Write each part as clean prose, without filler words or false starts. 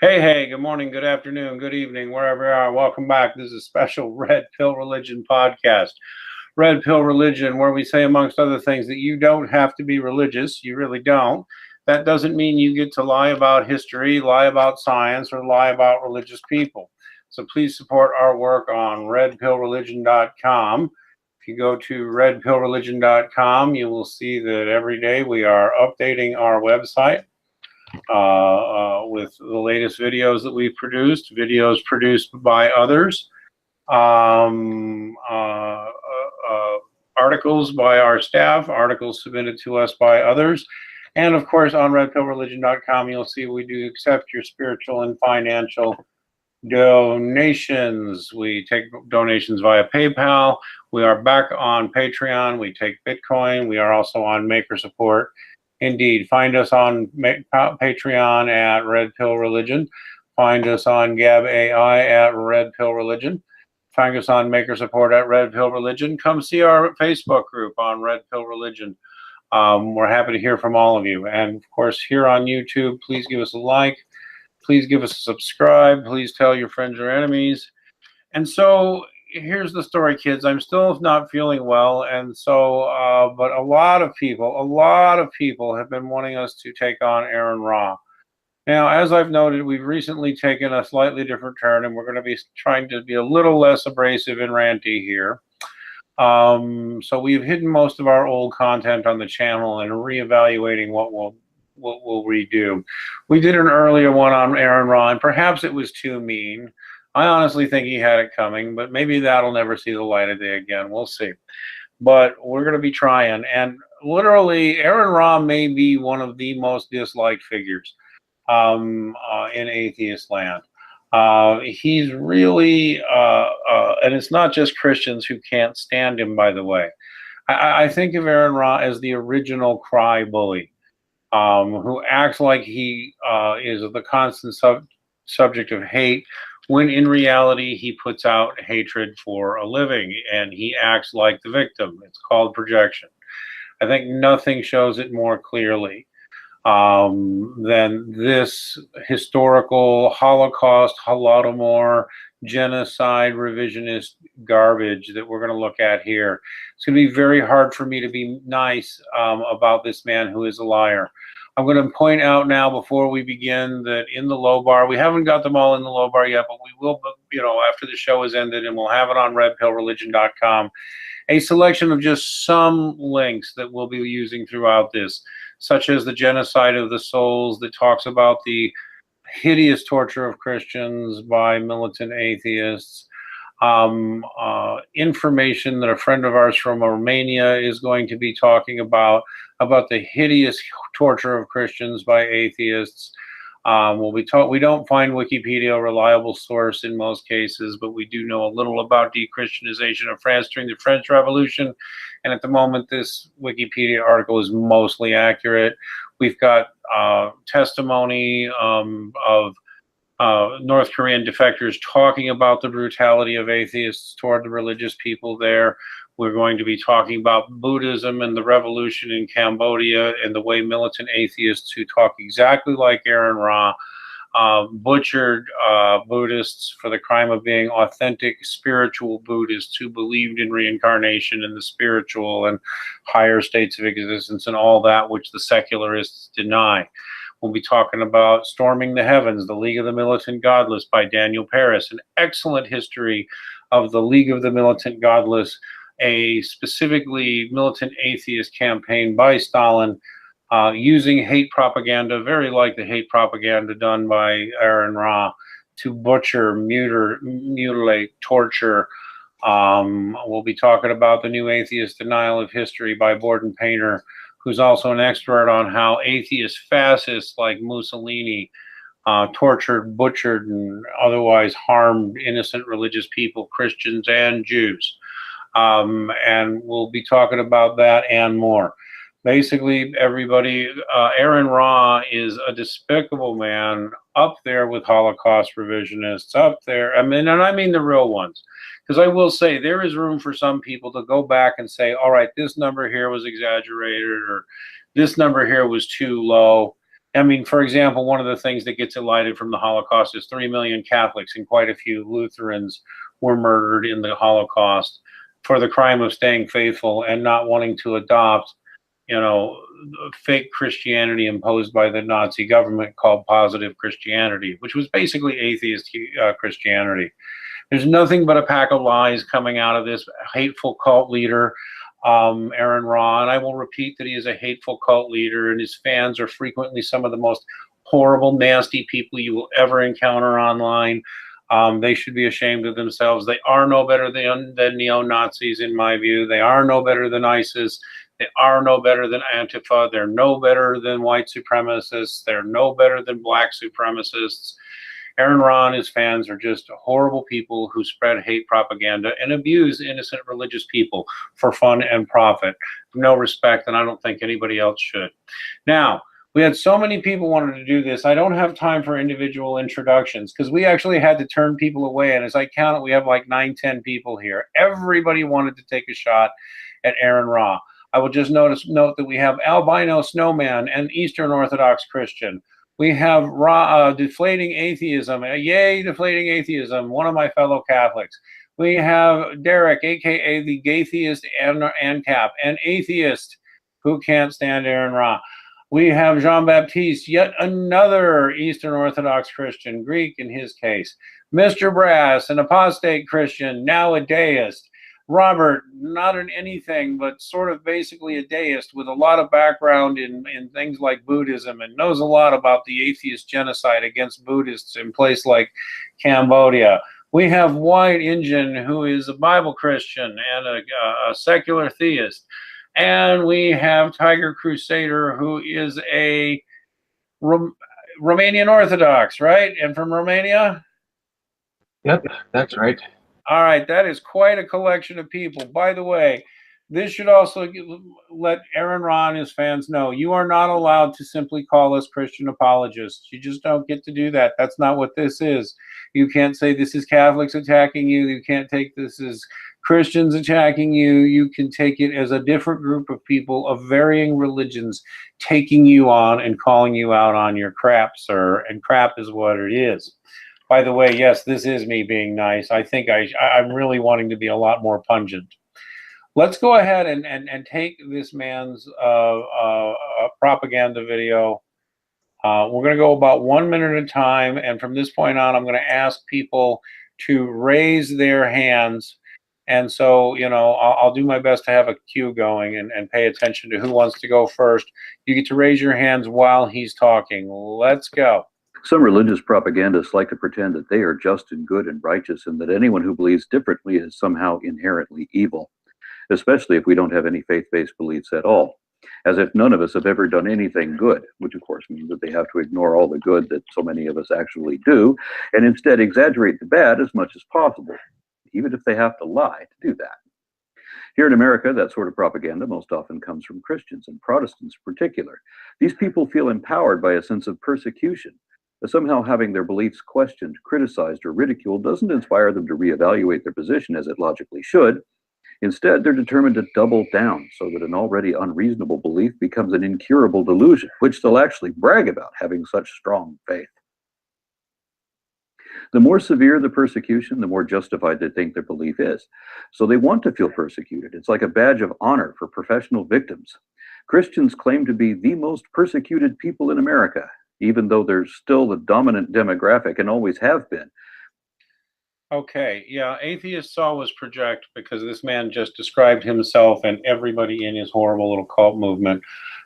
Hey, good morning, good afternoon, good evening, wherever you are. Welcome back. This is a special Red Pill Religion podcast. Red Pill Religion, where we say, amongst other things, that you don't have to be religious. You really don't. That doesn't mean you get to lie about history, lie about science, or lie about religious people. So please support our work on redpillreligion.com. If you go to redpillreligion.com, you will see that every day we are updating our website with the latest videos that we've produced, videos produced by others, um, uh, articles by our staff, articles submitted to us by others. And of course, on redpillreligion.com, you'll see we do accept your spiritual and financial donations. We take donations via PayPal. We are back on Patreon. We take Bitcoin. We are also on Maker Support. Indeed, find us on Patreon at Red Pill Religion. Find us on Gab AI at Red Pill Religion. Find us on Maker Support at Red Pill Religion. Come see our Facebook group on Red Pill Religion. We're happy to hear from all of you. And of course, here on YouTube, please give us a like. Please give us a subscribe. Please tell your friends or enemies. And so here's the story, kids. I'm still not feeling well, and so but a lot of people have been wanting us to take on Aron Ra. Now, as I've noted, we've recently taken a slightly different turn, and we're going to be trying to be a little less abrasive and ranty here. So we've hidden most of our old content on the channel and reevaluating what we'll redo. We did an earlier one on Aron Ra, and perhaps it was too mean. I honestly think he had it coming, but maybe that'll never see the light of day again. We'll see. But we're going to be trying. And literally, Aron Ra may be one of the most disliked figures in atheist land. He's really, and it's not just Christians who can't stand him, by the way. I think of Aron Ra as the original cry bully, who acts like he is the constant subject of hate, when in reality he puts out hatred for a living, and he acts like the victim. It's called projection. I think nothing shows it more clearly than this historical Holocaust, Holodomor, genocide, revisionist garbage that we're going to look at here. It's going to be very hard for me to be nice about this man who is a liar. I'm going to point out now before we begin that in the low bar, we haven't got them all in the low bar yet, but we will, after the show is ended, and we'll have it on redpillreligion.com, a selection of just some links that we'll be using throughout this, such as the Genocide of the Souls that talks about the hideous torture of Christians by militant atheists, information that a friend of ours from Romania is going to be talking about the hideous torture of Christians by atheists. We don't find Wikipedia a reliable source in most cases, but we do know a little about Dechristianization of France during the French Revolution. And at the moment, this Wikipedia article is mostly accurate. We've got testimony of North Korean defectors talking about the brutality of atheists toward the religious people there. We're going to be talking about Buddhism and the revolution in Cambodia and the way militant atheists who talk exactly like Aron Ra butchered Buddhists for the crime of being authentic spiritual Buddhists who believed in reincarnation and the spiritual and higher states of existence and all that which the secularists deny. We'll be talking about Storming the Heavens, the League of the Militant Godless by Daniel Paris, an excellent history of the League of the Militant Godless, a specifically militant atheist campaign by Stalin using hate propaganda, very like the hate propaganda done by Aron Ra, to butcher, mutilate, torture. We'll be talking about the New Atheist Denial of History by Borden Painter, who's also an expert on how atheist fascists like Mussolini tortured, butchered, and otherwise harmed innocent religious people, Christians and Jews. And we'll be talking about that and more. Basically, everybody, Aron Ra is a despicable man, up there with Holocaust revisionists, up there. I mean the real ones. Because I will say there is room for some people to go back and say, all right, this number here was exaggerated, or this number here was too low. I mean, for example, one of the things that gets elided from the Holocaust is 3 million Catholics and quite a few Lutherans were murdered in the Holocaust for the crime of staying faithful and not wanting to adopt, you know, fake Christianity imposed by the Nazi government called positive Christianity, which was basically atheist Christianity. There's nothing but a pack of lies coming out of this hateful cult leader, Aron Ra, and I will repeat that he is a hateful cult leader, and his fans are frequently some of the most horrible, nasty people you will ever encounter online. They should be ashamed of themselves. They are no better than neo-Nazis, in my view. They are no better than ISIS. They are no better than Antifa. They're no better than white supremacists. They're no better than black supremacists. Aron Ra and his fans are just horrible people who spread hate propaganda and abuse innocent religious people for fun and profit. No respect, and I don't think anybody else should. Now, we had so many people wanted to do this. I don't have time for individual introductions because we actually had to turn people away. And as I count it, we have like 9, 10 people here. Everybody wanted to take a shot at Aron Ra. I will just note that we have albino snowman and Eastern Orthodox Christian. We have deflating atheism. Yay, deflating atheism. One of my fellow Catholics. We have Derek, aka the Gaytheist ANCAP, an atheist who can't stand Aron Ra. We have Jean-Baptiste, yet another Eastern Orthodox Christian, Greek in his case. Mr. Brass, an apostate Christian, now a deist. Robert, not an anything, but sort of basically a deist with a lot of background in things like Buddhism and knows a lot about the atheist genocide against Buddhists in places like Cambodia. We have White Injun, who is a Bible Christian and a secular theist. And we have Tiger Crusader, who is a Romanian Orthodox, right? And from Romania? Yep, that's right. All right, that is quite a collection of people. By the way, this should also let Aron Ra and his fans know you are not allowed to simply call us Christian apologists. You just don't get to do that. That's not what this is. You can't say this is Catholics attacking you. You can't take this as Christians attacking you. You can take it as a different group of people of varying religions taking you on and calling you out on your crap, sir. And crap is what it is. By the way, yes, this is me being nice. I think I'm really wanting to be a lot more pungent. Let's go ahead and take this man's propaganda video. We're going to go about 1 minute at a time. And from this point on, I'm going to ask people to raise their hands. And so, you know, I'll do my best to have a cue going and pay attention to who wants to go first. You get to raise your hands while he's talking. Let's go. Some religious propagandists like to pretend that they are just and good and righteous and that anyone who believes differently is somehow inherently evil, especially if we don't have any faith-based beliefs at all, as if none of us have ever done anything good, which of course means that they have to ignore all the good that so many of us actually do and instead exaggerate the bad as much as possible, even if they have to lie to do that. Here in America, that sort of propaganda most often comes from Christians and Protestants in particular. These people feel empowered by a sense of persecution. Somehow having their beliefs questioned, criticized, or ridiculed doesn't inspire them to reevaluate their position as it logically should. Instead, they're determined to double down so that an already unreasonable belief becomes an incurable delusion, which they'll actually brag about having such strong faith. The more severe the persecution, the more justified they think their belief is. So they want to feel persecuted. It's like a badge of honor for professional victims. Christians claim to be the most persecuted people in America, even though they're still the dominant demographic and always have been. Okay, yeah, atheists always project because this man just described himself and everybody in his horrible little cult movement.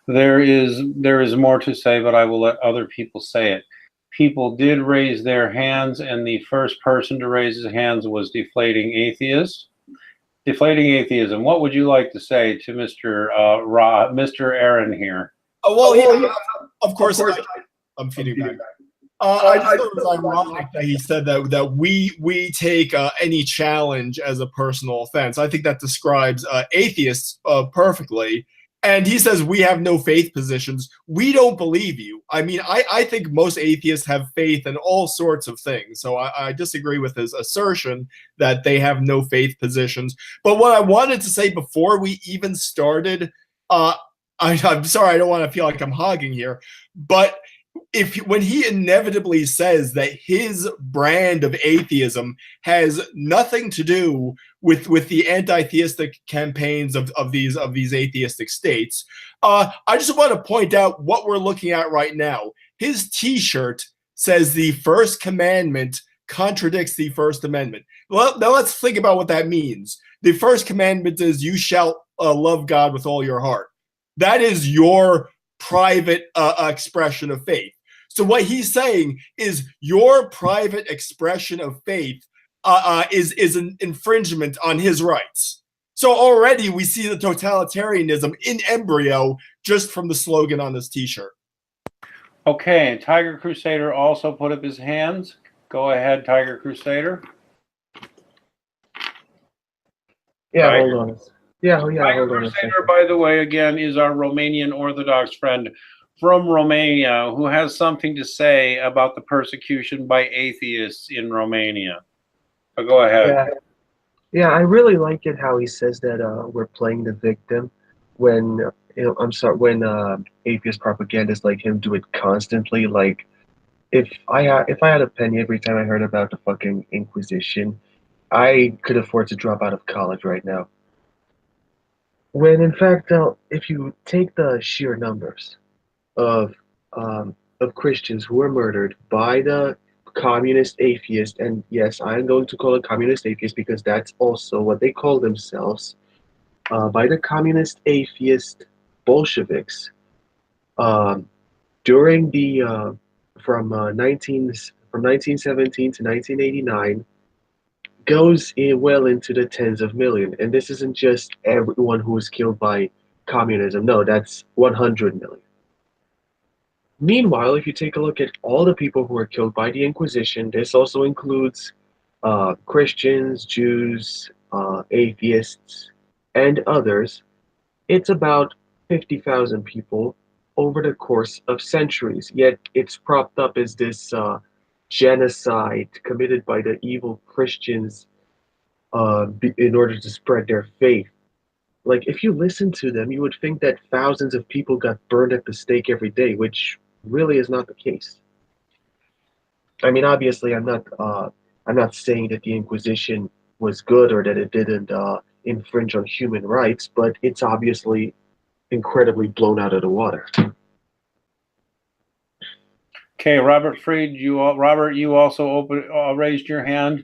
There is more to say, but I will let other people say it. People did raise their hands, and the first person to raise his hands was Deflating Atheist. Deflating Atheism, what would you like to say to Mr. Mr. Aron here? Of course. I'm feeding back. I just thought it was ironic that he said that we take any challenge as a personal offense. I think that describes atheists perfectly. And he says we have no faith positions. We don't believe you. I mean, I think most atheists have faith in all sorts of things. So I disagree with his assertion that they have no faith positions. But what I wanted to say before we even started, I'm sorry, I don't want to feel like I'm hogging here, but when he inevitably says that his brand of atheism has nothing to do with the anti-theistic campaigns of these atheistic states, I just want to point out what we're looking at right now. His T-shirt says the first commandment contradicts the First Amendment. Well, now let's think about what that means. The first commandment is you shall love God with all your heart. That is your private expression of faith. So what he's saying is your private expression of faith is an infringement on his rights. So already we see the totalitarianism in embryo just from the slogan on this T-shirt. Okay, and Tiger Crusader also put up his hands. Go ahead, Tiger Crusader. Yeah, Tiger. hold on. Yeah, Tiger hold on. Crusader, by the way, again, is our Romanian Orthodox friend from Romania who has something to say about the persecution by atheists in Romania. But go ahead. Yeah, I really like it how he says that we're playing the victim when when atheist propagandists like him do it constantly. Like, if I had a penny every time I heard about the fucking Inquisition, I could afford to drop out of college right now. When in fact, if you take the sheer numbers of Christians who were murdered by the communist atheist, and yes, I'm going to call it communist atheist because that's also what they call themselves, by the communist atheist Bolsheviks during the from 1917 to 1989 goes well into the tens of millions, and this isn't just everyone who was killed by communism. No, that's 100 million. Meanwhile, if you take a look at all the people who were killed by the Inquisition, this also includes Christians, Jews, atheists, and others. It's about 50,000 people over the course of centuries, yet it's propped up as this genocide committed by the evil Christians in order to spread their faith. Like, if you listen to them, you would think that thousands of people got burned at the stake every day, which really is not the case. I mean, obviously, I'm not saying that the Inquisition was good or that it didn't infringe on human rights, but it's obviously incredibly blown out of the water. Okay, Robert Fried, you also raised your hand,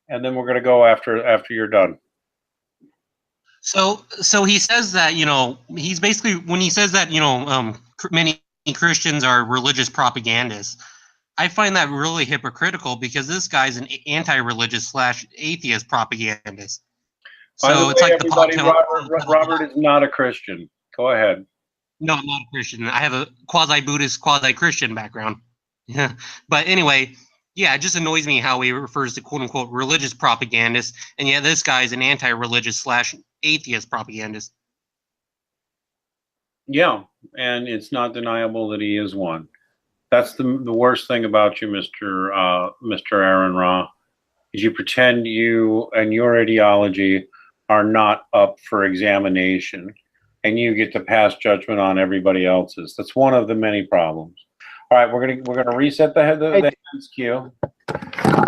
and then we're going to go after you're done. So he says that, he's basically, when he says that, many Christians are religious propagandists, I find that really hypocritical because this guy's an anti-religious / atheist propagandist. So it's like Robert is not a Christian. Go ahead. No, I'm not a Christian. I have a quasi-Buddhist, quasi-Christian background. But anyway, yeah, it just annoys me how he refers to quote-unquote religious propagandists, and yet this guy's an anti-religious / atheist propagandist. Yeah, and it's not deniable that he is one. That's the worst thing about you, Mr. Aron Ra, is you pretend you and your ideology are not up for examination, and you get to pass judgment on everybody else's. That's one of the many problems. All right, we're gonna reset the hands queue.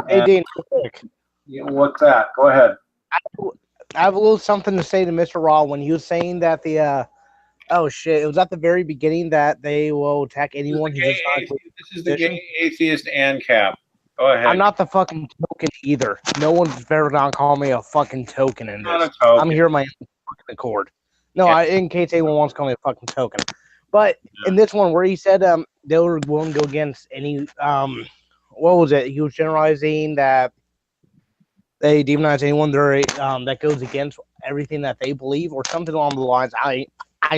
Hey, Dean, real quick. What's that? Go ahead. I have a little something to say to Mr. Ra when he was saying that it was at the very beginning that they will attack anyone who does not agree. This is the gay atheist and Cap. Go ahead. I'm not the fucking token either. No one's ever not call me a fucking token in this. Not a token. I'm here on my own fucking accord. No, in case anyone wants to call me a fucking token. But in this one where he said they were willing to go against any what was it? He was generalizing that they demonize anyone that goes against everything that they believe or something along the lines. I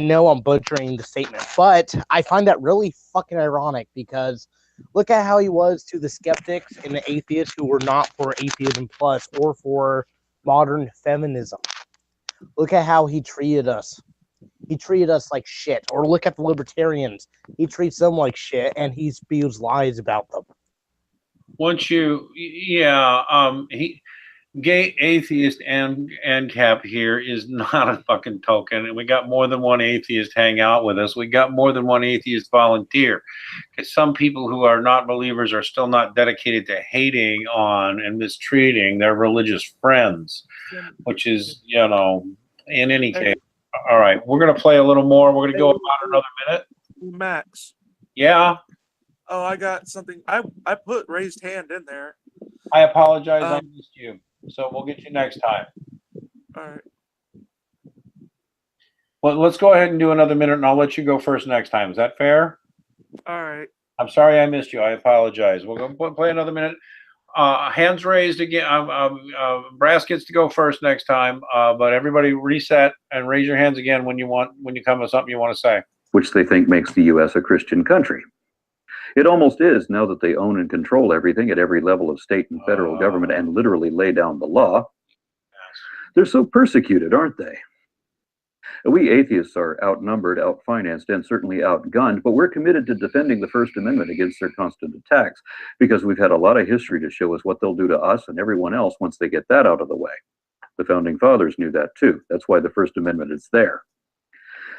know I'm butchering the statement, but I find that really fucking ironic because look at how he was to the skeptics and the atheists who were not for atheism plus or for modern feminism. Look at how he treated us. He treated us like shit. Or look at the libertarians. He treats them like shit, and he spews lies about them. gay atheist and cap here is not a fucking token, and we got more than one atheist hang out with us. We got more than one atheist volunteer, because some people who are not believers are still not dedicated to hating on and mistreating their religious friends, which is, you know, in any case. All right, we're gonna play a little more. We're gonna go about another minute. Max. Yeah. Oh, I got something. I put raised hand in there. I apologize. I missed you. So we'll get you next time. All right. Well, let's go ahead and do another minute, and I'll let you go first next time. Is that fair? All right. I'm sorry I missed you. I apologize. We'll go play another minute. Hands raised again. Brass gets to go first next time, but everybody reset and raise your hands again when you come with something you want to say. Which they think makes the U.S. a Christian country. It almost is, now that they own and control everything at every level of state and federal government and literally lay down the law. They're so persecuted, aren't they? We atheists are outnumbered, outfinanced, and certainly outgunned, but we're committed to defending the First Amendment against their constant attacks, because we've had a lot of history to show us what they'll do to us and everyone else once they get that out of the way. The Founding Fathers knew that too. That's why the First Amendment is there.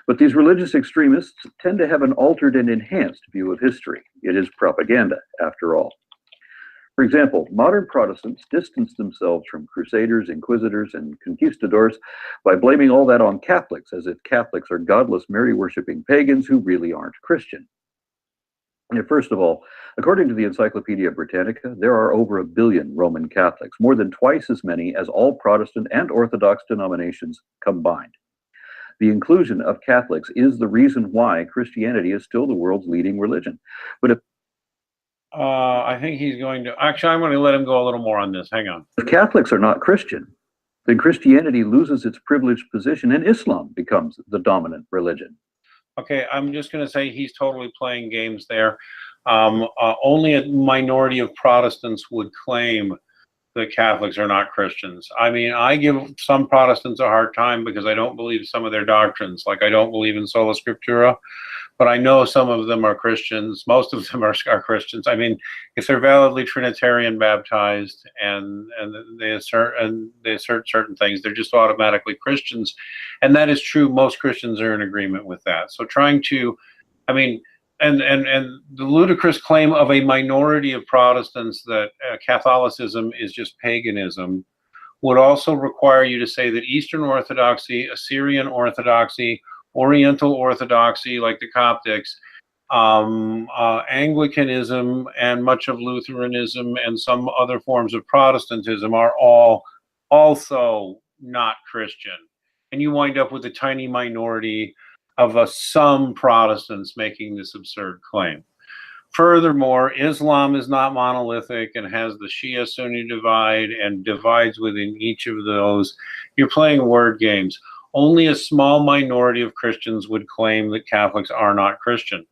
But these religious extremists tend to have an altered and enhanced view of history. It is propaganda, after all. For example, modern Protestants distance themselves from crusaders, inquisitors, and conquistadors by blaming all that on Catholics, as if Catholics are godless, Mary-worshipping pagans who really aren't Christian. And first of all, according to the Encyclopedia Britannica, there are over 1 billion Roman Catholics, more than twice as many as all Protestant and Orthodox denominations combined. The inclusion of Catholics is the reason why Christianity is still the world's leading religion. But if I think he's going to. Actually, I'm going to let him go a little more on this. Hang on. If Catholics are not Christian, then Christianity loses its privileged position and Islam becomes the dominant religion. Okay, I'm just going to say he's totally playing games there. Only a minority of Protestants would claim that Catholics are not Christians. I mean, I give some Protestants a hard time because I don't believe some of their doctrines. Like, I don't believe in sola scriptura, but I know some of them are Christians. Most of them are Christians. I mean, if they're validly Trinitarian baptized and they assert certain things, they're just automatically Christians. And that is true. Most Christians are in agreement with that. So trying to, I mean, and the ludicrous claim of a minority of Protestants that Catholicism is just paganism would also require you to say that Eastern Orthodoxy, Assyrian Orthodoxy, Oriental Orthodoxy, like the Coptics, Anglicanism, and much of Lutheranism and some other forms of Protestantism are all also not Christian. And you wind up with a tiny minority of some Protestants making this absurd claim. Furthermore, Islam is not monolithic and has the Shia-Sunni divide and divides within each of those. You're playing word games. Only a small minority of Christians would claim that Catholics are not Christian.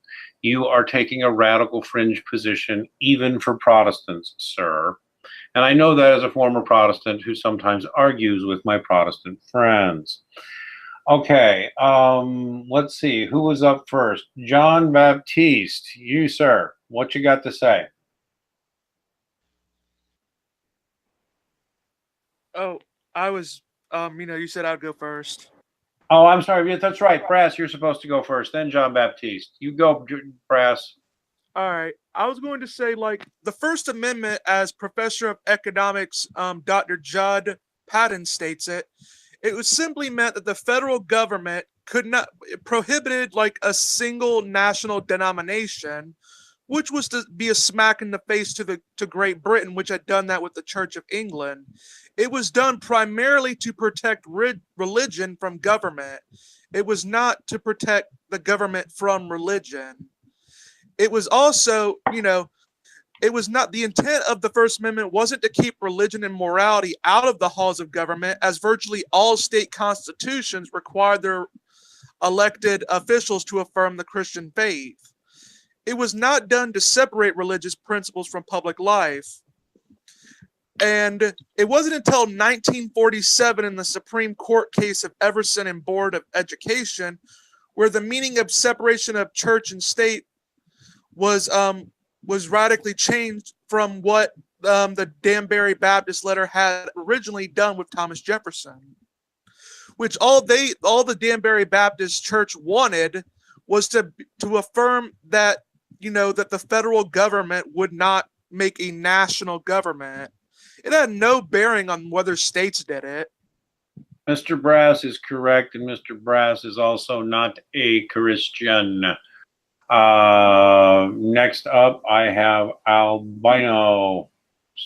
You are taking a radical fringe position, even for Protestants, sir. And I know that as a former Protestant who sometimes argues with my Protestant friends. Okay, let's see. Who was up first? John Baptiste. You, sir. What you got to say? Oh, I was, you said I'd go first. Oh, I'm sorry. Yeah, that's right. Brass, you're supposed to go first. Then John Baptiste. You go, Brass. All right. I was going to say, like, the First Amendment, as Professor of Economics, Dr. Judd Patton states it, it was simply meant that the federal government could not prohibited like a single national denomination, which was to be a smack in the face to Great Britain, which had done that with the Church of England. It was done primarily to protect religion from government. It was not to protect the government from religion. It was also, it was not the intent of the First Amendment wasn't to keep religion and morality out of the halls of government, as virtually all state constitutions require their elected officials to affirm the Christian faith. It was not done to separate religious principles from public life. And it wasn't until 1947 in the Supreme Court case of Everson and Board of Education where the meaning of separation of church and state was radically changed from what the Danbury Baptist letter had originally done with Thomas Jefferson, which all the Danbury Baptist Church wanted was to affirm that, you know, that the federal government would not make a national government. It had no bearing on whether states did it. Mr. Brass is correct, and Mr. Brass is also not a Christian. Next up, I have Albino.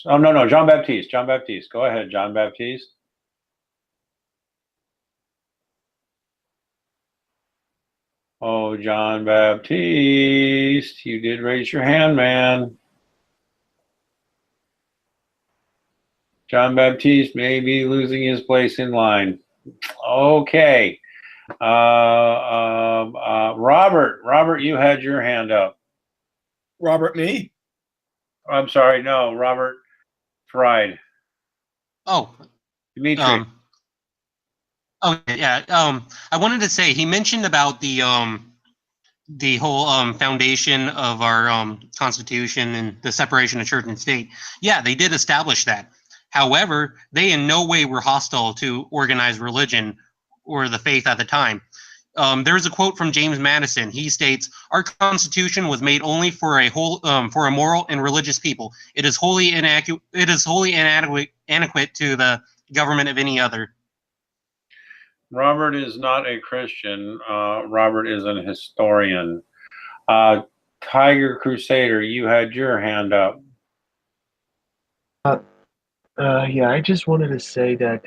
Oh, no, John Baptiste. John Baptiste. Go ahead, John Baptiste. Oh, John Baptiste, you did raise your hand, man. John Baptiste may be losing his place in line. Okay. Robert, you had your hand up. Robert, me? I'm sorry, no, Robert Fried. Oh. Dimitri. I wanted to say, he mentioned about the whole foundation of our Constitution and the separation of church and state. Yeah, they did establish that. However, they in no way were hostile to organized religion or the faith at the time. There is a quote from James Madison. He states, "Our Constitution was made only for a moral and religious people. It is wholly inadequate to the government of any other." Robert is not a Christian. Robert is an historian. Tiger Crusader, you had your hand up. Yeah, I just wanted to say that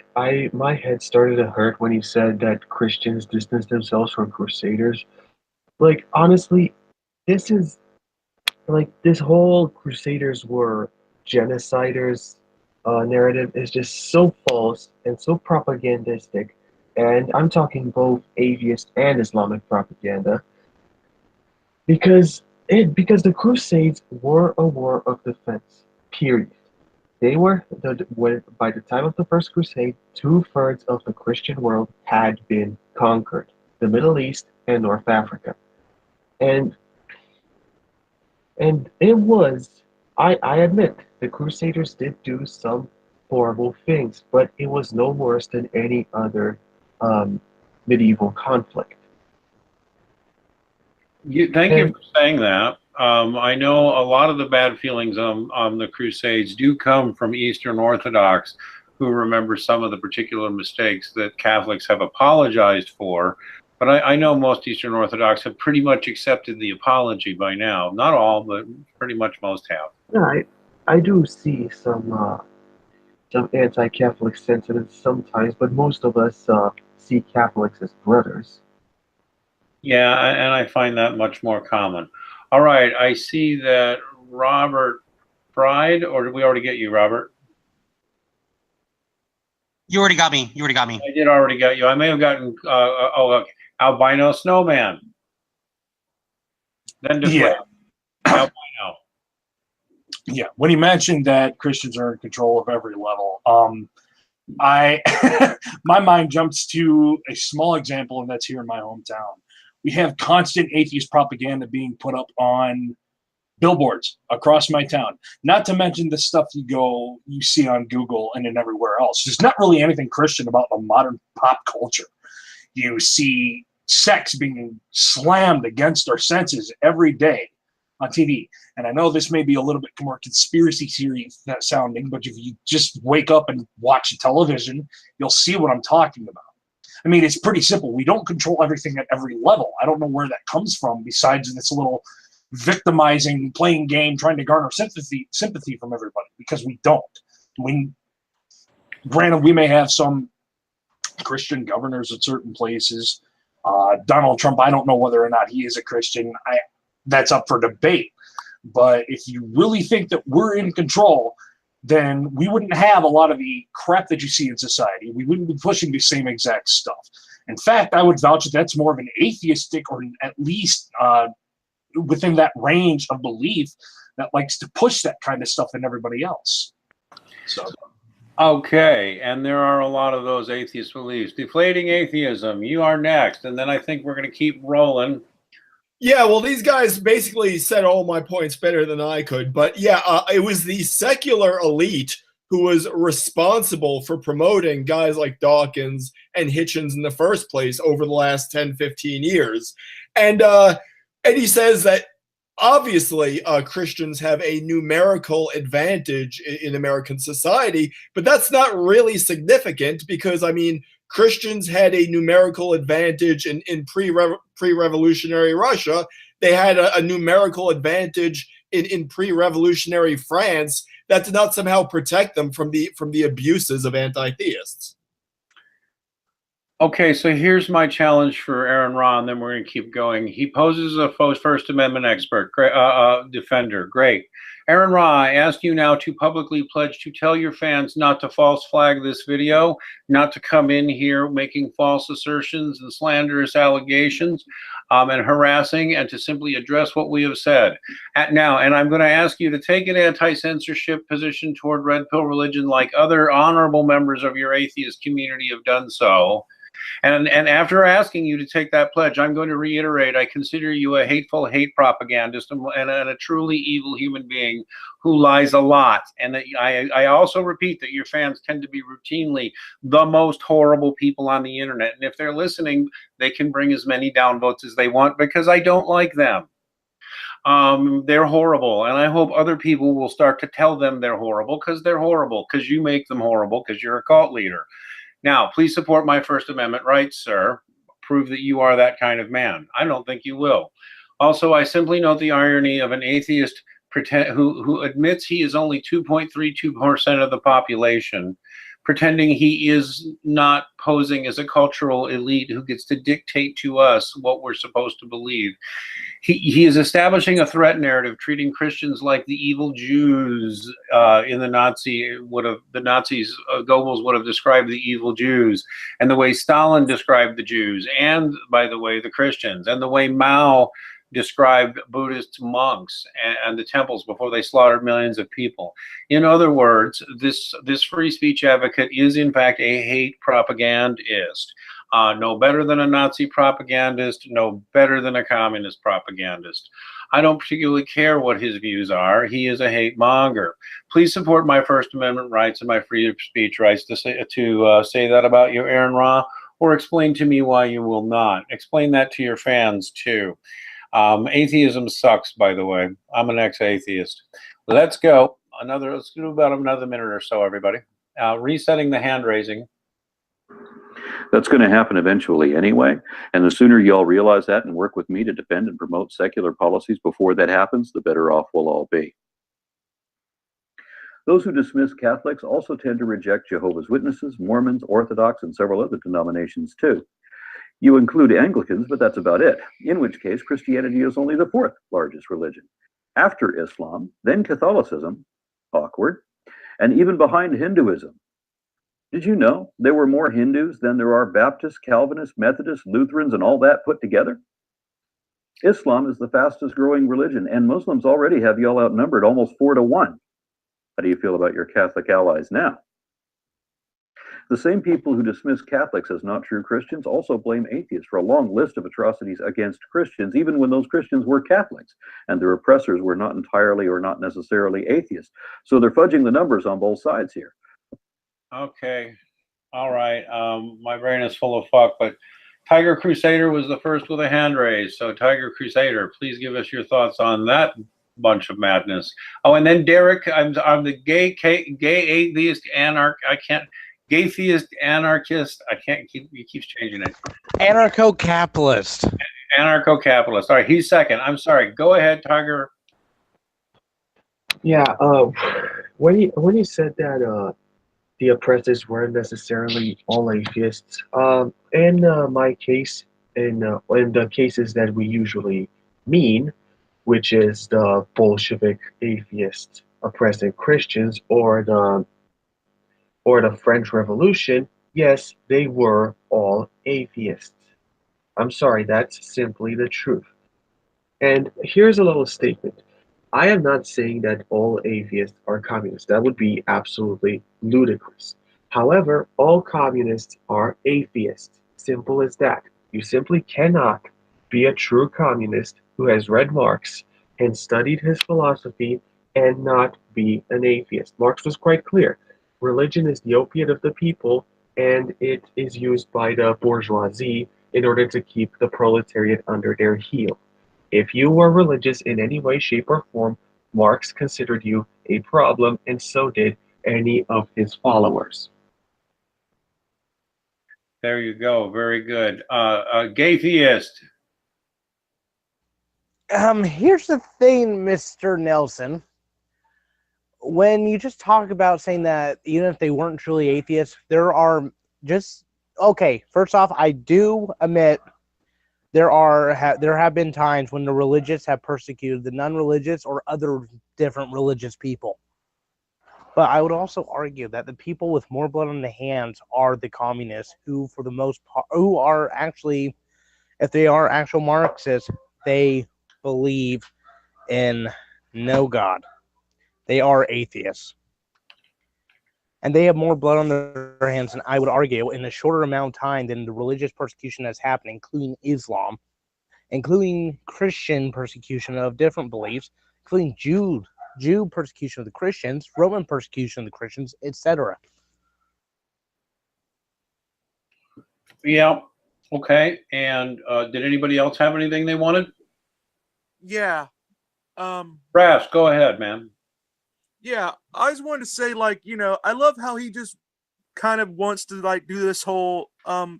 my head started to hurt when you said that Christians distance themselves from Crusaders. Like, honestly, this whole Crusaders were genociders narrative is just so false and so propagandistic. And I'm talking both atheist and Islamic propaganda. Because the Crusades were a war of defense, period. They were, by the time of the First Crusade, 2/3 of the Christian world had been conquered, the Middle East and North Africa. And it was, I admit, the Crusaders did do some horrible things, but it was no worse than any other medieval conflict. Thank you for saying that. I know a lot of the bad feelings on the Crusades do come from Eastern Orthodox, who remember some of the particular mistakes that Catholics have apologized for. But I know most Eastern Orthodox have pretty much accepted the apology by now. Not all, but pretty much most have. Yeah, I do see some anti-Catholic sentiments sometimes, but most of us see Catholics as brothers. Yeah, and I find that much more common. All right, I see that Robert Fried, or did we already get you, Robert? You already got me. I did already get you. I may have gotten, okay. Albino Snowman. Then Defector. Albino. Yeah, when he mentioned that Christians are in control of every level, my mind jumps to a small example, and that's here in my hometown. We have constant atheist propaganda being put up on billboards across my town. Not to mention the stuff you see on Google and in everywhere else. There's not really anything Christian about the modern pop culture. You see sex being slammed against our senses every day on TV. And I know this may be a little bit more conspiracy theory sounding, but if you just wake up and watch television, you'll see what I'm talking about. I mean, it's pretty simple. We don't control everything at every level. I don't know where that comes from, besides this little victimizing, playing game, trying to garner sympathy from everybody, because we don't. Granted, we may have some Christian governors at certain places. Donald Trump, I don't know whether or not he is a Christian. That's up for debate. But if you really think that we're in control, then we wouldn't have a lot of the crap that you see in society. We wouldn't be pushing the same exact stuff. In fact, I would vouch that that's more of an atheistic, or at least within that range of belief, that likes to push that kind of stuff than everybody else. So. Okay, and there are a lot of those atheist beliefs. Deflating atheism, you are next. And then I think we're going to keep rolling. Yeah, well, these guys basically said all my points better than I could. But yeah, it was the secular elite who was responsible for promoting guys like Dawkins and Hitchens in the first place over the last 10, 15 years. And he says that obviously Christians have a numerical advantage in American society, but that's not really significant because, I mean, Christians had a numerical advantage in pre-revolutionary Russia. They had a numerical advantage in pre-revolutionary France. That did not somehow protect them from the abuses of anti-theists. Okay, so here's my challenge for Aron Ra, and then we're going to keep going. He poses a First Amendment expert, defender. Great. Aron Ra, I ask you now to publicly pledge to tell your fans not to false flag this video, not to come in here making false assertions and slanderous allegations and harassing, and to simply address what we have said. Now, and I'm going to ask you to take an anti-censorship position toward red pill religion like other honorable members of your atheist community have done so. And after asking you to take that pledge, I'm going to reiterate, I consider you a hateful hate propagandist and a truly evil human being who lies a lot. And that I also repeat that your fans tend to be routinely the most horrible people on the internet. And if they're listening, they can bring as many downvotes as they want because I don't like them. They're horrible, and I hope other people will start to tell them they're horrible because you make them horrible because you're a cult leader. Now, please support my First Amendment rights, sir. Prove that you are that kind of man. I don't think you will. Also, I simply note the irony of an atheist who admits he is only 2.32% of the population, pretending he is not posing as a cultural elite who gets to dictate to us what we're supposed to believe. He is establishing a threat narrative, treating Christians like the evil Jews in the Nazis, Goebbels would have described the evil Jews, and the way Stalin described the Jews, and by the way, the Christians, and the way Mao described Buddhist monks and the temples before they slaughtered millions of people. In other words, this free speech advocate is in fact a hate propagandist. No better than a Nazi propagandist, no better than a communist propagandist. I don't particularly care what his views are. He is a hate monger. Please support my First Amendment rights and my free speech rights to say that about you, Aron Ra, or explain to me why you will not. Explain that to your fans too. Atheism sucks, by the way. I'm an ex-atheist. Let's go. Let's do about another minute or so, everybody. Resetting the hand raising. That's going to happen eventually anyway, and the sooner you all realize that and work with me to defend and promote secular policies before that happens, the better off we'll all be. Those who dismiss Catholics also tend to reject Jehovah's Witnesses, Mormons, Orthodox, and several other denominations too. You include Anglicans, but that's about it, in which case Christianity is only the fourth largest religion. After Islam, then Catholicism, awkward, and even behind Hinduism. Did you know there were more Hindus than there are Baptists, Calvinists, Methodists, Lutherans, and all that put together? Islam is the fastest growing religion, and Muslims already have y'all outnumbered almost 4 to 1. How do you feel about your Catholic allies now? The same people who dismiss Catholics as not true Christians also blame atheists for a long list of atrocities against Christians, even when those Christians were Catholics, and their oppressors were not entirely or not necessarily atheists. So they're fudging the numbers on both sides here. Okay. All right. My brain is full of fuck, but Tiger Crusader was the first with a hand raise. So Tiger Crusader, please give us your thoughts on that bunch of madness. Oh, and then Derek, I'm the gay atheist gay-theist anarchist. He keeps changing it. Anarcho-capitalist. Anarcho-capitalist. All right, he's second. I'm sorry. Go ahead, Tiger. Yeah, when you said that the oppressors weren't necessarily all atheists, in my case, in the cases that we usually mean, which is the Bolshevik atheists oppressing Christians, or the French Revolution, yes, they were all atheists. I'm sorry, that's simply the truth. And here's a little statement. I am not saying that all atheists are communists. That would be absolutely ludicrous. However, all communists are atheists. Simple as that. You simply cannot be a true communist who has read Marx and studied his philosophy and not be an atheist. Marx was quite clear. Religion is the opiate of the people, and it is used by the bourgeoisie in order to keep the proletariat under their heel. If you were religious in any way, shape, or form, Marx considered you a problem, and so did any of his followers. There you go. Very good. Gaytheist. Here's the thing, Mr. Nelson. When you just talk about saying that even if they weren't truly atheists, there are just okay. First off, I do admit there have been times when the religious have persecuted the non-religious or other different religious people. But I would also argue that the people with more blood on the hands are the communists, who, for the most part, who are actually, if they are actual Marxists, they believe in no God. They are atheists. And they have more blood on their hands, and I would argue, in a shorter amount of time than the religious persecution that's happening, including Islam, including Christian persecution of different beliefs, including Jew persecution of the Christians, Roman persecution of the Christians, etc. Yeah. Okay. And did anybody else have anything they wanted? Yeah. Brass, go ahead, man. Yeah, I just wanted to say, like, you know, I love how he just kind of wants to, like, do this whole, oh,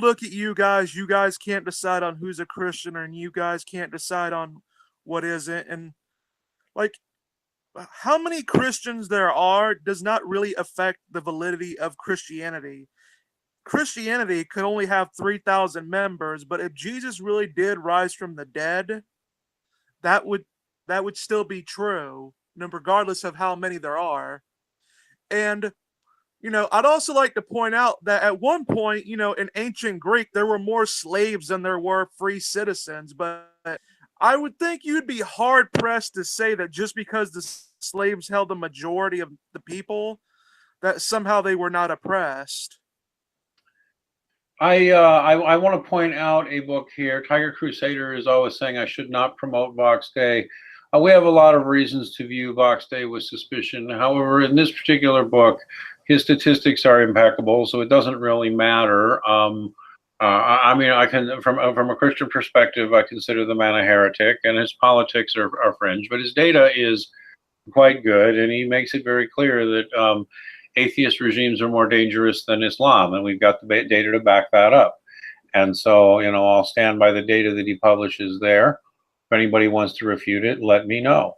look at you guys can't decide on who's a Christian, and you guys can't decide on what isn't. And, like, how many Christians there are does not really affect the validity of Christianity. Christianity could only have 3,000 members, but if Jesus really did rise from the dead, that would still be true, regardless of how many there are. And, you know, I'd also like to point out that at one point, you know, in ancient Greek, there were more slaves than there were free citizens. But I would think you'd be hard-pressed to say that just because the slaves held the majority of the people, that somehow they were not oppressed. I want to point out a book here. Tiger Crusader is always saying I should not promote Vox Day. We have a lot of reasons to view Vox Day with suspicion. However, in this particular book, his statistics are impeccable, so it doesn't really matter. I mean, I can, from a Christian perspective, I consider the man a heretic, and his politics are fringe, but his data is quite good, and he makes it very clear that atheist regimes are more dangerous than Islam, and we've got the data to back that up. And so, you know, I'll stand by the data that he publishes there. If anybody wants to refute it, let me know.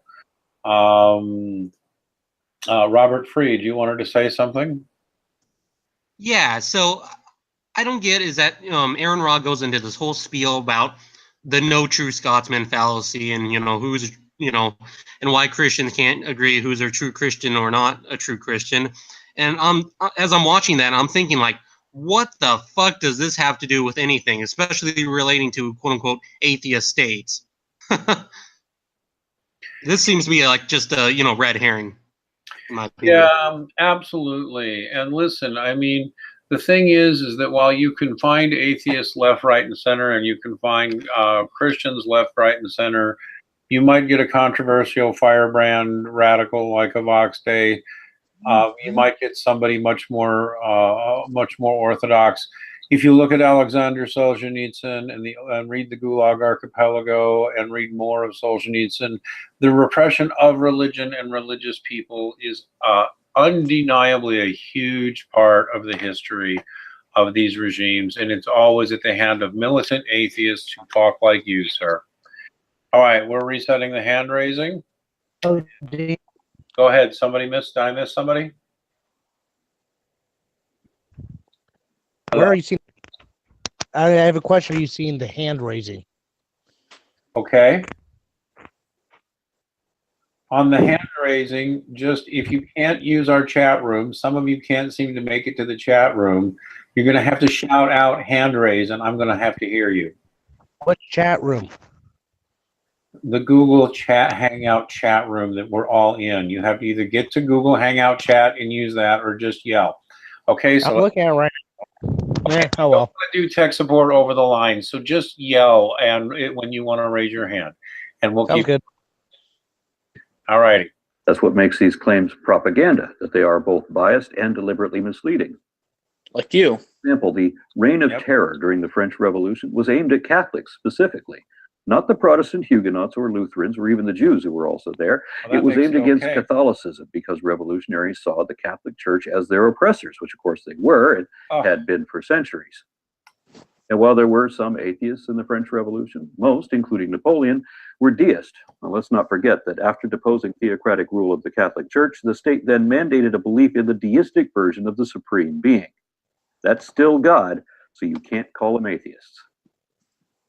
Robert Freed, you wanted to say something? Yeah, so I don't get is that Aron Ra goes into this whole spiel about the no true Scotsman fallacy, and who's and why Christians can't agree who's a true Christian or not a true Christian. And as I'm watching that, I'm thinking, like, what the fuck does this have to do with anything, especially relating to quote unquote atheist states? This seems to be like just a red herring, in my opinion. Yeah, absolutely. And listen, I mean, the thing is that while you can find atheists left, right, and center, and you can find Christians left, right, and center, you might get a controversial firebrand radical like a Vox Day. You might get somebody much more orthodox. If you look at Alexander Solzhenitsyn and read the Gulag Archipelago and read more of Solzhenitsyn, the repression of religion and religious people is undeniably a huge part of the history of these regimes, and it's always at the hand of militant atheists who talk like you, sir. All right, we're resetting the hand raising. Go ahead. Somebody missed. Did I miss somebody? Where are you seeing? I have a question. Are you seeing the hand raising? Okay. On the hand raising, just if you can't use our chat room, some of you can't seem to make it to the chat room, you're going to have to shout out hand raise, and I'm going to have to hear you. What chat room? The Google Chat Hangout chat room that we're all in. You have to either get to Google Hangout chat and use that, or just yell. Okay, so I'm looking at it right now. Oh well. Do tech support over the line, so just yell when you want to raise your hand, and we'll Sounds keep. good. All righty. That's what makes these claims propaganda, that they are both biased and deliberately misleading. Like you. For example, the reign of Yep. terror during the French Revolution was aimed at Catholics specifically, not the Protestant Huguenots or Lutherans or even the Jews who were also there. Well, that It was makes aimed it against okay. Catholicism because revolutionaries saw the Catholic Church as their oppressors, which of course they were and Oh. had been for centuries. And while there were some atheists in the French Revolution, most, including Napoleon, were deist. Well, let's not forget that after deposing theocratic rule of the Catholic Church, the state then mandated a belief in the deistic version of the supreme being. That's still God, so you can't call them atheists.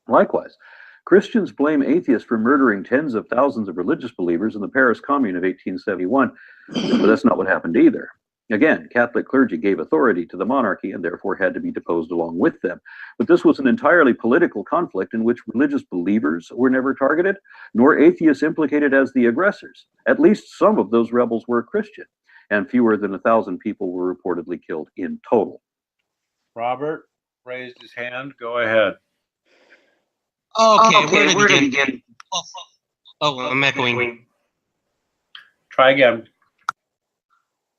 Likewise, Christians blame atheists for murdering tens of thousands of religious believers in the Paris Commune of 1871, but that's not what happened either. Again, Catholic clergy gave authority to the monarchy and therefore had to be deposed along with them. But this was an entirely political conflict in which religious believers were never targeted, nor atheists implicated as the aggressors. At least some of those rebels were Christian, and fewer than 1,000 people were reportedly killed in total. Robert raised his hand. Go ahead. Okay, where to begin? Oh, I'm echoing. Try again.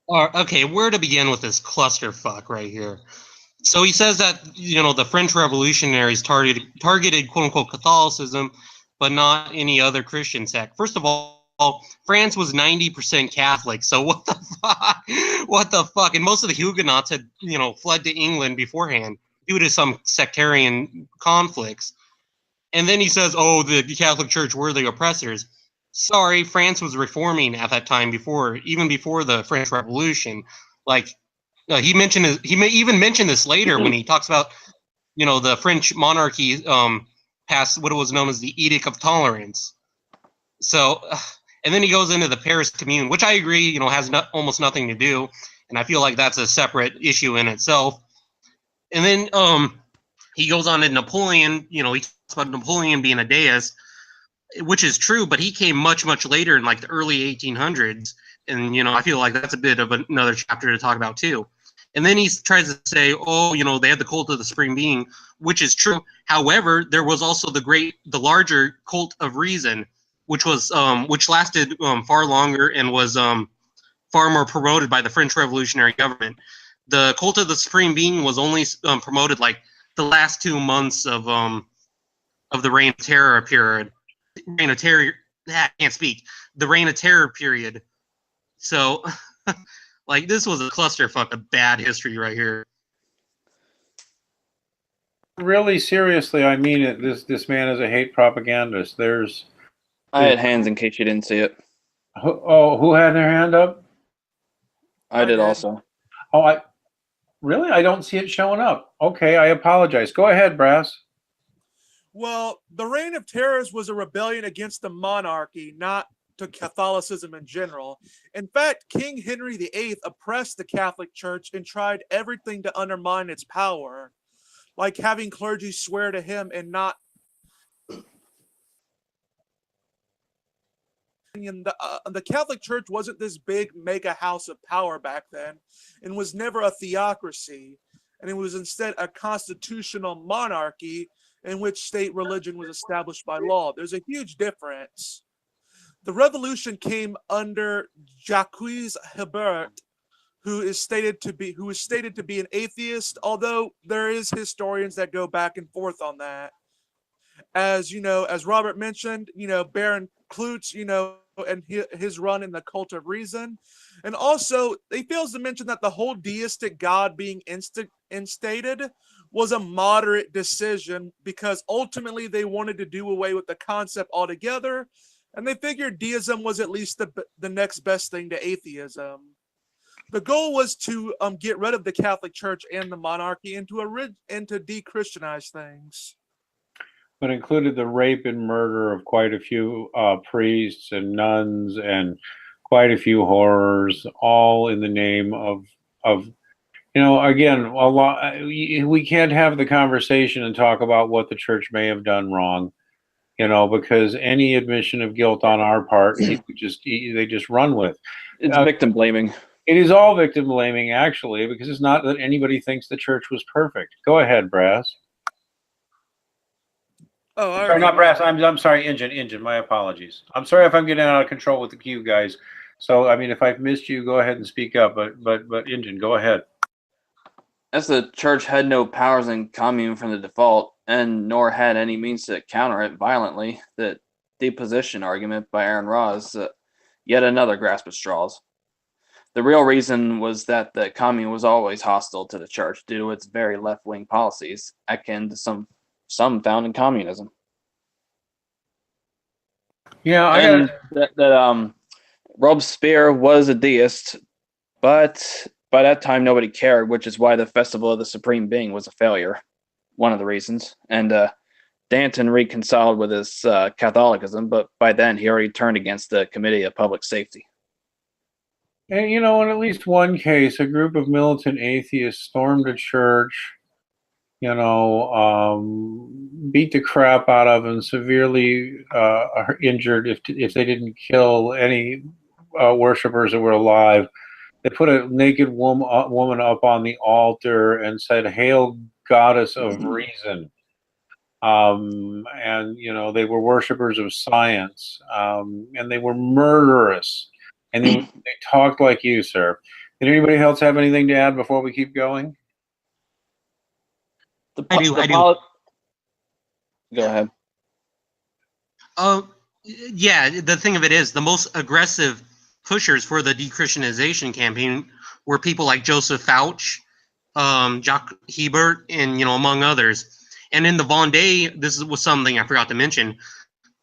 Okay, where to begin with this clusterfuck right here? So he says that, you know, the French revolutionaries targeted quote-unquote Catholicism, but not any other Christian sect. First of all, France was 90% Catholic, so what the fuck? What the fuck? And most of the Huguenots had, you know, fled to England beforehand due to some sectarian conflicts. And then he says, oh, the Catholic Church were the oppressors. Sorry, France was reforming at that time even before the French Revolution. Like, he may even mention this later when he talks about, you know, the French monarchy passed what was known as the Edict of Tolerance. So, and then he goes into the Paris Commune, which I agree, you know, has almost nothing to do, and I feel like that's a separate issue in itself. And then he goes on to Napoleon. You know, he talks about Napoleon being a deist, which is true, but he came much, much later in like the early 1800s. And, you know, I feel like that's a bit of another chapter to talk about too. And then he tries to say, oh, you know, they had the cult of the Supreme Being, which is true. However, there was also the larger cult of reason, which lasted far longer and was far more promoted by the French Revolutionary government. The cult of the Supreme Being was only promoted like the last 2 months of the Reign of Terror period. Reign of Terror. I can't speak. The Reign of Terror period. So, like, this was a clusterfuck of bad history right here. Really, seriously, I mean it. This man is a hate propagandist. I had hands in case you didn't see it. Who had their hand up? I did also. Oh, I don't see it showing up. Okay, I apologize. Go ahead, Brass. Well, the Reign of Terrors was a rebellion against the monarchy, not to Catholicism in general. In fact, King Henry VIII oppressed the Catholic Church and tried everything to undermine its power, like having clergy swear to him and not. The Catholic Church wasn't this big mega house of power back then, and was never a theocracy, and it was instead a constitutional monarchy in which state religion was established by law. There's a huge difference. The revolution came under Jacques Hébert, who is stated to be an atheist, although there is historians that go back and forth on that. As you know, as Robert mentioned, you know, Baron Klutz, you know, and his run in the cult of reason. And also, he fails to mention that the whole deistic God being instated was a moderate decision because ultimately they wanted to do away with the concept altogether, and they figured deism was at least the next best thing to atheism. The goal was to get rid of the Catholic Church and the monarchy and to de-Christianize things. But included the rape and murder of quite a few priests and nuns and quite a few horrors, all in the name of you know, again, a lot. We can't have the conversation and talk about what the church may have done wrong, you know, because any admission of guilt on our part, they just run with. It's victim blaming. It is all victim blaming, actually, because it's not that anybody thinks the church was perfect. Go ahead, Brass. Oh, all Sorry, right. not Brass. I'm sorry, Engine. My apologies. I'm sorry if I'm getting out of control with the queue, guys. So, I mean, if I've missed you, go ahead and speak up. But Engine, go ahead. As the church had no powers in commune from the default, and nor had any means to counter it violently, the deposition argument by Aron Ra is yet another grasp at straws. The real reason was that the commune was always hostile to the church due to its very left-wing policies, akin to some found in communism. Yeah, and that Robespierre was a deist, but by that time nobody cared, which is why the Festival of the Supreme Being was a failure. One of the reasons. And Danton reconciled with his Catholicism, but by then he already turned against the Committee of Public Safety. And, in at least one case, a group of militant atheists stormed a church, beat the crap out of and severely injured if they didn't kill any worshipers that were alive. They put a naked woman up on the altar and said, "Hail, Goddess of Reason." And, they were worshipers of science, and they were murderous. And they talked like you, sir. Did anybody else have anything to add before we keep going? I do. Go ahead. Yeah, the thing of it is, the most aggressive pushers for the Dechristianization campaign were people like Joseph Fauch, Jacques Hebert, and, among others. And in the Vendée, this was something I forgot to mention.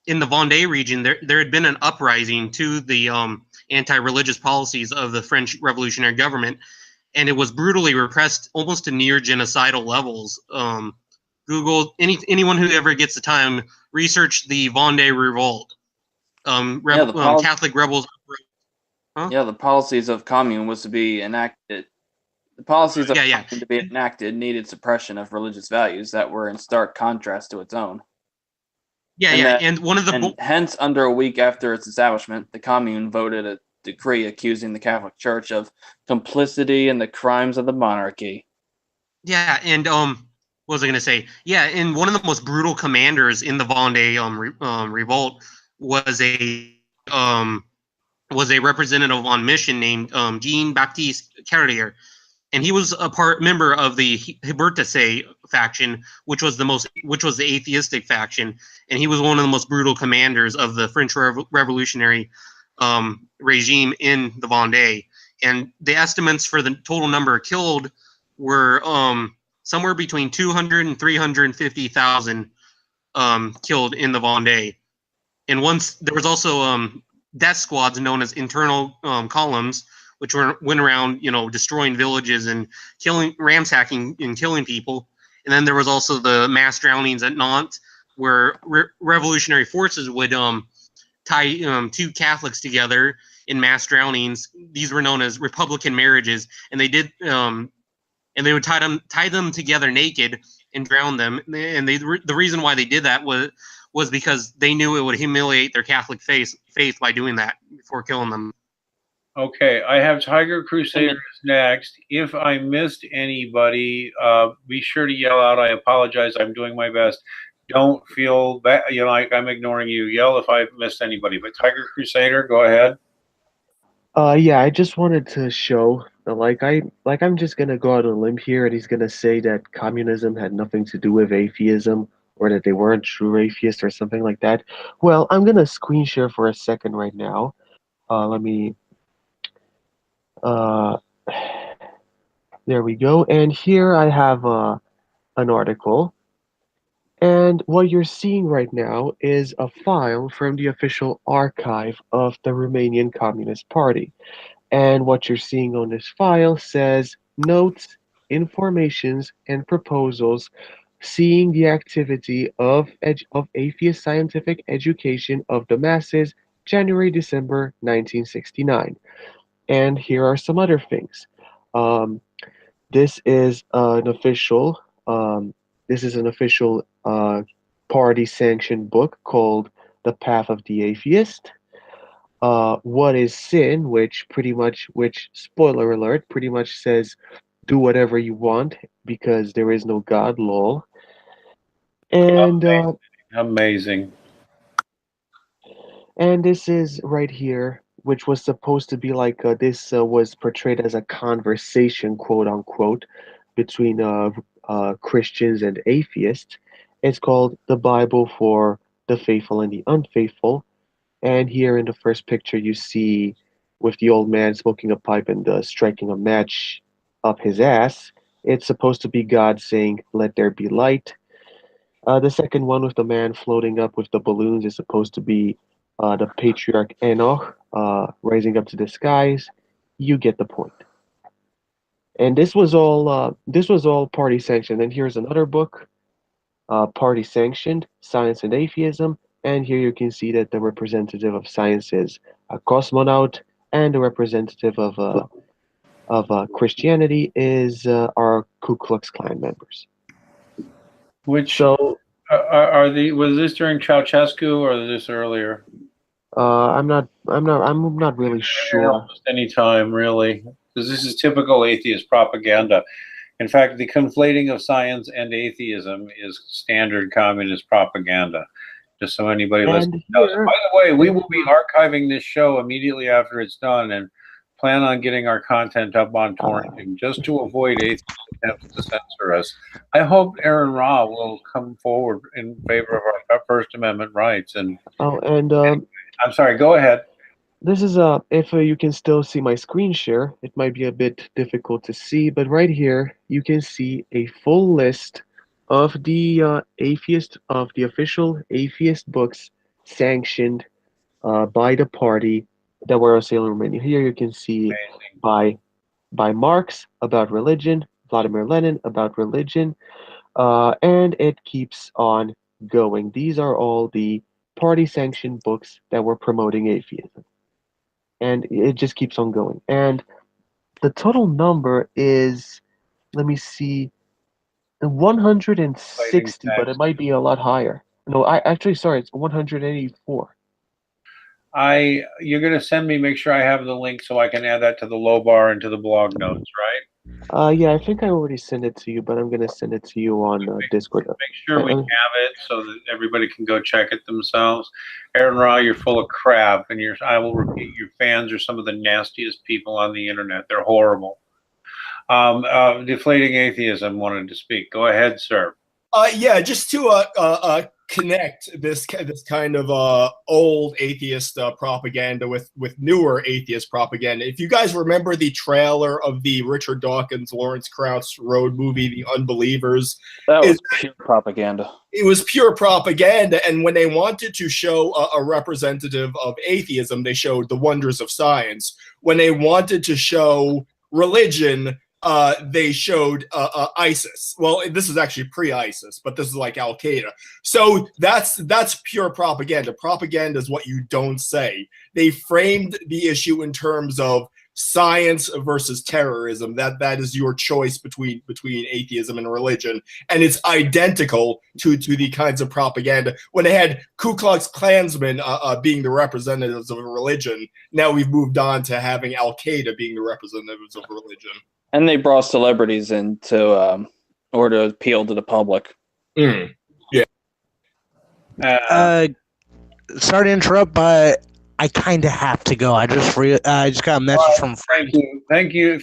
In the Vendée region, there had been an uprising to the anti-religious policies of the French revolutionary government, and it was brutally repressed almost to near genocidal levels. Google, anyone who ever gets the time, research the Vendée Revolt. Catholic rebels. Huh? Yeah, the policies of commune was to be enacted. The policies of commune to be enacted needed suppression of religious values that were in stark contrast to its own. And one of the hence, under a week after its establishment, the commune voted a decree accusing the Catholic Church of complicity in the crimes of the monarchy. Yeah, and what was I going to say? Yeah, and one of the most brutal commanders in the Vendée revolt was a representative on mission named Jean-Baptiste Carrier, and he was a member of the Hébertiste faction, which was the atheistic faction, and he was one of the most brutal commanders of the French revolutionary regime in the Vendée. And the estimates for the total number killed were somewhere between 200 and 350,000 killed in the Vendée. And once there was also death squads known as internal columns, which went around, destroying villages and ransacking and killing people. And then there was also the mass drownings at Nantes, where revolutionary forces would tie two Catholics together in mass drownings. These were known as Republican marriages, and they did, and they would tie them together naked and drown them. And the reason why they did that was because they knew it would humiliate their Catholic faith by doing that before killing them. Okay, I have Tiger Crusaders next. If I missed anybody, be sure to yell out. I apologize. I'm doing my best. Don't feel bad, like I'm ignoring you. Yell if I've missed anybody. But Tiger Crusader, go ahead. Yeah, I just wanted to show that, I'm just gonna go out on a limb here, and he's gonna say that communism had nothing to do with atheism, or that they weren't true atheists or something like that. Well, I'm gonna screen share for a second right now. Let me. There we go. And here I have an article. And what you're seeing right now is a file from the official archive of the Romanian Communist Party. And what you're seeing on this file says notes, informations, and proposals seeing the activity of atheist scientific education of the masses, January-December 1969. And here are some other things. This is an official party-sanctioned book called The Path of the Atheist. what is sin, which spoiler alert, pretty much says do whatever you want because there is no God, lol. And Amazing. and this is right here, which was supposed to be like this was portrayed as a conversation, quote unquote, between Christians and atheists. It's called the Bible for the Faithful and the Unfaithful. And here in the first picture, you see with the old man smoking a pipe and striking a match up his ass. It's supposed to be God saying, "Let there be light." The second one with the man floating up with the balloons is supposed to be the patriarch Enoch rising up to the skies. You get the point. And this was all party sanctioned. And here's another book, party sanctioned, Science and Atheism. And here you can see that the representative of science is a cosmonaut, and the representative of Christianity is our Ku Klux Klan members. Which So was this during Ceausescu or was this earlier? I'm not really sure. Just any time, really, because this is typical atheist propaganda. In fact, the conflating of science and atheism is standard communist propaganda. Just so anybody listening knows. By the way, we will be archiving this show immediately after it's done and plan on getting our content up on torrenting just to avoid atheist attempts to censor us. I hope Aron Ra will come forward in favor of our First Amendment rights. And I'm sorry, go ahead. This is if you can still see my screen share, it might be a bit difficult to see, but right here you can see a full list of the official atheist books sanctioned by the party that were assailing Romania. Here you can see by Marx about religion, Vladimir Lenin about religion, and it keeps on going. These are all the party sanctioned books that were promoting atheism. And it just keeps on going. And the total number is, let me see, 160, but it might be a lot higher. No, it's 184. You're going to send me, make sure I have the link so I can add that to the low bar and to the blog notes, right? Yeah, I think I already sent it to you, but I'm going to send it to you on Discord. Make sure we have it so that everybody can go check it themselves. Aron Ra, you're full of crap, and I will repeat, your fans are some of the nastiest people on the internet. They're horrible. Deflating Atheism wanted to speak. Go ahead, sir. Yeah, just to connect this kind of old atheist propaganda with newer atheist propaganda. If you guys remember the trailer of the Richard Dawkins, Lawrence Krauss road movie, The Unbelievers, that was pure propaganda. It was pure propaganda, and when they wanted to show a representative of atheism, they showed the wonders of science. When they wanted to show religion, they showed ISIS. Well, this is actually pre-ISIS, but this is like Al-Qaeda. So that's pure propaganda. Propaganda is what you don't say. They framed the issue in terms of science versus terrorism. That is your choice between atheism and religion, and it's identical to the kinds of propaganda. When they had Ku Klux Klansmen being the representatives of religion, now we've moved on to having Al-Qaeda being the representatives of religion. And they brought celebrities in to or to appeal to the public. Yeah. Sorry to interrupt, but I kind of have to go. I just got a message from Frank. Thank you.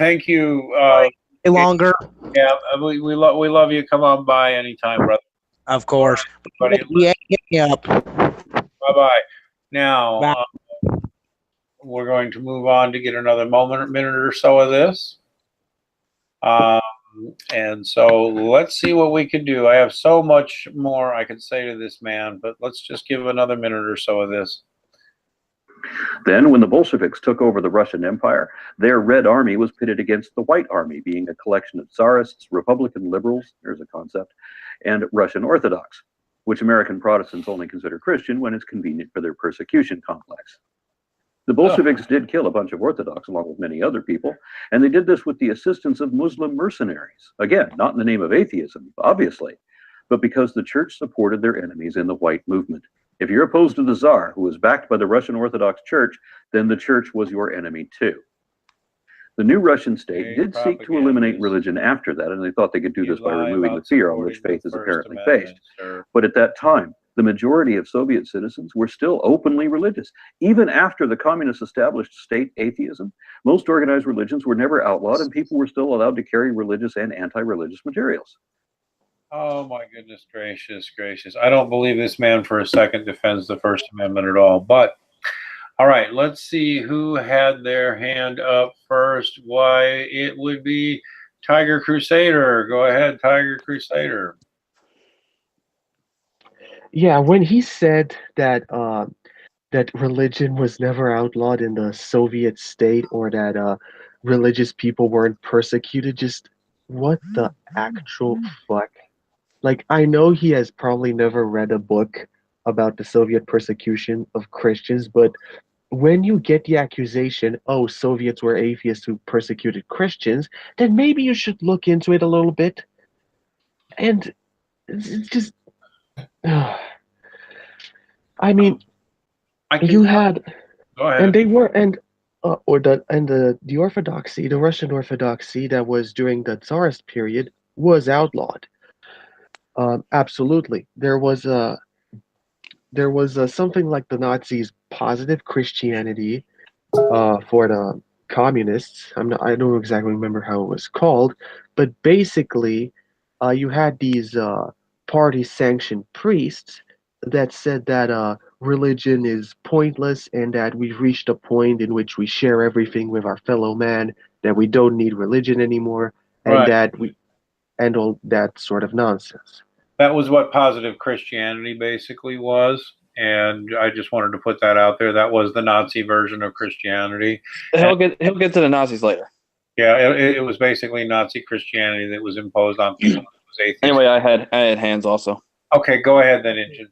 Longer. Yeah, we love you. Come on by anytime, brother. Of course. Yeah, hit me up. Bye-bye. Now, we're going to move on to get another minute or so of this. And so let's see what we can do. I have so much more I could say to this man, but let's just give another minute or so of this. Then, when the Bolsheviks took over the Russian Empire, their Red Army was pitted against the White Army, being a collection of Tsarists, Republican liberals, there's a concept, and Russian Orthodox, which American Protestants only consider Christian when it's convenient for their persecution complex. The Bolsheviks did kill a bunch of Orthodox along with many other people, and they did this with the assistance of Muslim mercenaries. Again, not in the name of atheism, obviously, but because the church supported their enemies in the white movement. If you're opposed to the Tsar, who was backed by the Russian Orthodox Church, then the Church was your enemy too. The new Russian state did seek to eliminate religion after that, and they thought they could do this by removing the fear on which faith is apparently based. But at that time, the majority of Soviet citizens were still openly religious. Even after the communists established state atheism, most organized religions were never outlawed, and people were still allowed to carry religious and anti-religious materials. Oh my goodness gracious, gracious. I don't believe this man for a second defends the First Amendment at all. But, all right, let's see who had their hand up first. Why, it would be Tiger Crusader. Go ahead, Tiger Crusader. Yeah, when he said that that religion was never outlawed in the Soviet state, or that religious people weren't persecuted, just what the actual fuck? Like, I know he has probably never read a book about the Soviet persecution of Christians, but when you get the accusation, oh, Soviets were atheists who persecuted Christians, then maybe you should look into it a little bit. And it's just... I mean, you had... Go ahead. And they were... And the Orthodoxy, the Russian Orthodoxy that was during the Tsarist period was outlawed. Absolutely. There was something like the Nazis' positive Christianity for the communists. I don't exactly remember how it was called, but basically, you had these party-sanctioned priests that said that religion is pointless and that we've reached a point in which we share everything with our fellow man, that we don't need religion anymore, and Right. that we and all that sort of nonsense. That was what positive Christianity basically was. And I just wanted to put that out there. That was the Nazi version of Christianity. He'll get to the Nazis later. Yeah, it was basically Nazi Christianity that was imposed on people. Anyway, I had hands also. Okay, go ahead then, Injun.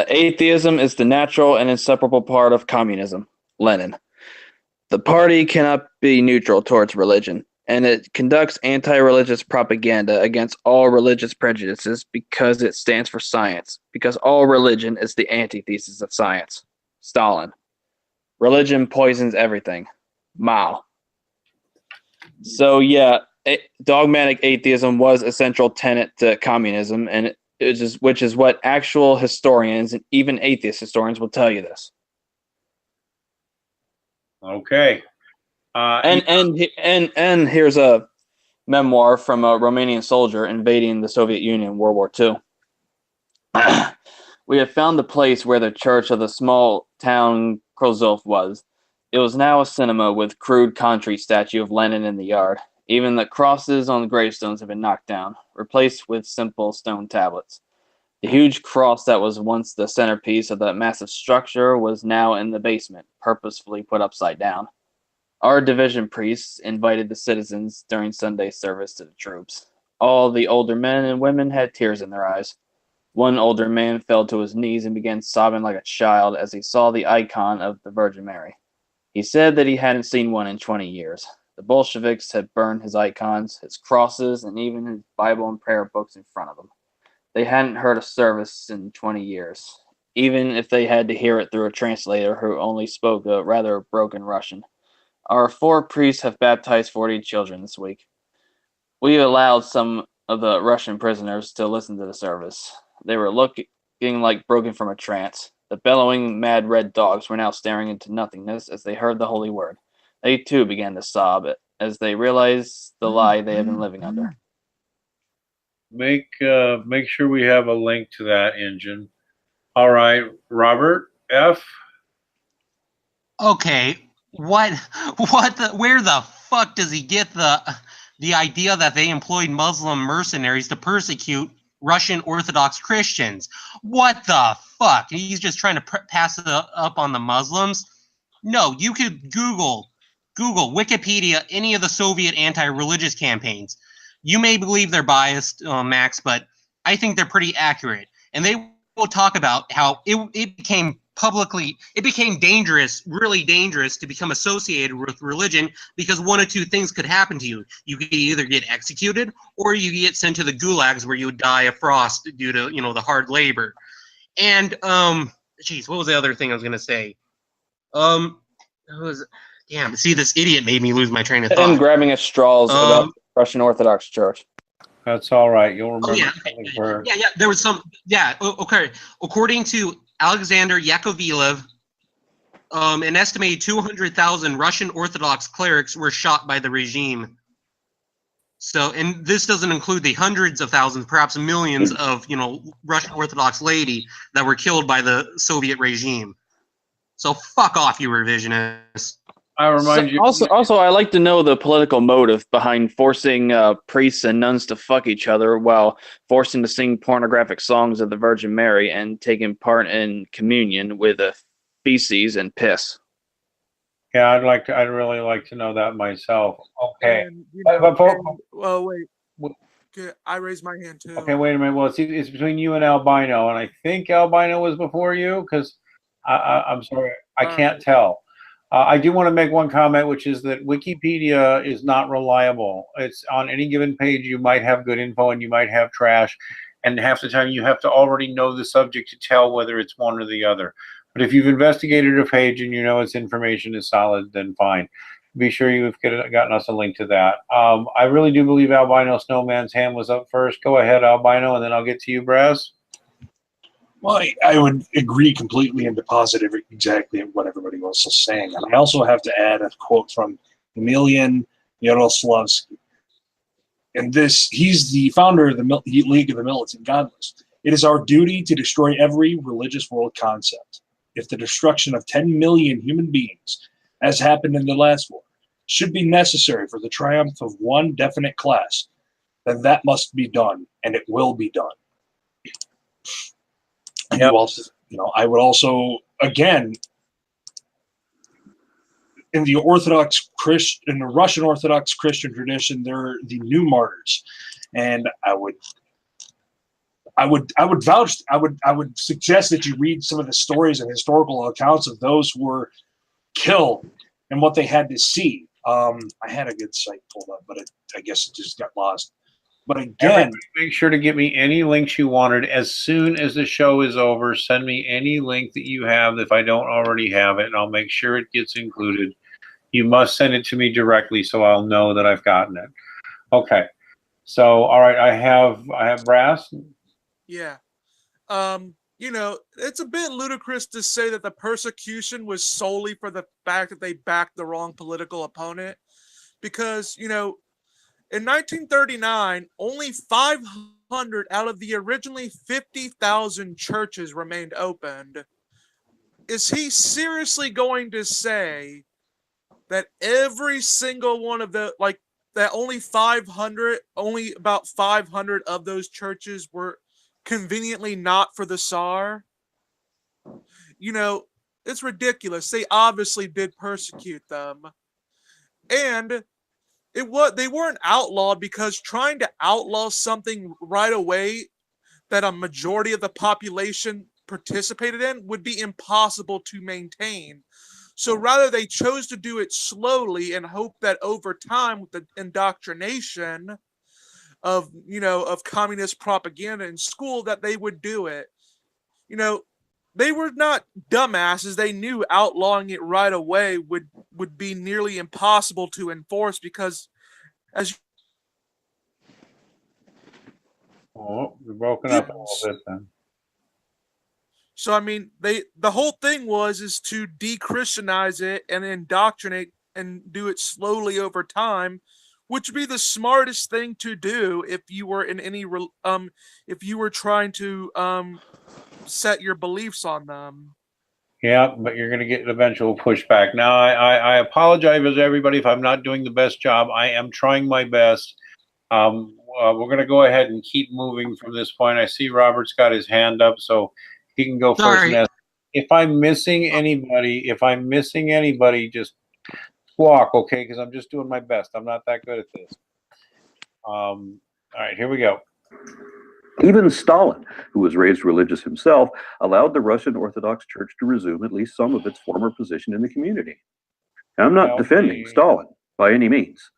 Atheism is the natural and inseparable part of communism. Lenin. The party cannot be neutral towards religion, and it conducts anti-religious propaganda against all religious prejudices because it stands for science, because all religion is the antithesis of science. Stalin. Religion poisons everything. Mao. So yeah, dogmatic atheism was a central tenet to communism, and which is what actual historians and even atheist historians will tell you this. Okay. And here's a memoir from a Romanian soldier invading the Soviet Union in World War II. We had found the place where the church of the small town Krozov was. It was now a cinema with crude concrete statue of Lenin in the yard. Even the crosses on the gravestones had been knocked down, replaced with simple stone tablets. The huge cross that was once the centerpiece of the massive structure was now in the basement, purposefully put upside down. Our division priests invited the citizens during Sunday service to the troops. All the older men and women had tears in their eyes. One older man fell to his knees and began sobbing like a child as he saw the icon of the Virgin Mary. He said that he hadn't seen one in 20 years. The Bolsheviks had burned his icons, his crosses, and even his Bible and prayer books in front of him. They hadn't heard a service in 20 years, even if they had to hear it through a translator who only spoke a rather broken Russian. Our 4 priests have baptized 40 children this week. We allowed some of the Russian prisoners to listen to the service. They were looking like broken from a trance. The bellowing, mad red dogs were now staring into nothingness as they heard the holy word. They too began to sob as they realized the lie they had been living under. Make sure we have a link to that, Injun. All right, Robert F. Okay, where the fuck does he get the idea that they employed Muslim mercenaries to persecute Russian Orthodox Christians? What the fuck? He's just trying to pass it up on the Muslims? No, you could Google Wikipedia any of the Soviet anti-religious campaigns. You may believe they're biased, Max, but I think they're pretty accurate. And they will talk about how it became dangerous, really dangerous, to become associated with religion because one of two things could happen to you. You could either get executed or you get sent to the gulags where you would die of frost due to, the hard labor. And geez, what was the other thing I was gonna say? It was damn. See, this idiot made me lose my train of thought. And grabbing at straws about the Russian Orthodox Church. That's all right. You'll remember. Oh, yeah. Yeah. There was some. Yeah. Okay. According to Alexander Yakovlev, an estimated 200,000 Russian Orthodox clerics were shot by the regime. So, and this doesn't include the hundreds of thousands, perhaps millions of, Russian Orthodox laity that were killed by the Soviet regime. So fuck off, you revisionists. I remind you. Also, I like to know the political motive behind forcing priests and nuns to fuck each other while forcing to sing pornographic songs of the Virgin Mary and taking part in communion with feces and piss. Yeah, I'd really like to know that myself. Okay. And, wait. Okay, I raised my hand too. Okay, wait a minute. Well, it's between you and Albino, and I think Albino was before you, because I'm sorry, I can't tell. I do want to make one comment, which is that Wikipedia is not reliable. It's on any given page, you might have good info and you might have trash, and half the time you have to already know the subject to tell whether it's one or the other. But if you've investigated a page and you know its information is solid, then fine. Be sure you've gotten us a link to that. I really do believe Albino Snowman's hand was up first. Go ahead, Albino, and then I'll get to you, Brass. Well, I would agree completely and deposit exactly what everybody else is saying. And I also have to add a quote from Emilian Yaroslavsky. And he's the founder of the League of the Militant, Godless. It is our duty to destroy every religious world concept. If the destruction of 10 million human beings, as happened in the last war, should be necessary for the triumph of one definite class, then that must be done, and it will be done. And I would also, again, in the Russian Orthodox Christian tradition, they're the new martyrs, and I would suggest that you read some of the stories and historical accounts of those who were killed and what they had to see. I had a good site pulled up, but I guess it just got lost. But again, make sure to give me any links you wanted as soon as the show is over. Send me any link that you have if I don't already have it, and I'll make sure it gets included. You must send it to me directly so I'll know that I've gotten it. Okay. So, all right, I have Brass. Yeah. It's a bit ludicrous to say that the persecution was solely for the fact that they backed the wrong political opponent, because, in 1939, only 500 out of the originally 50,000 churches remained opened. Is he seriously going to say that every single one of that only about 500 of those churches were conveniently not for the Tsar? It's ridiculous. They obviously did persecute them. And they weren't outlawed because trying to outlaw something right away that a majority of the population participated in would be impossible to maintain. So rather, they chose to do it slowly and hope that over time, with the indoctrination of communist propaganda in school, that they would do it. They were not dumbasses. They knew outlawing it right away would be nearly impossible to enforce because, we're broken up a little bit then. So the whole thing is to de-Christianize it and indoctrinate and do it slowly over time, which would be the smartest thing to do if you were if you were trying to set your beliefs on them. Yeah, but you're going to get eventual pushback. Now, I apologize to everybody if I'm not doing the best job. I am trying my best. We're going to go ahead and keep moving from this point. I see Robert's got his hand up, so he can go first. And if I'm missing anybody, just walk, okay? Because I'm just doing my best. I'm not that good at this. All right, here we go. Even Stalin, who was raised religious himself, allowed the Russian Orthodox Church to resume at least some of its former position in the community. Now, I'm not defending Stalin by any means.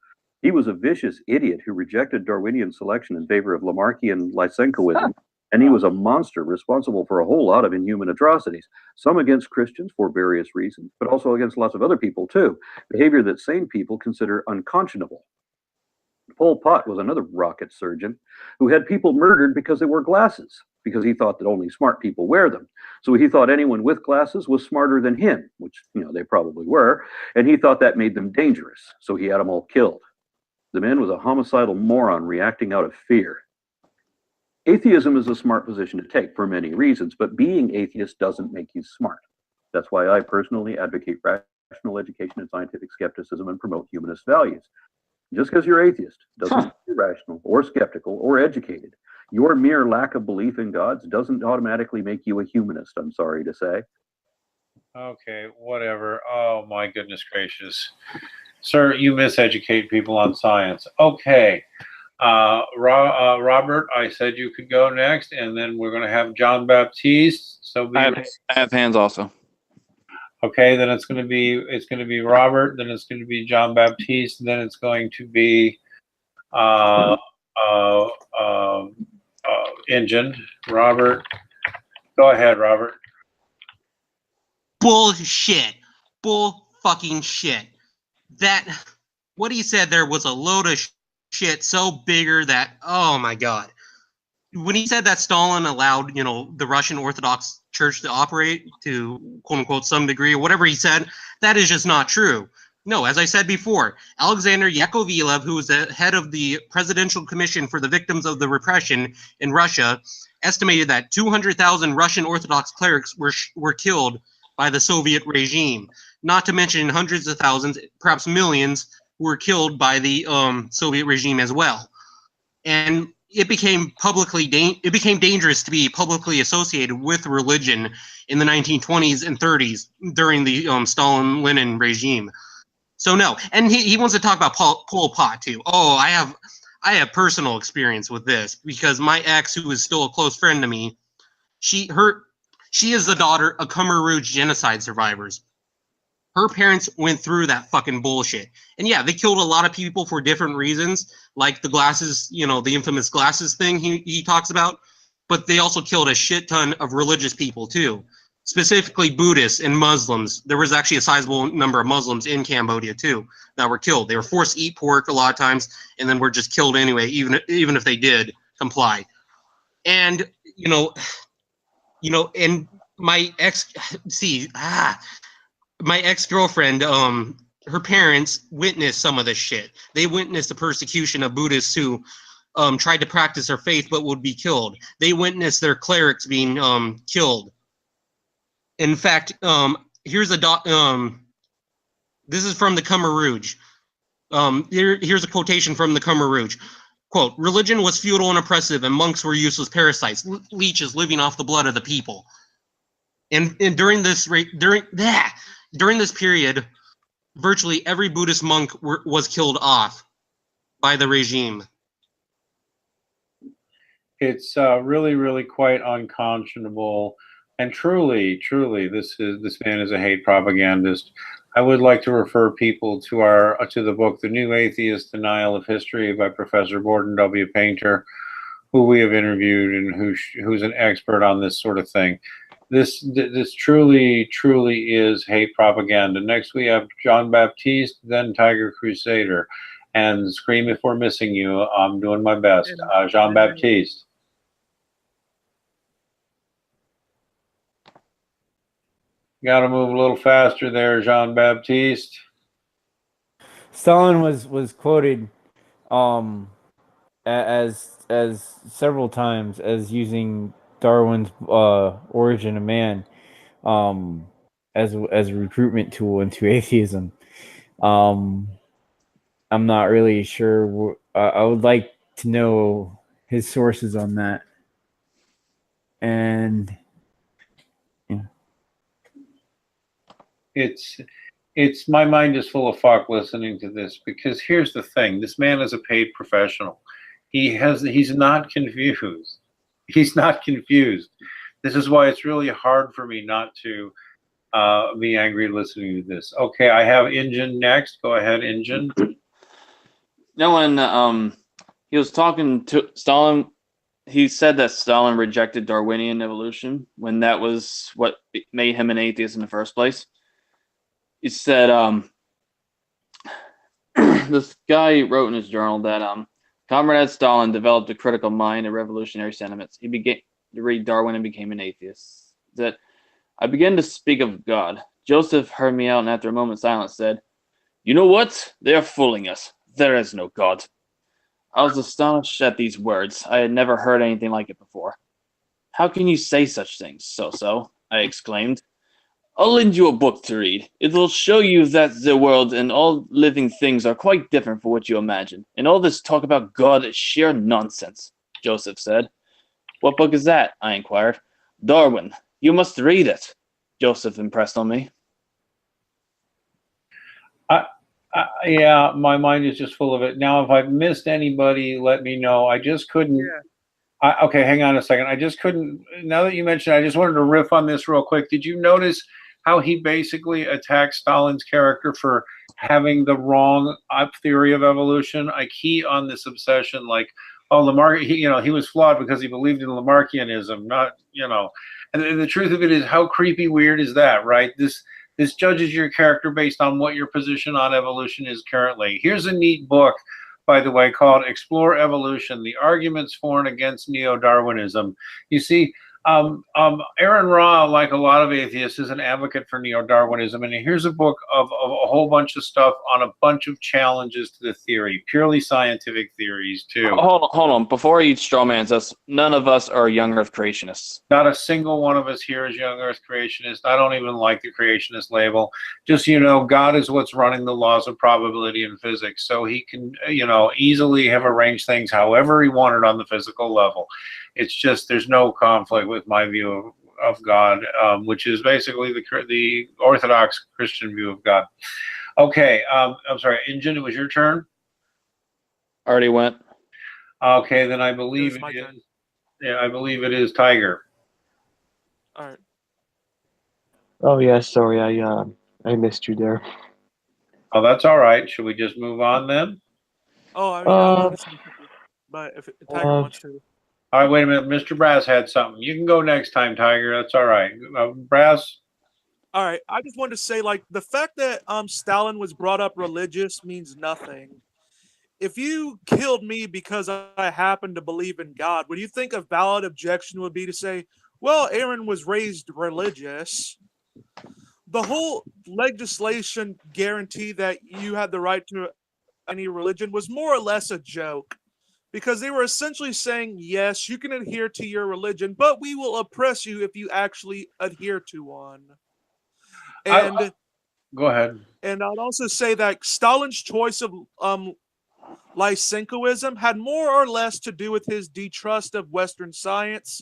He was a vicious idiot who rejected Darwinian selection in favor of Lamarckian Lysenkoism And he was a monster responsible for a whole lot of inhuman atrocities, some against Christians for various reasons, but also against lots of other people too, behavior that sane people consider unconscionable. Pol Pot was another rocket surgeon who had people murdered because they wore glasses, because he thought that only smart people wear them. So he thought anyone with glasses was smarter than him, which, they probably were, and he thought that made them dangerous, so he had them all killed. The man was a homicidal moron reacting out of fear. Atheism is a smart position to take for many reasons, but being atheist doesn't make you smart. That's why I personally advocate rational education and scientific skepticism and promote humanist values. Just because you're atheist doesn't make you rational or skeptical or educated. Your mere lack of belief in gods doesn't automatically make you a humanist, I'm sorry to say. Okay, whatever. Oh, my goodness gracious. Sir, you miseducate people on science. Okay. Robert, I said you could go next, and then we're going to have John Baptiste. So I have hands also. Okay, then it's going to be Robert, then it's going to be John Baptiste, then it's going to be Engine. Robert, go ahead, Robert. Bullshit. Bull fucking shit. What he said there was a load of shit so bigger that, oh my God. When he said that Stalin allowed, the Russian Orthodox Church to operate to, quote unquote, some degree, or whatever he said, that is just not true. No, as I said before, Alexander Yakovlev, who was the head of the Presidential Commission for the Victims of the Repression in Russia, estimated that 200,000 Russian Orthodox clerics were killed by the Soviet regime, not to mention hundreds of thousands, perhaps millions, who were killed by the Soviet regime as well. And it became dangerous to be publicly associated with religion in the 1920s and 30s during the Stalin-Lenin regime. So no, and he wants to talk about Pol Pot too. Oh, I have personal experience with this because my ex, who is still a close friend to me, she is the daughter of Khmer Rouge genocide survivors. Her parents went through that fucking bullshit. And yeah, they killed a lot of people for different reasons, like the glasses, the infamous glasses thing he talks about. But they also killed a shit ton of religious people too, specifically Buddhists and Muslims. There was actually a sizable number of Muslims in Cambodia too that were killed. They were forced to eat pork a lot of times and then were just killed anyway, even if they did comply. And, and my ex-girlfriend, her parents witnessed some of this shit. They witnessed the persecution of Buddhists who tried to practice their faith but would be killed. They witnessed their clerics being killed. In fact, here's this is from the Khmer Rouge. Here's a quotation from the Khmer Rouge. Quote, "Religion was feudal and oppressive, and monks were useless parasites, leeches living off the blood of the people." And during this period, virtually every Buddhist monk was killed off by the regime. It's really, really quite unconscionable, and truly, this man is a hate propagandist. I would like to refer people to the book, The New Atheist Denial of History by Professor Borden W. Painter, who we have interviewed and who's an expert on this sort of thing. This truly is hate propaganda. Next we have John Baptiste, then Tiger Crusader, and scream if we're missing you. I'm doing my best. Jean Baptiste. Got to move a little faster there, Jean Baptiste. Stalin was quoted as several times as using Darwin's Origin of Man as a recruitment tool into atheism. I'm not really sure. I would like to know his sources on that. And yeah. It's my mind is full of fuck listening to this, because here's the thing: this man is a paid professional. He's not confused. He's not confused. This is why it's really hard for me not to be angry listening to this. Okay, I have Engine next. Go ahead, Engine. No one. He was talking to Stalin. he said that Stalin rejected Darwinian evolution when that was what made him an atheist in the first place. He said, this guy wrote in his journal that Comrade Stalin developed a critical mind and revolutionary sentiments. He began to read Darwin and became an atheist. That I began to speak of God. Joseph heard me out and after a moment's silence said, "You know what? They are fooling us. There is no God." I was astonished at these words. I had never heard anything like it before. "How can you say such things, So-So?" I exclaimed. "I'll lend you a book to read. It will show you that the world and all living things are quite different from what you imagine. And all this talk about God is sheer nonsense," Joseph said. "What book is that?" I inquired. "Darwin. You must read it," Joseph impressed on me. Yeah, my mind is just full of it. Now, if I've missed anybody, let me know. I just couldn't. Yeah. Okay, hang on a second. I just couldn't. Now that you mentioned, I just wanted to riff on this real quick. Did you notice how he basically attacked Stalin's character for having the wrong theory of evolution? I key on this obsession, like, oh, Lamarck. He was flawed because he believed in Lamarckianism, not, And the truth of it is, how creepy weird is that, right? This judges your character based on what your position on evolution is currently. Here's a neat book, by the way, called Explore Evolution, The Arguments For and Against Neo-Darwinism. You see, Aron Ra, like a lot of atheists, is an advocate for neo-Darwinism, and here's a book of a whole bunch of stuff on a bunch of challenges to the theory, purely scientific theories, too. Hold on. Before he strawmans us, none of us are young Earth creationists. Not a single one of us here is young Earth creationist. I don't even like the creationist label. Just, God is what's running the laws of probability in physics, so he can, easily have arranged things however he wanted on the physical level. It's just there's no conflict with my view of God, which is basically the Orthodox Christian view of God. Okay, I'm sorry, Injun, it was your turn? Already went. Okay, then I believe my turn. Yeah, I believe it is Tiger. All right. Oh yeah, sorry, I missed you there. Oh, that's all right. Should we just move on then? Oh, I wanted to say something, but if Tiger wants to. All right, wait a minute. Mr. Brass had something. You can go next time, Tiger. That's all right. Brass? All right. I just wanted to say, the fact that Stalin was brought up religious means nothing. If you killed me because I happen to believe in God, would you think a valid objection would be to say, well, Aaron was raised religious? The whole legislation guarantee that you had the right to any religion was more or less a joke. Because they were essentially saying, yes, you can adhere to your religion, but we will oppress you if you actually adhere to one. And go ahead. And I'd also say that Stalin's choice of Lysenkoism had more or less to do with his distrust of Western science,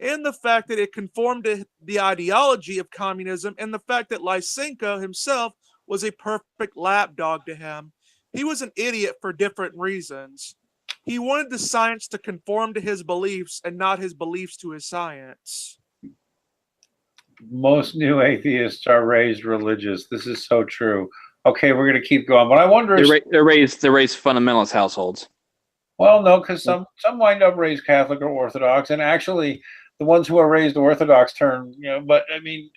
and the fact that it conformed to the ideology of communism, and the fact that Lysenko himself was a perfect lapdog to him. He was an idiot for different reasons. He wanted the science to conform to his beliefs and not his beliefs to his science. Most new atheists are raised religious. This is so true. Okay, we're going to keep going. But I wonder if... They're raised fundamentalist households. Well, no, because some wind up raised Catholic or Orthodox. And actually, the ones who are raised Orthodox turn, but I mean,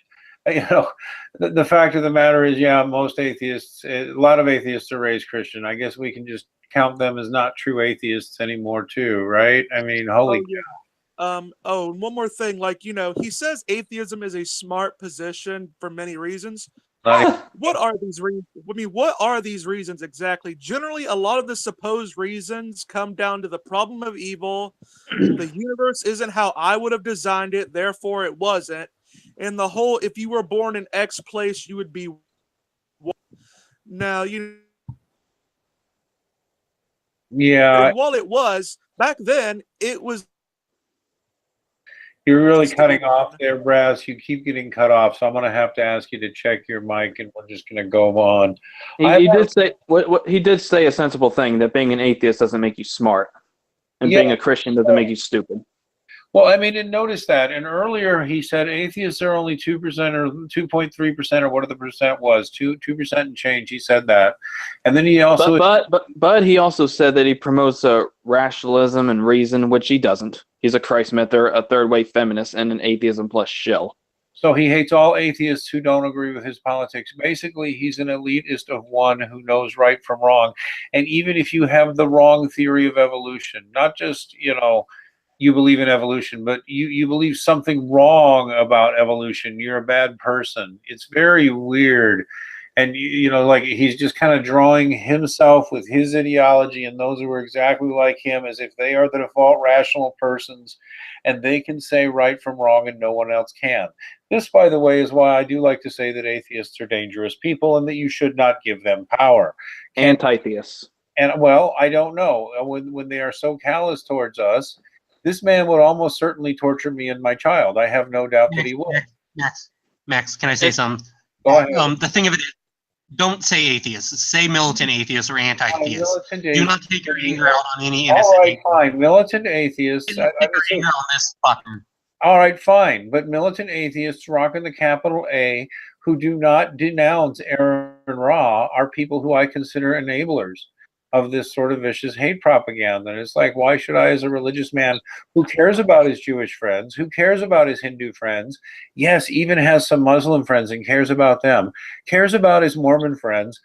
the fact of the matter is, most atheists, a lot of atheists are raised Christian. I guess we can just count them as not true atheists anymore too, right? I mean, holy one more thing, he says atheism is a smart position for many reasons. What are these reasons? I mean, what are these reasons exactly? Generally, a lot of the supposed reasons come down to the problem of evil. The universe isn't how I would have designed it, therefore it wasn't. And the whole, if you were born in X place, you would be. Now, yeah. And while it was, back then, it was. You're really cutting off there, Brass. You keep getting cut off, so I'm going to have to ask you to check your mic, and we're just going to go on. He did say he did say a sensible thing, that being an atheist doesn't make you smart, and being a Christian doesn't make you stupid. Well, I mean, and notice that. And earlier he said atheists are only 2% or 2.3% or what the percent was, 2% and change. He said that, and then he also. But he also said that he promotes rationalism and reason, which he doesn't. He's a Christ mither, a third-wave feminist, and an atheism plus shill. So he hates all atheists who don't agree with his politics. Basically, he's an elitist of one who knows right from wrong. And even if you have the wrong theory of evolution, not just, you believe in evolution, but you believe something wrong about evolution, you're a bad person. It's very weird. And, like he's just kind of drawing himself with his ideology and those who are exactly like him as if they are the default rational persons and they can say right from wrong and no one else can. This, by the way, is why I do like to say that atheists are dangerous people and that you should not give them power. Anti-theists. And, well, I don't know. When they are so callous towards us, this man would almost certainly torture me and my child. I have no doubt that he will. Max, can I say something? Go ahead. The thing of it is, don't say atheists. Say militant atheists or anti-theists. Do not take your anger out on any innocent. All right, fine. Militant atheists. Take your anger on this fucker. All right, fine. But militant atheists rocking the capital A who do not denounce Aron Ra are people who I consider enablers of this sort of vicious hate propaganda. And it's like, why should I, as a religious man who cares about his Jewish friends, who cares about his Hindu friends, yes, even has some Muslim friends and cares about them, cares about his Mormon friends,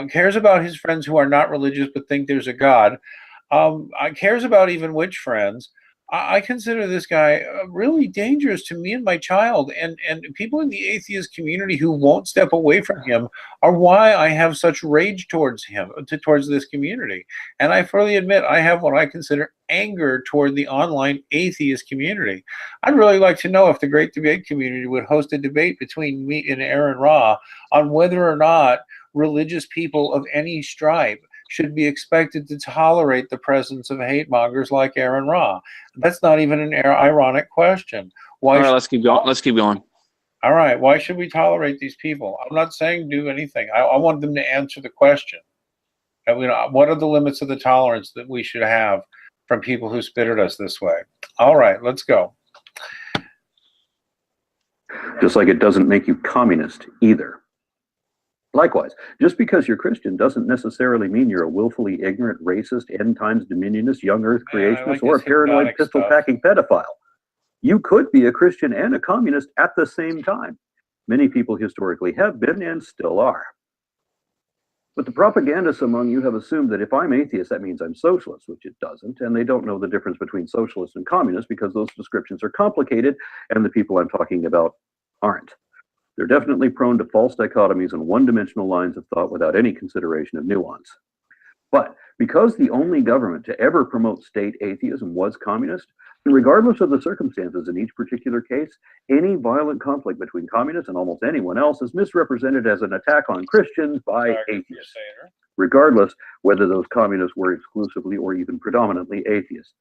cares about his friends who are not religious but think there's a God, cares about even witch friends, I consider this guy really dangerous to me and my child, and people in the atheist community who won't step away from him are why I have such rage towards him, towards this community. And I fully admit I have what I consider anger toward the online atheist community. I'd really like to know if the Great Debate community would host a debate between me and Aron Ra on whether or not religious people of any stripe should be expected to tolerate the presence of hate mongers like Aron Ra. That's not even an ironic question. Why? All right, let's keep going. Let's keep going. All right, why should we tolerate these people? I'm not saying do anything. I want them to answer the question. I mean, what are the limits of the tolerance that we should have from people who spit at us this way? All right, let's go. Just like it doesn't make you communist either. Likewise, just because you're Christian doesn't necessarily mean you're a willfully ignorant, racist, end-times dominionist, young earth creationist, or a paranoid pistol-packing pedophile. You could be a Christian and a communist at the same time. Many people historically have been and still are. But the propagandists among you have assumed that if I'm atheist, that means I'm socialist, which it doesn't, and they don't know the difference between socialist and communist because those descriptions are complicated, and the people I'm talking about aren't. They're definitely prone to false dichotomies and one-dimensional lines of thought without any consideration of nuance. But because the only government to ever promote state atheism was communist, regardless of the circumstances in each particular case, any violent conflict between communists and almost anyone else is misrepresented as an attack on Christians by atheists, regardless whether those communists were exclusively or even predominantly atheists.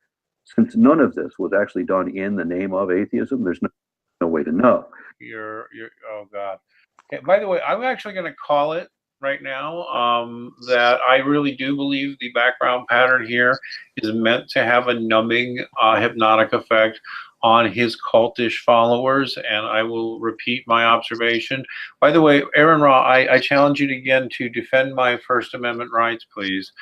Since none of this was actually done in the name of atheism, there's no way to know. Oh God. Okay, by the way, I'm actually going to call it right now that I really do believe the background pattern here is meant to have a numbing hypnotic effect on his cultish followers, and I will repeat my observation. By the way, Aron Ra, I challenge you again to defend my First Amendment rights, please,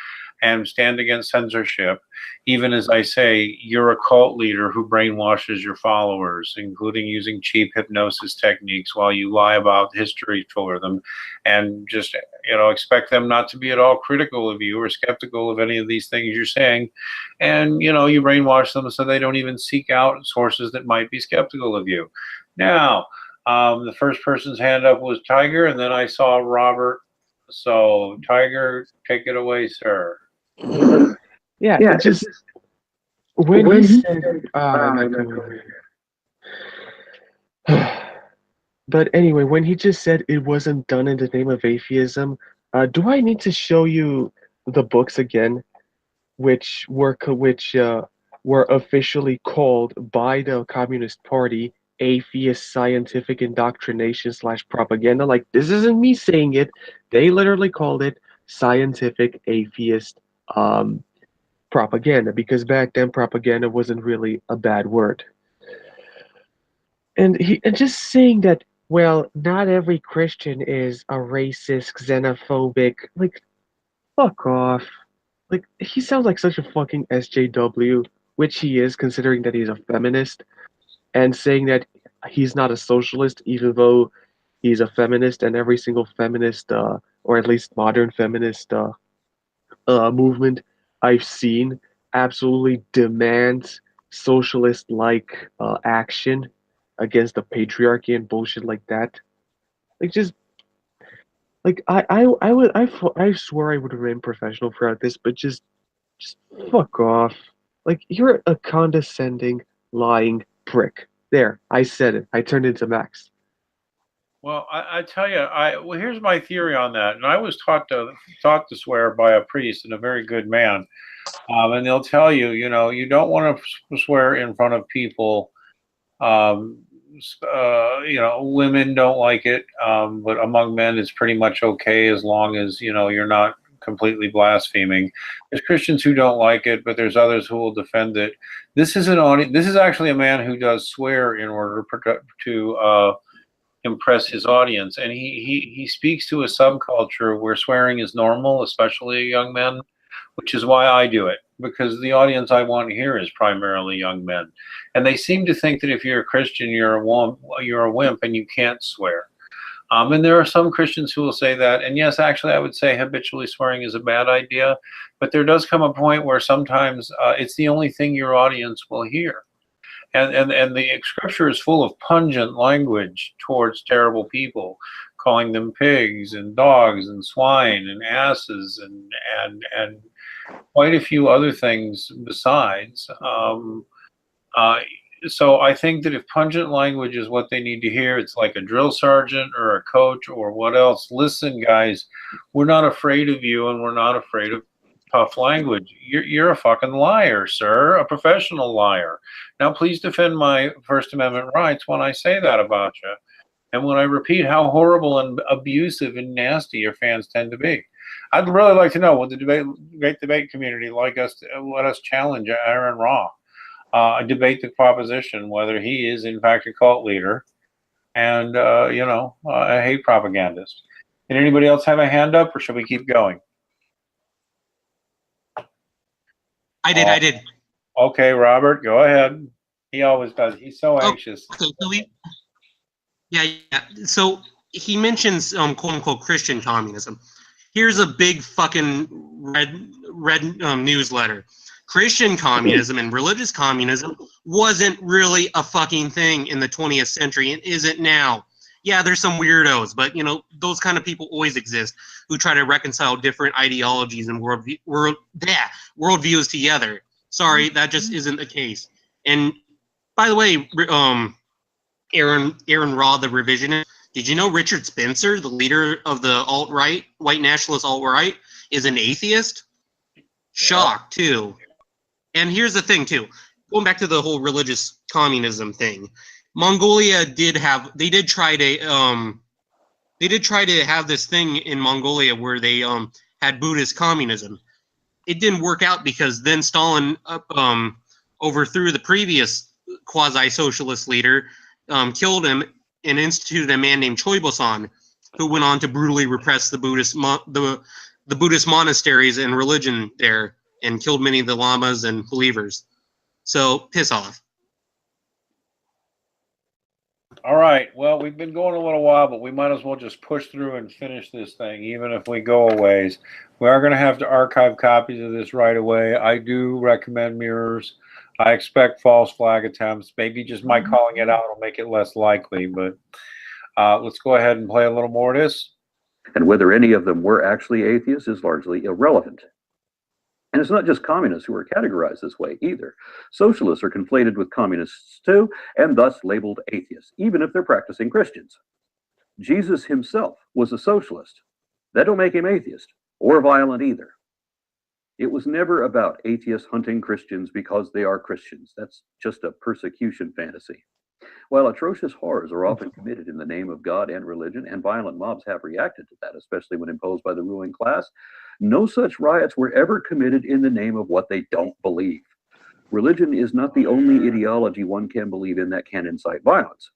and stand against censorship, even as I say, you're a cult leader who brainwashes your followers, including using cheap hypnosis techniques while you lie about history for them, and just, expect them not to be at all critical of you or skeptical of any of these things you're saying. And, you brainwash them so they don't even seek out sources that might be skeptical of you. Now, the first person's hand up was Tiger, and then I saw Robert. So, Tiger, take it away, sir. Yeah, just when he said, but anyway, when he just said it wasn't done in the name of atheism, do I need to show you the books again, which were officially called by the Communist Party atheist scientific indoctrination / propaganda? Like, this isn't me saying it. They literally called it scientific atheist propaganda, because back then propaganda wasn't really a bad word. And just saying that, well, not every Christian is a racist, xenophobic, like, fuck off. Like, he sounds like such a fucking SJW which he is, considering that he's a feminist, and saying that he's not a socialist, even though he's a feminist, and every single feminist, or at least modern feminist movement I've seen absolutely demands socialist-like action against the patriarchy and bullshit like that. Like, just like I swear I would remain professional throughout this, but just fuck off. Like, you're a condescending, lying prick. There, I said it. I turned into Max. Well, I tell you, well, here's my theory on that. And I was taught to swear by a priest and a very good man. And they'll tell you, you know, you don't want to swear in front of people. You know, women don't like it, but among men, it's pretty much okay as long as, you know, you're not completely blaspheming. There's Christians who don't like it, but there's others who will defend it. This is actually a man who does swear in order to impress his audience, and he speaks to a subculture where swearing is normal, especially young men, which is why I do it, because the audience I want here is primarily young men, and they seem to think that if you're a Christian, you're a wimp and you can't swear. And there are some Christians who will say that, and yes, actually, I would say habitually swearing is a bad idea, but there does come a point where sometimes it's the only thing your audience will hear. And the scripture is full of pungent language towards terrible people, calling them pigs and dogs and swine and asses and quite a few other things besides. So I think that if pungent language is what they need to hear, it's like a drill sergeant or a coach or what else. Listen, guys, we're not afraid of you, and we're not afraid of tough language. You're a fucking liar, sir, a professional liar. Now, please defend my First Amendment rights when I say that about you, and when I repeat how horrible and abusive and nasty your fans tend to be. I'd really like to know, would the debate community let us challenge Aron Ra, debate the proposition whether he is in fact a cult leader and you know, a hate propagandist. Did anybody else have a hand up, or should we keep going? I did. Okay, Robert, go ahead. He always does. He's so anxious. Okay, so yeah. So he mentions quote unquote Christian communism. Here's a big fucking red newsletter. Christian communism and religious communism wasn't really a fucking thing in the 20th century and isn't now. Yeah, there's some weirdos, but you know, those kind of people always exist who try to reconcile different ideologies and worldviews together. Sorry, that just isn't the case. And by the way, Aron Ra, the revisionist, did you know Richard Spencer, the leader of the alt-right, white nationalist alt-right, is an atheist? Shock, too. And here's the thing, too. Going back to the whole religious communism thing, Mongolia did try to have this thing in Mongolia where they had Buddhist communism. It didn't work out because then Stalin overthrew the previous quasi-socialist leader, killed him, and instituted a man named Choibosan, who went on to brutally repress the Buddhist monasteries and religion there, and killed many of the lamas and believers. So piss off. All right. Well, we've been going a little while, but we might as well just push through and finish this thing, even if we go a ways. We are going to have to archive copies of this right away. I do recommend mirrors. I expect false flag attempts. Maybe just my calling it out will make it less likely, but let's go ahead and play a little more of this. And whether any of them were actually atheists is largely irrelevant. And it's not just communists who are categorized this way either. Socialists are conflated with communists too, and thus labeled atheists, even if they're practicing Christians. Jesus himself was a socialist. That don't make him atheist, or violent either. It was never about atheists hunting Christians because they are Christians. That's just a persecution fantasy. While atrocious horrors are often committed in the name of God and religion, and violent mobs have reacted to that, especially when imposed by the ruling class, no such riots were ever committed in the name of what they don't believe. Religion is not the only ideology one can believe in that can incite violence.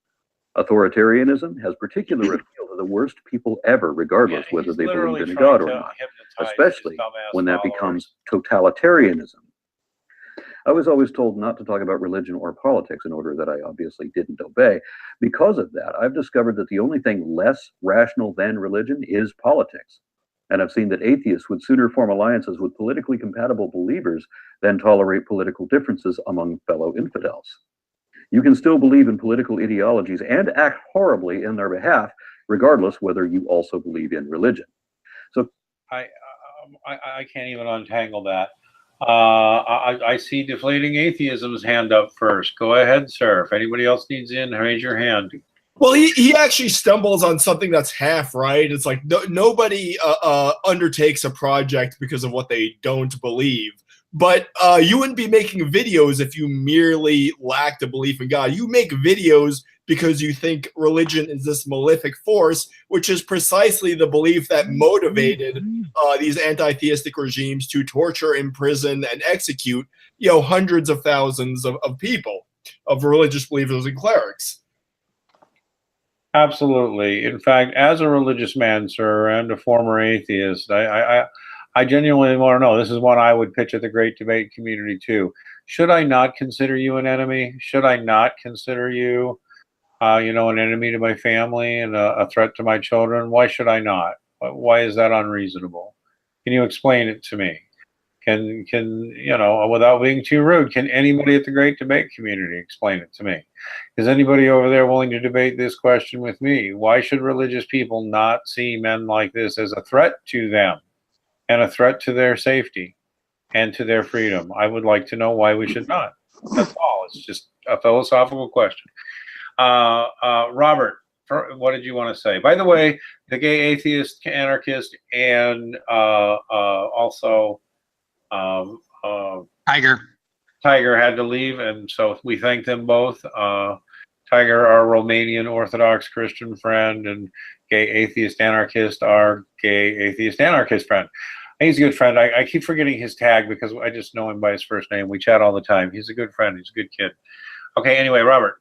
Authoritarianism has particular appeal to the worst people ever, regardless whether they believe in God or not, especially when that becomes totalitarianism. I was always told not to talk about religion or politics, an order that I obviously didn't obey. Because of that, I've discovered that the only thing less rational than religion is politics. And I've seen that atheists would sooner form alliances with politically compatible believers than tolerate political differences among fellow infidels. You can still believe in political ideologies and act horribly in their behalf, regardless whether you also believe in religion. So I can't even untangle that. I see Deflating Atheism's hand up first. Go ahead, sir. If anybody else needs in, raise your hand. Well, he actually stumbles on something that's half right. It's like nobody undertakes a project because of what they don't believe. But you wouldn't be making videos if you merely lacked a belief in God. You make videos because you think religion is this malefic force, which is precisely the belief that motivated these anti-theistic regimes to torture, imprison, and execute, hundreds of thousands of people, of religious believers and clerics. Absolutely. In fact, as a religious man, sir, and a former atheist, I genuinely want to know, this is one I would pitch at the great debate community too. Should I not consider you an enemy? Should I not consider you, an enemy to my family and a threat to my children? Why should I not? Why is that unreasonable? Can you explain it to me? Can without being too rude, can anybody at the great debate community explain it to me? Is anybody over there willing to debate this question with me? Why should religious people not see men like this as a threat to them and a threat to their safety and to their freedom? I would like to know why we should not. That's all. It's just a philosophical question. Robert, what did you want to say? By the way, the gay atheist, anarchist, and also Tiger had to leave, and so we thank them both. Tiger, our Romanian Orthodox Christian friend, and gay atheist anarchist, our gay atheist anarchist friend. He's a good friend. I keep forgetting his tag because I just know him by his first name. We chat all the time. He's a good friend. He's a good kid. Okay, anyway, Robert.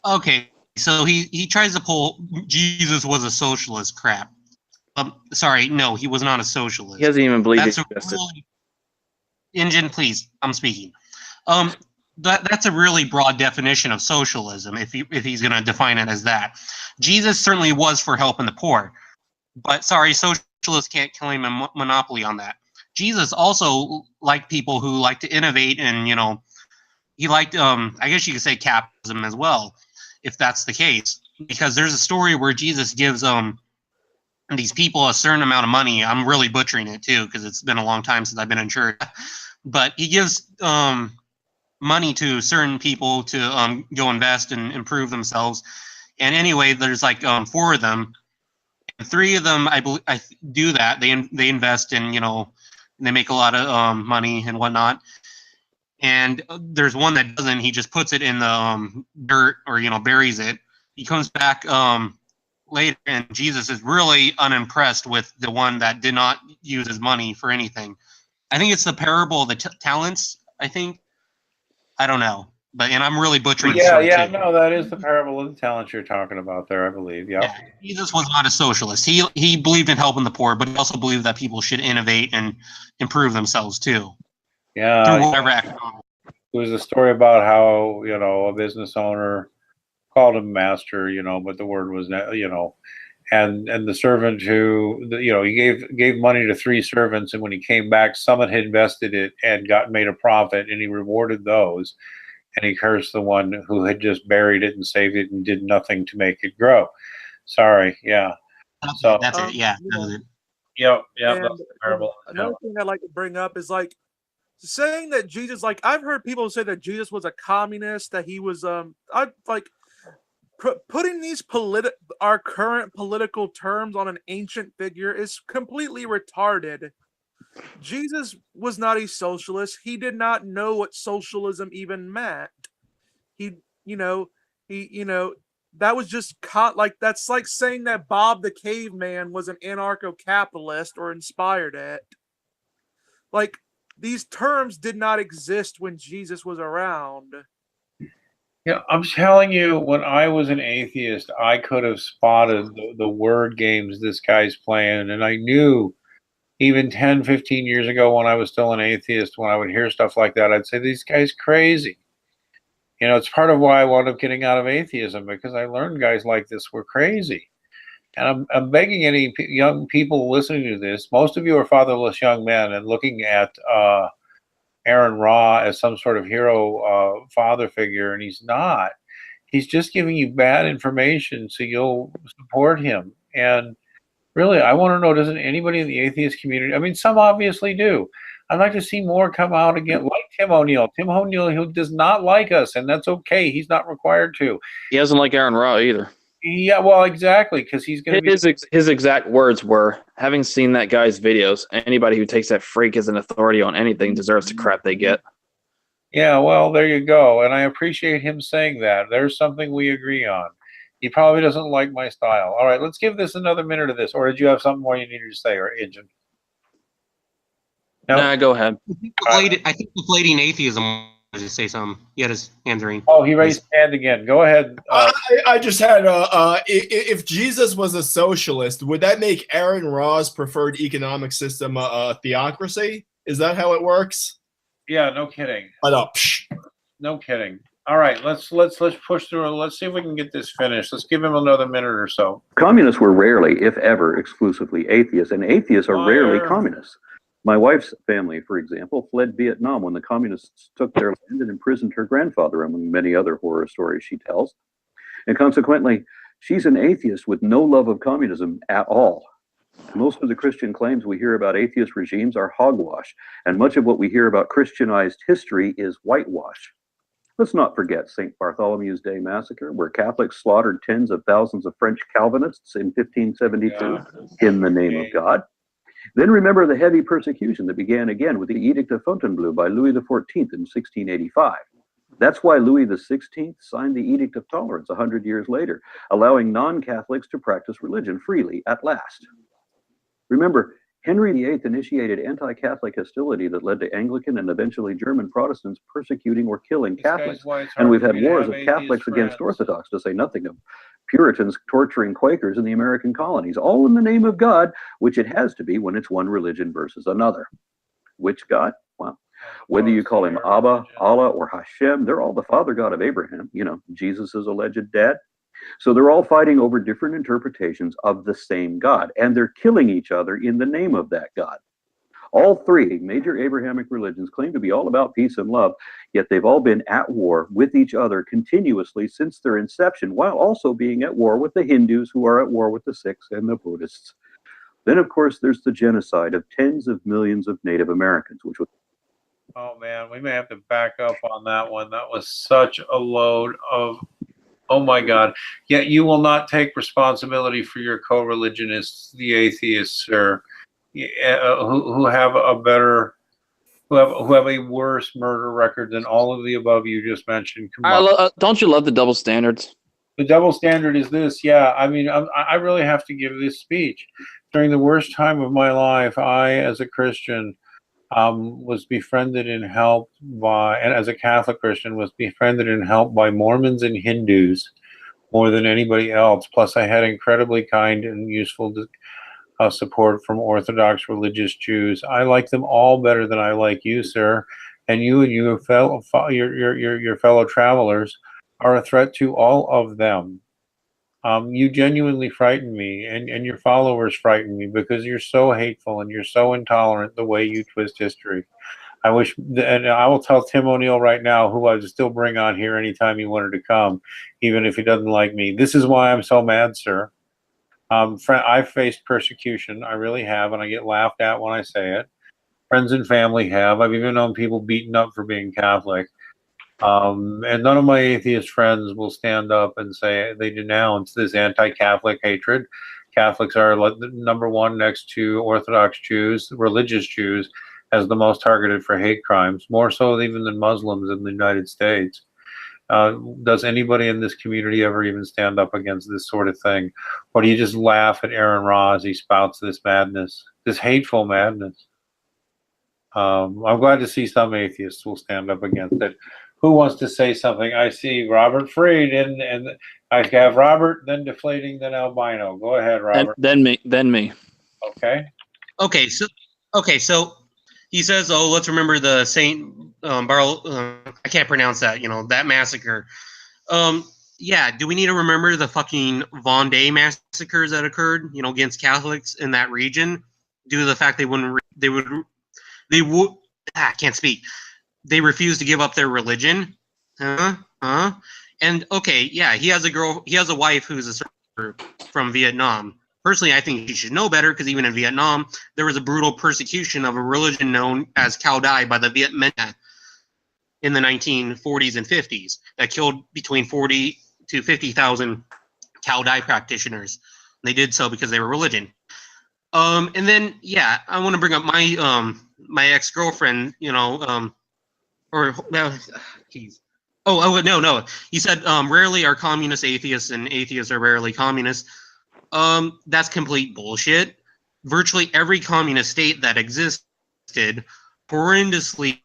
Okay, so he tries to pull Jesus was a socialist crap. Sorry, no, he was not a socialist. He doesn't even believe That's he a existed. really, Engine, please, I'm speaking. That's a really broad definition of socialism if he's going to define it as that. Jesus certainly was for helping the poor, but sorry, socialists can't claim a monopoly on that. Jesus also liked people who like to innovate, and he liked I guess you could say capitalism as well, if that's the case, because there's a story where Jesus gives these people a certain amount of money. I'm really butchering it too because it's been a long time since I've been in church, but he gives money to certain people to go invest and improve themselves. And anyway, there's like 4 of them, and 3 of them I do that. They invest in they make a lot of money and whatnot. And there's one that doesn't. He just puts it in the dirt or buries it. He comes back later, and Jesus is really unimpressed with the one that did not use his money for anything. I think it's the parable of the talents. I don't know, and I'm really butchering. No, that is the parable of the talents you're talking about there, I believe. Yeah. Jesus was not a socialist. He believed in helping the poor, but he also believed that people should innovate and improve themselves too. Yeah. Through whatever economic. It was a story about how a business owner called him master, but the word was and the servant who he gave money to 3 servants, and when he came back, some had invested it and made a profit, and he rewarded those, and he cursed the one who had just buried it and saved it and did nothing to make it grow. Sorry, yeah. So that's it. Yeah. Yep. And That's terrible. another thing I'd like to bring up is saying that Jesus, I've heard people say that Jesus was a communist, that he was putting these our current political terms on an ancient figure is completely retarded. Jesus was not a socialist. He did not know what socialism even meant. That was just that's like saying that Bob the Caveman was an anarcho-capitalist or inspired it. These terms did not exist when Jesus was around. Yeah, I'm telling you, when I was an atheist, I could have spotted the word games this guy's playing, and I knew even 10, 15 years ago when I was still an atheist, when I would hear stuff like that, I'd say, these guys crazy. You know, it's part of why I wound up getting out of atheism, because I learned guys like this were crazy. And I'm begging any young people listening to this, most of you are fatherless young men and looking at Aron Ra as some sort of hero father figure, and he's not. He's just giving you bad information so you'll support him. And really, I want to know, doesn't anybody in the atheist community, I mean, some obviously do. I'd like to see more come out again, like Tim O'Neill. Tim O'Neill, who does not like us, and that's okay. He's not required to. He doesn't like Aron Ra either. Yeah, well, exactly, because he's going to be... His exact words were, having seen that guy's videos, anybody who takes that freak as an authority on anything deserves the crap they get. Yeah, well, there you go. And I appreciate him saying that. There's something we agree on. He probably doesn't like my style. All right, let's give this another minute of this. Or did you have something more you needed to say, or Agent? No? Nah, go ahead. I think deflating atheism wanted to say something. He had his hands ring. Oh, he raised his hand again. Go ahead. I just had if Jesus was a socialist, would that make Aron Ra's preferred economic system a theocracy? Is that how it works? Yeah, no kidding. No kidding. All right, let's push through. Let's see if we can get this finished. Let's give him another minute or so. Communists were rarely, if ever, exclusively atheists, and atheists are rarely communists. My wife's family, for example, fled Vietnam when the communists took their land and imprisoned her grandfather, among many other horror stories she tells. And consequently, she's an atheist with no love of communism at all. Most of the Christian claims we hear about atheist regimes are hogwash, and much of what we hear about Christianized history is whitewash. Let's not forget St. Bartholomew's Day massacre, where Catholics slaughtered tens of thousands of French Calvinists in 1572 in the name of God. Then remember the heavy persecution that began again with the Edict of Fontainebleau by Louis XIV in 1685. That's why Louis XVI signed the Edict of Tolerance 100 years later, allowing non-Catholics to practice religion freely at last. Remember, Henry VIII initiated anti-Catholic hostility that led to Anglican and eventually German Protestants persecuting or killing Catholics. And we've had wars of Catholics against Orthodox, to say nothing of Puritans torturing Quakers in the American colonies, all in the name of God, which it has to be when it's one religion versus another. Which God? Well, whether you call him Abba, Allah, or Hashem, they're all the father God of Abraham, you know, Jesus' alleged dad. So they're all fighting over different interpretations of the same God, and they're killing each other in the name of that God. All three major Abrahamic religions claim to be all about peace and love, yet they've all been at war with each other continuously since their inception, while also being at war with the Hindus, who are at war with the Sikhs and the Buddhists. Then, of course, there's the genocide of tens of millions of Native Americans, which was... Oh, man, we may have to back up on that one. That was such a load of... Oh, my God. Yet you will not take responsibility for your co-religionists, the atheists, sir. Who have a better, who have a worse murder record than all of the above you just mentioned. Don't you love the double standards? The double standard is this. Yeah, I mean, I really have to give this speech. During the worst time of my life, I, as a Christian, was befriended and helped by, and as a Catholic Christian, was befriended and helped by Mormons and Hindus more than anybody else. Plus, I had incredibly kind and useful support from Orthodox religious Jews. I like them all better than I like you, sir. And you and your fellow travelers are a threat to all of them. You genuinely frighten me, and your followers frighten me because you're so hateful and you're so intolerant the way you twist history. I wish, and I will tell Tim O'Neill right now, who I would still bring on here anytime he wanted to come, even if he doesn't like me. This is why I'm so mad, sir. I've faced persecution. I really have, and I get laughed at when I say it. Friends and family have. I've even known people beaten up for being Catholic. And none of my atheist friends will stand up and say they denounce this anti-Catholic hatred. Catholics are number one next to Orthodox Jews, religious Jews, as the most targeted for hate crimes, more so even than Muslims in the United States. Does anybody in this community ever even stand up against this sort of thing? Or do you just laugh at Aron Ra as he spouts this madness, this hateful madness? I'm glad to see some atheists will stand up against it. Who wants to say something? I see Robert Freed, and I have Robert, then Deflating, then Albino. Go ahead, Robert. Then me. Okay. Okay, okay, so he says, "Oh, let's remember the Saint I can't pronounce that. That massacre." Yeah. Do we need to remember the fucking Vendée massacres that occurred, against Catholics in that region, due to the fact I can't speak. They refused to give up their religion. And okay, yeah, he has a wife who's a survivor from Vietnam. Personally, I think he should know better, because even in Vietnam, there was a brutal persecution of a religion known as Cao Dai by the Viet Minh in the 1940s and 50s that killed between 40 to 50,000 Cao Dai practitioners. They did so because they were religion. And then, yeah, I want to bring up my my ex-girlfriend, no. He said, rarely are communists atheists and atheists are rarely communists. That's complete bullshit. Virtually every communist state that existed horrendously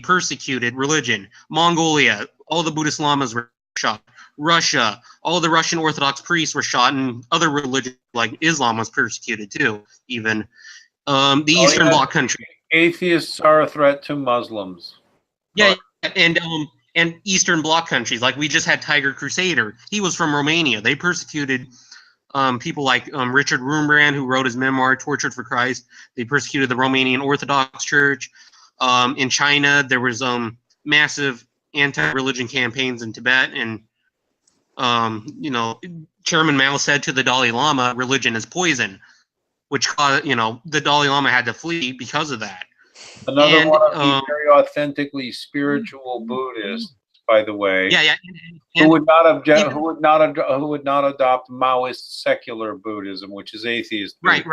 persecuted religion. Mongolia, all the Buddhist lamas were shot. Russia, all the Russian Orthodox priests were shot, and other religions like Islam was persecuted too. Even the Eastern Bloc countries. Atheists are a threat to Muslims. Yeah, and Eastern Bloc countries, like we just had Tiger Crusader. He was from Romania. They persecuted people like Richard Rembrandt, who wrote his memoir "Tortured for Christ." They persecuted the Romanian Orthodox Church. In China, there was massive anti-religion campaigns in Tibet, and Chairman Mao said to the Dalai Lama, "Religion is poison," which the Dalai Lama had to flee because of that. Another one of the very authentically spiritual Buddhists, by the way. Yeah. Who would not adopt Maoist secular Buddhism, which is atheist Buddhism.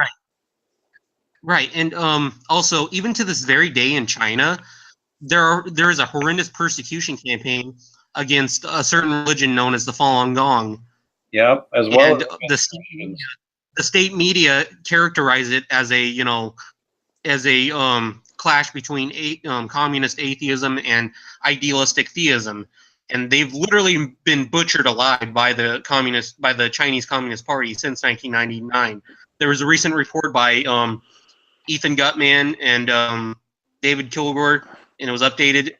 Right. And also, even to this very day in China, there is a horrendous persecution campaign against a certain religion known as the Falun Gong. Yep, as well. And the state media characterize it as a clash between communist atheism and idealistic theism, and they've literally been butchered alive by the Chinese Communist Party since 1999. There was a recent report by Ethan Gutman and David Kilgore, and it was updated,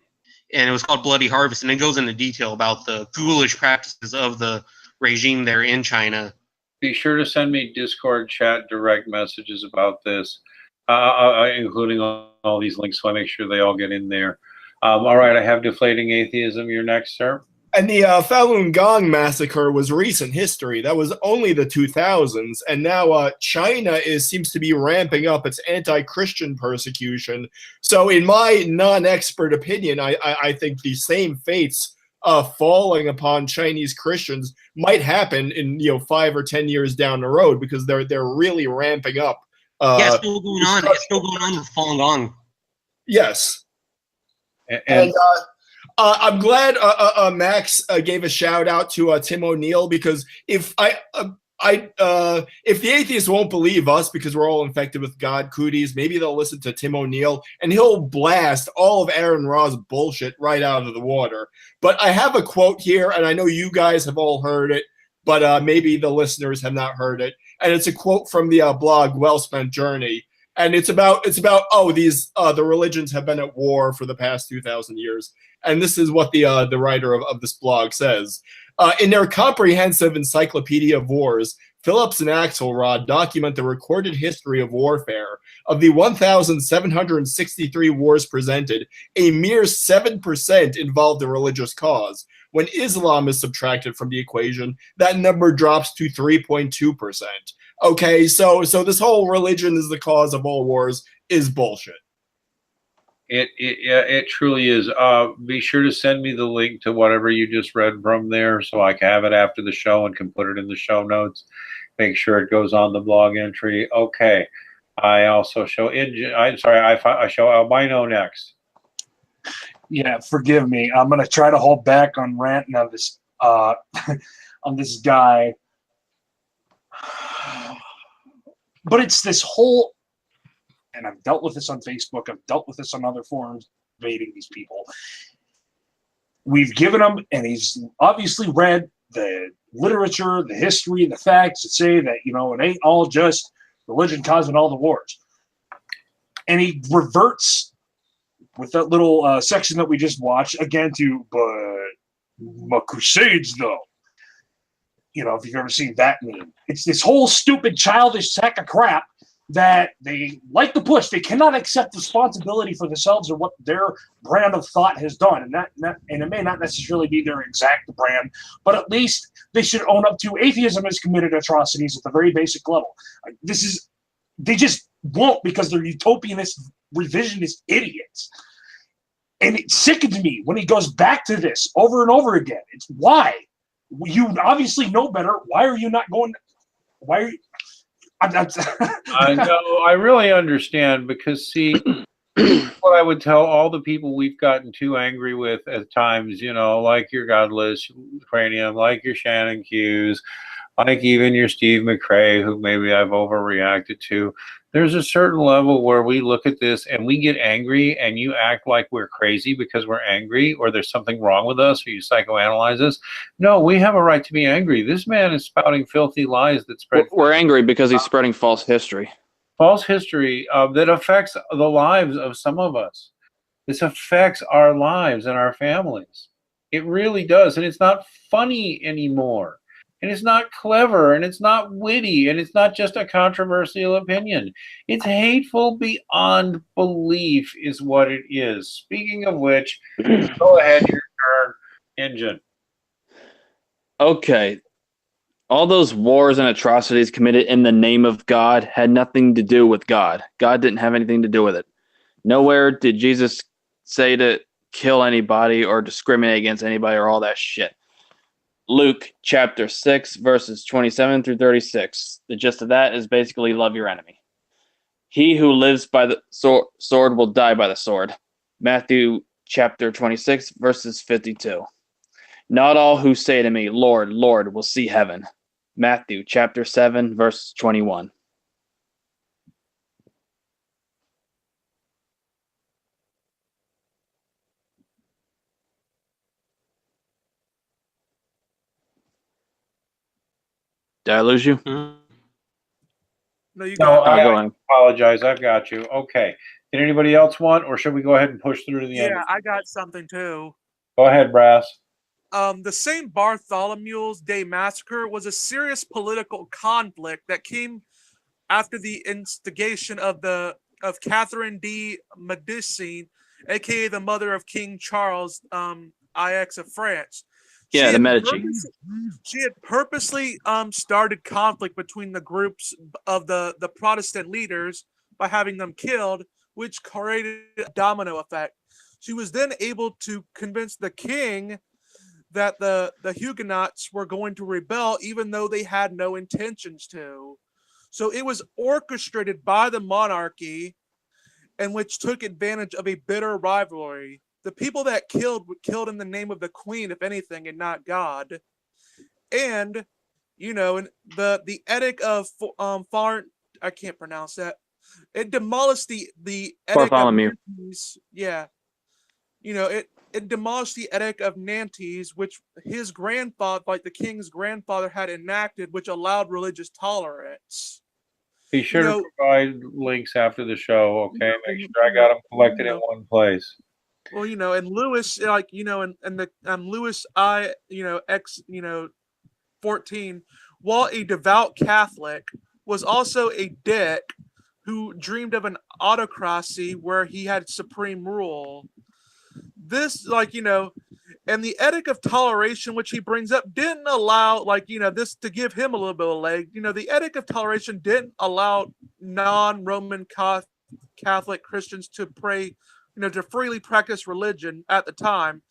and it was called Bloody Harvest, and it goes into detail about the ghoulish practices of the regime there in China. Be sure to send me Discord chat direct messages about this, including all these links, so I make sure they all get in there. All right, I have Deflating Atheism. You're next, sir. And the Falun Gong massacre was recent history. That was only the 2000s, and now China seems to be ramping up its anti-Christian persecution. So, in my non-expert opinion, I think the same fates falling upon Chinese Christians might happen in 5 or 10 years down the road, because they're really ramping up. It's still going on. It's still going on with Falun Gong. Yes. And I'm glad Max gave a shout out to Tim O'Neill, because if the atheists won't believe us because we're all infected with God cooties, maybe they'll listen to Tim O'Neill, and he'll blast all of Aron Ra's bullshit right out of the water. But I have a quote here, and I know you guys have all heard it, but maybe the listeners have not heard it. And it's a quote from the blog Well Spent Journey. And it's about the religions have been at war for the past 2,000 years. And this is what the writer of this blog says. In their comprehensive Encyclopedia of Wars, Phillips and Axelrod document the recorded history of warfare. Of the 1,763 wars presented, a mere 7% involved a religious cause. When Islam is subtracted from the equation, that number drops to 3.2%. Okay, so this whole religion is the cause of all wars is bullshit. It truly is. Be sure to send me the link to whatever you just read from there, so I can have it after the show and can put it in the show notes. Make sure it goes on the blog entry. Okay. I also show I show albino next. Yeah, forgive me. I'm gonna try to hold back on ranting on this on this guy. But it's this whole, and I've dealt with this on Facebook, I've dealt with this on other forums, debating these people. We've given him, and he's obviously read the literature, the history, the facts that say that, it ain't all just religion causing all the wars. and he reverts with that little section that we just watched again to, but my crusades though. You know, if you've ever seen that meme, it's this whole stupid childish sack of crap that they like to push. They cannot accept responsibility for themselves or what their brand of thought has done, and it may not necessarily be their exact brand, but at least they should own up to atheism has committed atrocities at the very basic level. They just won't, because they're utopianist, revisionist idiots. And it sickens me when he goes back to this over and over again. It's why? You obviously know better. Why are you not going? Why are you? I know. I really understand, because see, what I would tell all the people we've gotten too angry with at times, you know, like your Godless Cranium, like your Shannon Hughes, like even your Steve McRae, who maybe I've overreacted to. There's a certain level where we look at this and we get angry, and you act like we're crazy because we're angry, or there's something wrong with us, or you psychoanalyze us. No, we have a right to be angry. This man is spouting filthy lies that spread. We're angry because he's spreading false history. False history that affects the lives of some of us. This affects our lives and our families. It really does. And it's not funny anymore. And it's not clever, and it's not witty, and it's not just a controversial opinion. It's hateful beyond belief is what it is. Speaking of which, go ahead, your turn, Engine. Okay. All those wars and atrocities committed in the name of God had nothing to do with God. God didn't have anything to do with it. Nowhere did Jesus say to kill anybody or discriminate against anybody or all that shit. Luke chapter 6, verses 27 through 36. The gist of that is basically love your enemy. He who lives by the sword will die by the sword. Matthew chapter 26, verses 52. Not all who say to me, Lord, Lord, will see heaven. Matthew chapter 7, verse 21. Did I lose you? No, you No, got I go ahead. apologize. I've got you. Okay. Did anybody else want, or should we go ahead and push through to the end? Yeah, I got something too. Go ahead, Brass. The St. Bartholomew's Day Massacre was a serious political conflict that came after the instigation of Catherine de Medici, aka the mother of King Charles IX of France. Yeah, the Medici. She had purposely started conflict between the groups of the Protestant leaders by having them killed, which created a domino effect. She was then able to convince the king that the Huguenots were going to rebel, even though they had no intentions to. So it was orchestrated by the monarchy, and which took advantage of a bitter rivalry. The people that killed were killed in the name of the queen, if anything, and not God. And, you know, and the edict of foreign, I can't pronounce that. It demolished the edict Bartholomew. of Nantes. Yeah. You know, it demolished the edict of Nantes, which his grandfather, like the king's grandfather, had enacted, which allowed religious tolerance. Be sure to provide links after the show, okay? Make sure I got them collected in one place. Well, you know, and Lewis, like, you know, and the Lewis X 14, while a devout Catholic, was also a dick who dreamed of an autocracy where he had supreme rule. This, like, you know, and the edict of toleration, which he brings up, didn't allow, like, you know, this to give him a little bit of leg. You know, the edict of toleration didn't allow non-Roman Catholic Christians to pray, you know, to freely practice religion at the time.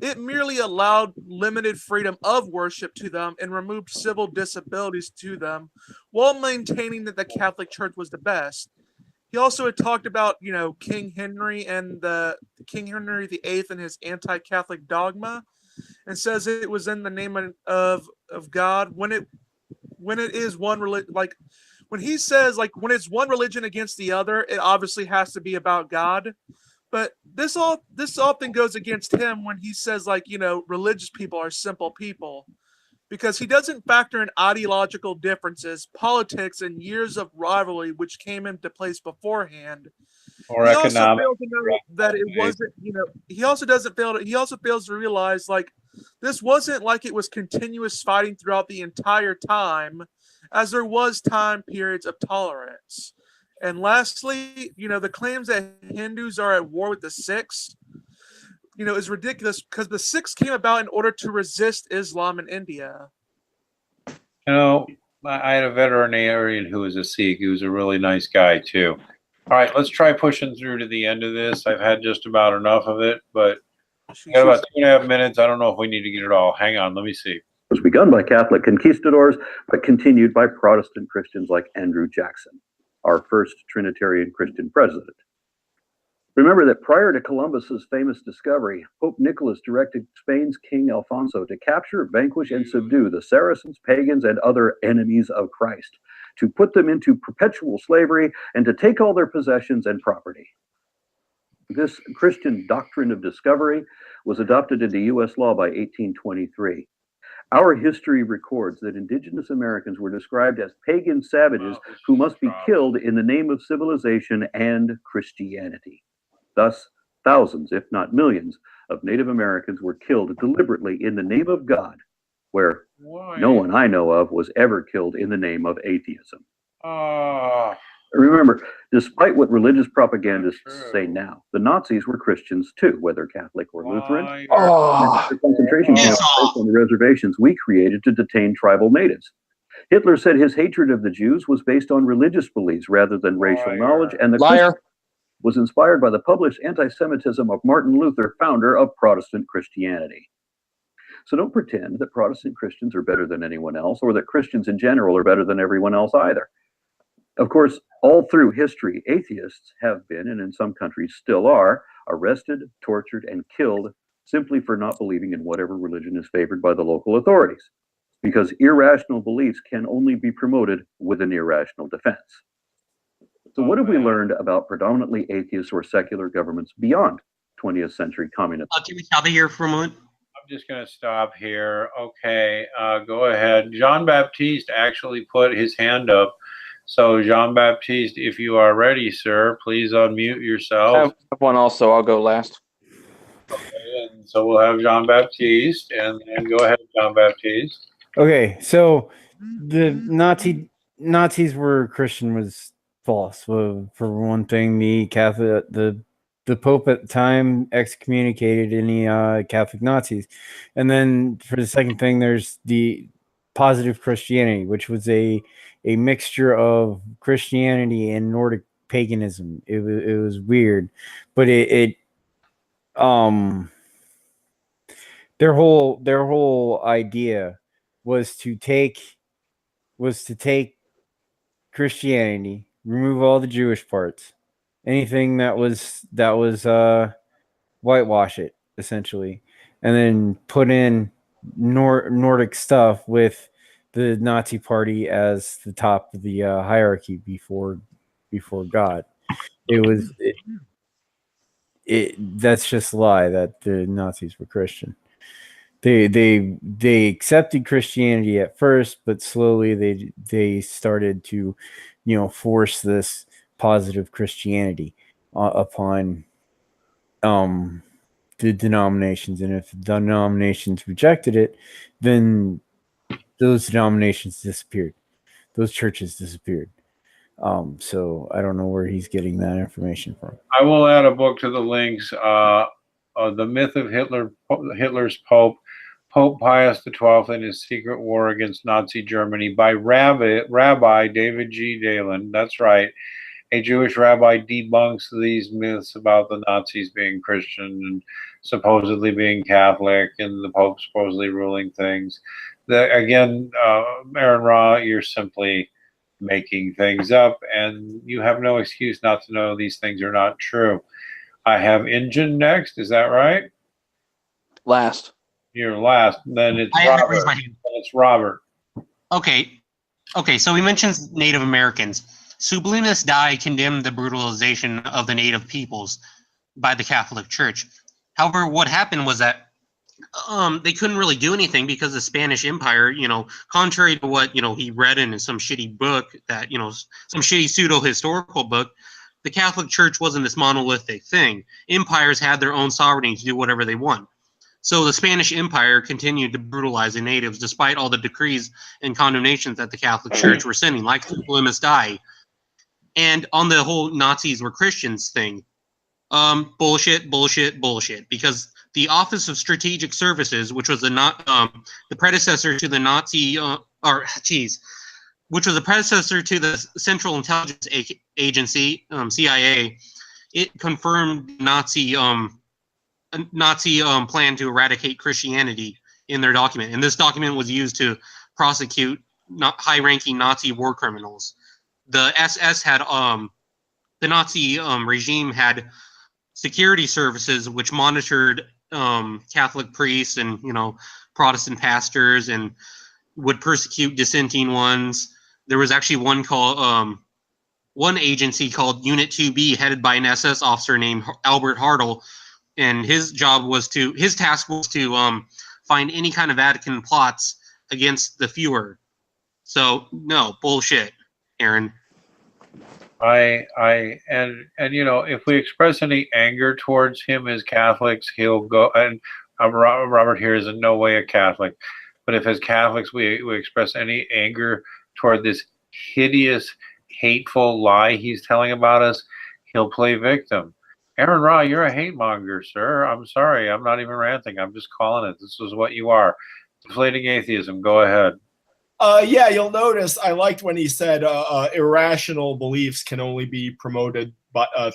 It merely allowed limited freedom of worship to them and removed civil disabilities to them, while maintaining that the Catholic Church was the best. He also had talked about, you know, King Henry and the King Henry VIII and his anti-Catholic dogma, and says it was in the name of God when it is one religion. Like when he says, like, when it's one religion against the other, it obviously has to be about God. But this often goes against him when he says, like, you know, religious people are simple people. because he doesn't factor in ideological differences, politics, and years of rivalry which came into place beforehand. Or He also economic. fails to know that it wasn't, he also fails to realize, like, this wasn't like it was continuous fighting throughout the entire time, as there was time periods of tolerance. And lastly, the claims that Hindus are at war with the Sikhs, is ridiculous, because the Sikhs came about in order to resist Islam in India. I had a veterinarian who was a Sikh. He was a really nice guy, too. All right, let's try pushing through to the end of this. I've had just about enough of it, but we got about 2.5 minutes. I don't know if we need to get it all. Hang on, let me see. It was begun by Catholic conquistadors, but continued by Protestant Christians like Andrew Jackson, our first Trinitarian Christian president. Remember that prior to Columbus's famous discovery, Pope Nicholas directed Spain's King Alfonso to capture, vanquish, and subdue the Saracens, pagans, and other enemies of Christ, to put them into perpetual slavery, and to take all their possessions and property. This Christian doctrine of discovery was adopted into U.S. law by 1823. Our history records that indigenous Americans were described as pagan savages who must be killed in the name of civilization and Christianity. Thus, thousands, if not millions, of Native Americans were killed deliberately in the name of God, where no one I know of was ever killed in the name of atheism. Remember, despite what religious propagandists say now, the Nazis were Christians too, whether Catholic or Lutheran. The concentration camps based on the reservations we created to detain tribal natives. Hitler said his hatred of the Jews was based on religious beliefs rather than racial knowledge, and the Christian was inspired by the published anti-Semitism of Martin Luther, founder of Protestant Christianity. So don't pretend that Protestant Christians are better than anyone else, or that Christians in general are better than everyone else either. Of course, all through history, atheists have been, and in some countries still are, arrested, tortured, and killed simply for not believing in whatever religion is favored by the local authorities, because irrational beliefs can only be promoted with an irrational defense. So what have we learned about predominantly atheist or secular governments beyond 20th century communism? Can we stop it here for a moment? I'm just going to stop here. Okay, go ahead. Jean-Baptiste actually put his hand up. So, Jean-Baptiste, if you are ready, sir, please unmute yourself. I have one also. I'll go last. Okay, and so we'll have Jean-Baptiste, and go ahead, Jean-Baptiste. Okay, so the Nazis were Christian was false. For one thing, the Catholic, the Pope at the time excommunicated any Catholic Nazis, and then for the second thing, there's the positive Christianity, which was a mixture of Christianity and Nordic paganism. It was weird, but their whole idea was to take Christianity, remove all the Jewish parts, anything that was whitewash it essentially, and then put in Nordic stuff with the Nazi Party as the top of the hierarchy before God. That's just a lie that the Nazis were Christian. They accepted Christianity at first, but slowly they started to, force this positive Christianity upon the denominations, and if the denominations rejected it, then those denominations disappeared. Those churches disappeared. So I don't know where he's getting that information from. I will add a book to the links. The Myth of Hitler's Pope, Pope Pius XII and His Secret War Against Nazi Germany by Rabbi David G. Dalen. That's right. A Jewish rabbi debunks these myths about the Nazis being Christian and supposedly being Catholic and the Pope supposedly ruling things. Again, Aron Ra, you're simply making things up, and you have no excuse not to know these things are not true. I have Engine next. Is that right? Last. You're last. Then it's Robert. It's Robert. Okay. So we mentioned Native Americans. Sublimis Dei condemned the brutalization of the native peoples by the Catholic Church. However, what happened was that they couldn't really do anything because the Spanish Empire, contrary to what, he read in some shitty book that, some shitty pseudo-historical book, the Catholic Church wasn't this monolithic thing. Empires had their own sovereignty to do whatever they want. So the Spanish Empire continued to brutalize the natives despite all the decrees and condemnations that the Catholic Church were sending, like the Plymouth Die. And on the whole Nazis were Christians thing, bullshit, because the Office of Strategic Services, which was the predecessor to the Nazi, which was the predecessor to the Central Intelligence Agency, CIA, it confirmed Nazi plan to eradicate Christianity in their document, and this document was used to prosecute high-ranking Nazi war criminals. The SS had the Nazi regime had security services which monitored Catholic priests and Protestant pastors and would persecute dissenting ones. There was actually one agency called Unit 2B headed by an SS officer named Albert Hartl, and his task was to find any kind of Vatican plots against the Führer. So no bullshit, Aaron. If we express any anger towards him as Catholics, he'll go. And Robert here is in no way a Catholic, but if as Catholics we express any anger toward this hideous, hateful lie he's telling about us, he'll play victim. Aron Ra, you're a hate monger, sir. I'm sorry. I'm not even ranting. I'm just calling it. This is what you are. Deflating atheism. Go ahead. Yeah, you'll notice I liked when he said irrational beliefs can only be promoted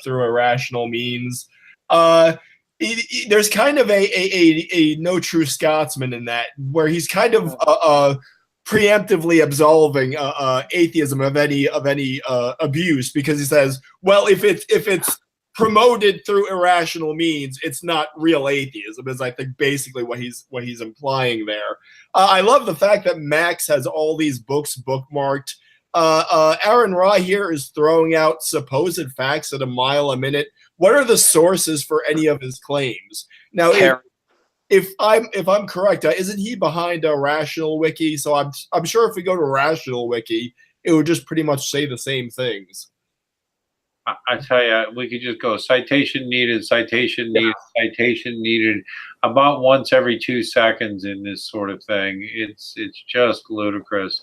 through irrational means. There's kind of a no true Scotsman in that, where he's kind of preemptively absolving atheism of any abuse, because he says, well, if it's promoted through irrational means, it's not real atheism, is I think basically what he's implying there. I love the fact that Max has all these books bookmarked. Aron Ra here is throwing out supposed facts at a mile a minute. What are the sources for any of his claims? Now, if I'm correct, isn't he behind a Rational Wiki? So I'm sure if we go to Rational Wiki, it would just pretty much say the same things. I tell you, we could just go citation needed, citation needed, citation needed about once every 2 seconds in this sort of thing. It's just ludicrous.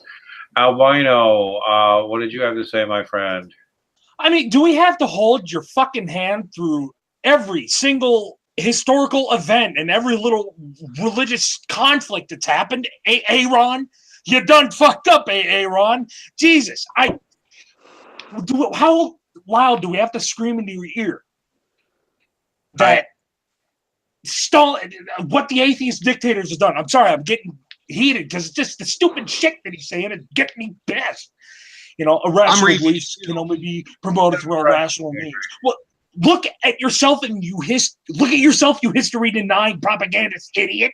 Albino, what did you have to say, my friend? I mean, do we have to hold your fucking hand through every single historical event and every little religious conflict that's happened? Aaron, you done fucked up, Aaron. Jesus, how loud do we have to scream into your ear that what the atheist dictators have done? I'm sorry, I'm getting heated because it's just the stupid shit that he's saying and get me pissed. Irrational beliefs can only be promoted through irrational means. Well, look at yourself, you history denying propagandist idiot.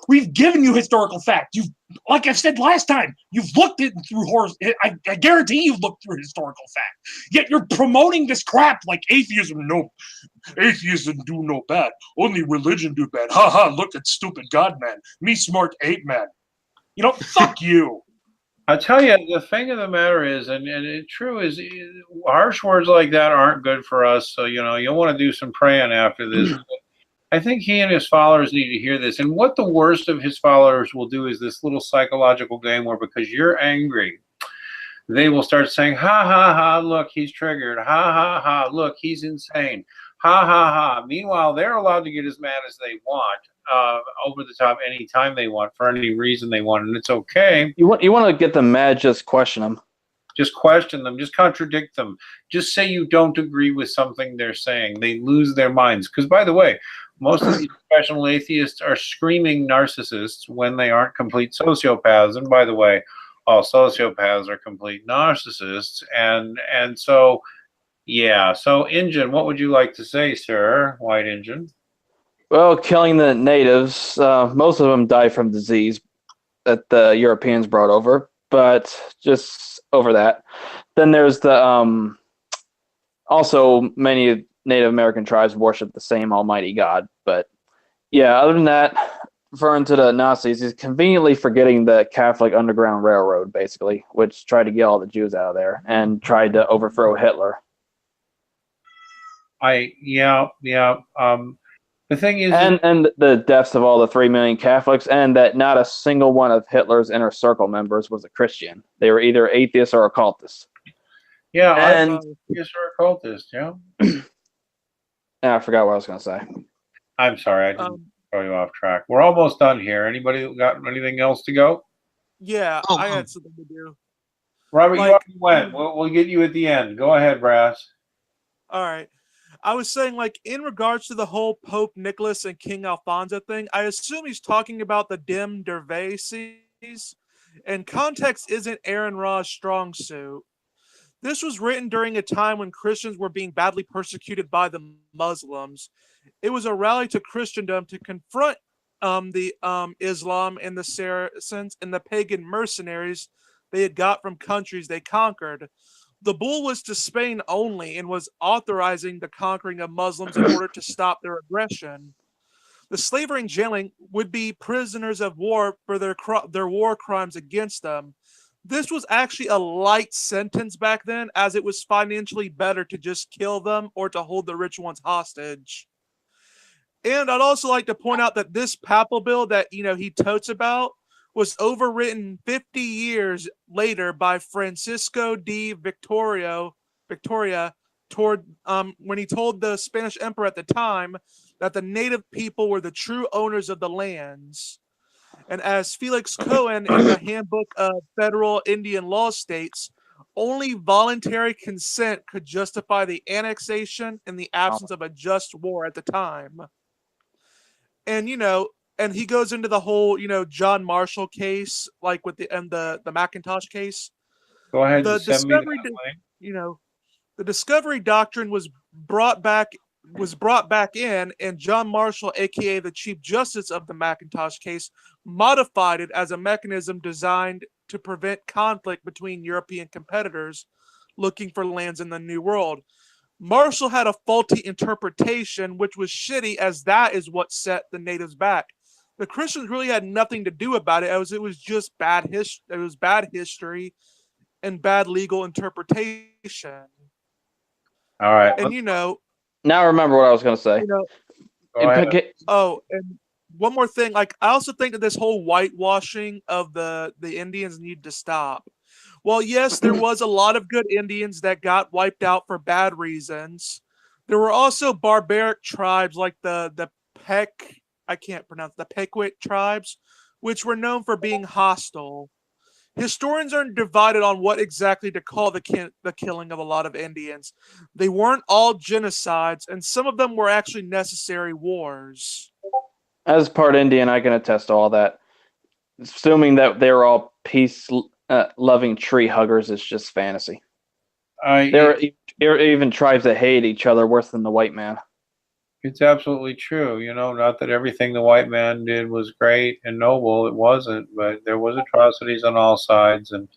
We've given you historical fact. Like I said last time, you've looked it through I guarantee you've looked through historical fact. Yet you're promoting this crap like atheism. No, atheism do no bad. Only religion do bad. Ha ha! Look at stupid God man. Me smart ape man. Fuck you. I tell you, the thing of the matter is, and it's true, is harsh words like that aren't good for us. So you'll want to do some praying after this. I think he and his followers need to hear this. And what the worst of his followers will do is this little psychological game where, because you're angry, they will start saying, ha, ha, ha, look, he's triggered. Ha, ha, ha, look, he's insane. Ha, ha, ha. Meanwhile, they're allowed to get as mad as they want, over the top anytime they want, for any reason they want. And it's okay. You want to get them mad, just question them. Just question them. Just contradict them. Just say you don't agree with something they're saying. They lose their minds. Because, by the way, most of these professional atheists are screaming narcissists when they aren't complete sociopaths. And by the way, all sociopaths are complete narcissists. And so, yeah. So, Injun, what would you like to say, sir? White Injun. Well, killing the natives, most of them die from disease that the Europeans brought over. But just over that. Then there's the also many Native American tribes worship the same Almighty God. But yeah, other than that, referring to the Nazis, he's conveniently forgetting the Catholic Underground Railroad, basically, which tried to get all the Jews out of there and tried to overthrow Hitler. The thing is, and the deaths of all the 3 million Catholics, and that not a single one of Hitler's inner circle members was a Christian. They were either atheists or occultists. Yeah, and atheist or occultist. Yeah. I forgot what I was going to say. I'm sorry, I didn't throw you off track. We're almost done here. Anybody got anything else to go? Yeah, I had something to do. Robert, you already went. We'll get you at the end. Go ahead, Brass. All right. I was saying, like, in regards to the whole Pope Nicholas and King Alfonso thing, I assume he's talking about the Dim Dervases, and context isn't Aron Ra's strong suit. This was written during a time when Christians were being badly persecuted by the Muslims. It was a rally to Christendom to confront the Islam and the Saracens and the pagan mercenaries they had got from countries they conquered. The bull was to Spain only and was authorizing the conquering of Muslims in order to stop their aggression. The slavery and jailing would be prisoners of war for their war crimes against them. This was actually a light sentence back then, as it was financially better to just kill them or to hold the rich ones hostage. And I'd also like to point out that this papal bill that he totes about was overwritten 50 years later by Francisco de Victoria toward when he told the Spanish emperor at the time that the native people were the true owners of the lands. And as Felix Cohen in the Handbook of Federal Indian Law states, only voluntary consent could justify the annexation in the absence of a just war at the time. And and he goes into the whole, John Marshall case, like with the Macintosh case. Go ahead The and send me discovery, that the discovery doctrine was brought back in, and John Marshall, aka the Chief Justice of the Macintosh case, modified it as a mechanism designed to prevent conflict between European competitors looking for lands in the New World. Marshall had a faulty interpretation, which was shitty, as that is what set the natives back. The Christians really had nothing to do about it. It was just bad history. It was bad history and bad legal interpretation. All right. And now I remember what I was going to say. And one more thing. Like, I also think that this whole whitewashing of the Indians need to stop. Well, yes, there was a lot of good Indians that got wiped out for bad reasons. There were also barbaric tribes like the Pequot tribes, which were known for being hostile. Historians are divided on what exactly to call the killing of a lot of Indians. They weren't all genocides, and some of them were actually necessary wars. As part Indian, I can attest to all that. Assuming that they were all peace-loving tree huggers is just fantasy. There are even tribes that hate each other worse than the white man. It's absolutely true. Not that everything the white man did was great and noble. It wasn't, but there was atrocities on all sides. And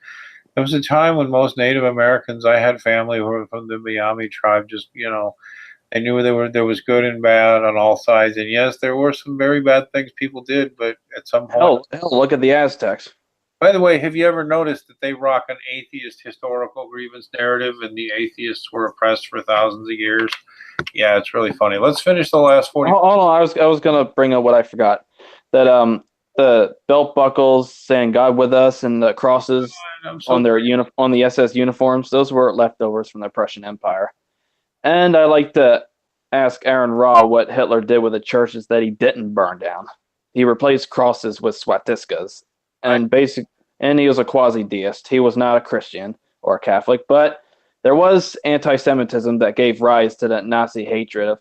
there was a time when most Native Americans, I had family who were from the Miami tribe, just, they knew there was good and bad on all sides. And yes, there were some very bad things people did, but at some point. Hell, look at the Aztecs. By the way, have you ever noticed that they rock an atheist historical grievance narrative and the atheists were oppressed for thousands of years? Yeah, it's really funny. Let's finish the last 40. Hold on, I was going to bring up what I forgot. That the belt buckles saying God with us and the crosses on the SS uniforms, those were leftovers from the Prussian Empire. And I like to ask Aron Ra what Hitler did with the churches that he didn't burn down. He replaced crosses with swastikas. And he was a quasi-deist. He was not a Christian or a Catholic, but there was anti-Semitism that gave rise to that Nazi hatred of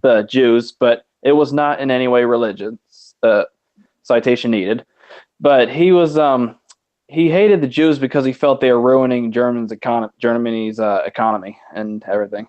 the Jews, but it was not in any way religious. Citation needed. But he was he hated the Jews because he felt they were ruining Germany's economy and everything.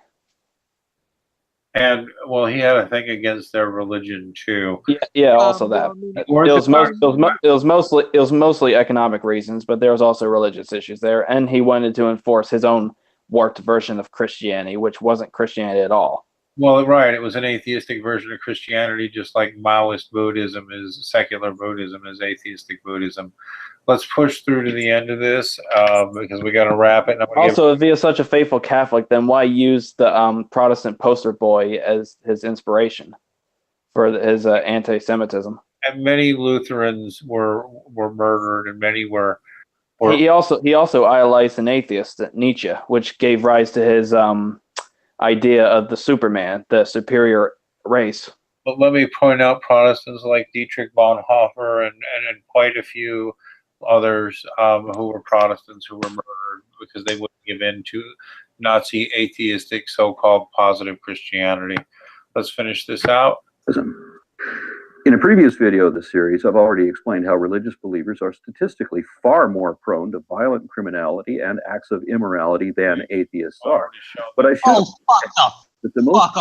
And well, he had a thing against their religion too. Yeah, also that. It was mostly economic reasons, but there was also religious issues there, and he wanted to enforce his own warped version of Christianity, which wasn't Christianity at all. Well, right. It was an atheistic version of Christianity, just like Maoist Buddhism is secular Buddhism is atheistic Buddhism. Let's push through to the end of this because we got to wrap it. Also, if he is such a faithful Catholic, then why use the Protestant poster boy as his inspiration for his anti-Semitism? And many Lutherans were murdered, and many were. He also idolized an atheist, Nietzsche, which gave rise to his idea of the Superman, the superior race. But let me point out Protestants like Dietrich Bonhoeffer and quite a few others who were Protestants who were murdered because they wouldn't give in to Nazi atheistic so-called positive Christianity. Let's finish this out. In a previous video of the series, I've already explained how religious believers are statistically far more prone to violent criminality and acts of immorality than atheists are. But I should that the most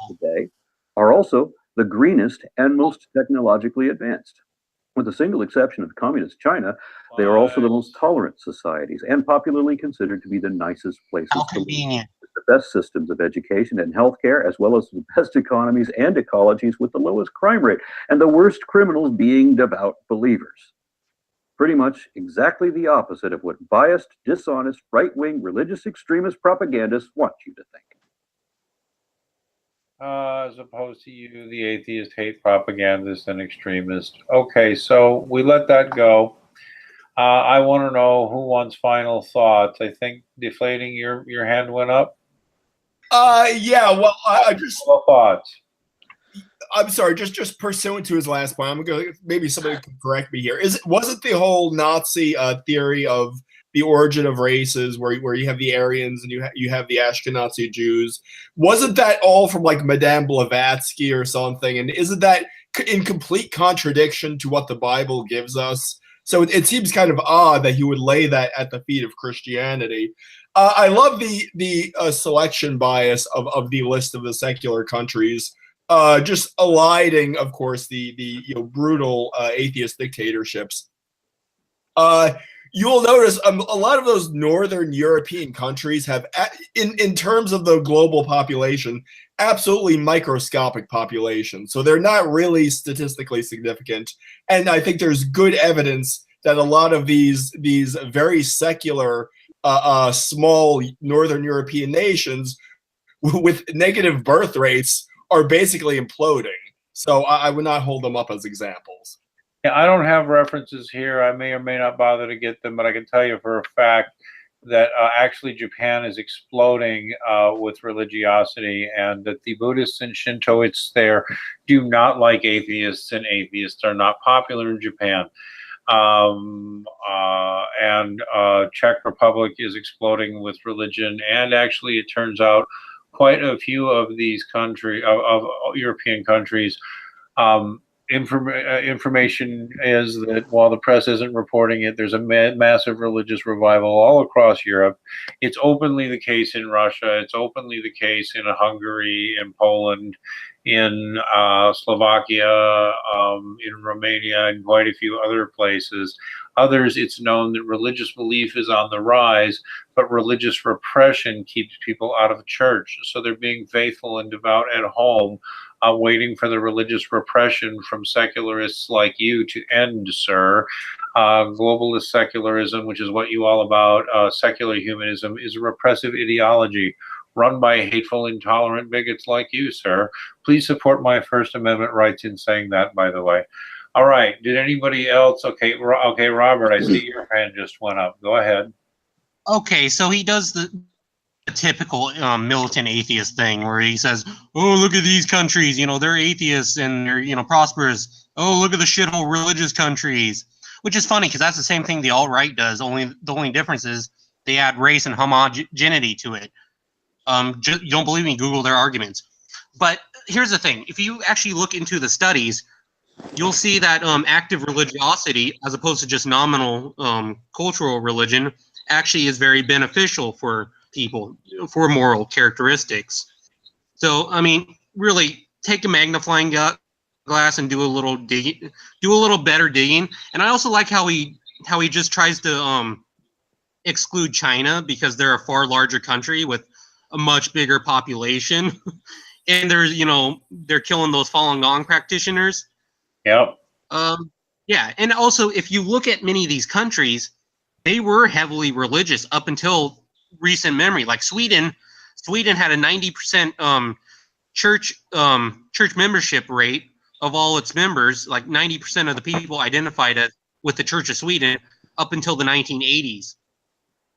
today are also the greenest and most technologically advanced. With the single exception of communist China, they are also the most tolerant societies and popularly considered to be the nicest places to live. The best systems of education and healthcare, as well as the best economies and ecologies with the lowest crime rate, and the worst criminals being devout believers. Pretty much exactly the opposite of what biased, dishonest, right-wing, religious extremist propagandists want you to think. As opposed to you, the atheist, hate propagandist, and extremist. Okay, so we let that go. I want to know who wants final thoughts. I think Deflating, your hand went up. Yeah. Well, I just thoughts. I'm sorry. Just pursuant to his last point, I'm gonna maybe somebody can correct me here. Wasn't the whole Nazi theory of the origin of races, where you have the Aryans and you have the Ashkenazi Jews, wasn't that all from like Madame Blavatsky or something? And isn't that in complete contradiction to what the Bible gives us? So it seems kind of odd that he would lay that at the feet of Christianity. I love the selection bias of the list of the secular countries, just eliding, of course, the brutal atheist dictatorships. You'll notice a lot of those Northern European countries have, in terms of the global population, absolutely microscopic population. So they're not really statistically significant. And I think there's good evidence that a lot of these very secular, small Northern European nations with negative birth rates are basically imploding. So I would not hold them up as examples. Yeah, I don't have references here. I may or may not bother to get them, but I can tell you for a fact that actually Japan is exploding with religiosity, and that the Buddhists and Shintoists there do not like atheists, and atheists are not popular in Japan. And Czech Republic is exploding with religion, and actually it turns out quite a few of these countries, of European countries, information is that while the press isn't reporting it, there's a massive religious revival all across Europe. It's openly the case in Russia. It's openly the case in Hungary, in Poland, in Slovakia, in Romania, and quite a few other places. Others, it's known that religious belief is on the rise, but religious repression keeps people out of church. So they're being faithful and devout at home, waiting for the religious repression from secularists like you to end, sir. Globalist secularism, which is what you all about, secular humanism, is a repressive ideology run by hateful, intolerant bigots like you, sir. Please support my First Amendment rights in saying that, by the way. All right. Did anybody else? Okay, Robert, I see your hand just went up. Go ahead. Okay, so he does the typical militant atheist thing where he says, oh, look at these countries, they're atheists and they're, prosperous. Oh, look at the shithole religious countries, which is funny because that's the same thing the alt-right does. The only difference is they add race and homogeneity to it. You don't believe me? Google their arguments. But here's the thing. If you actually look into the studies, you'll see that active religiosity, as opposed to just nominal cultural religion, actually is very beneficial for people, for moral characteristics. So, I mean, really take a magnifying glass and do a little digging, do a little better digging. And I also like how he just tries to exclude China because they're a far larger country with a much bigger population. and they're killing those Falun Gong practitioners. Yep. Yeah, and also if you look at many of these countries, they were heavily religious up until recent memory. Like Sweden had a 90% church membership rate of all its members. Like 90% of the people identified with the Church of Sweden up until the 1980s.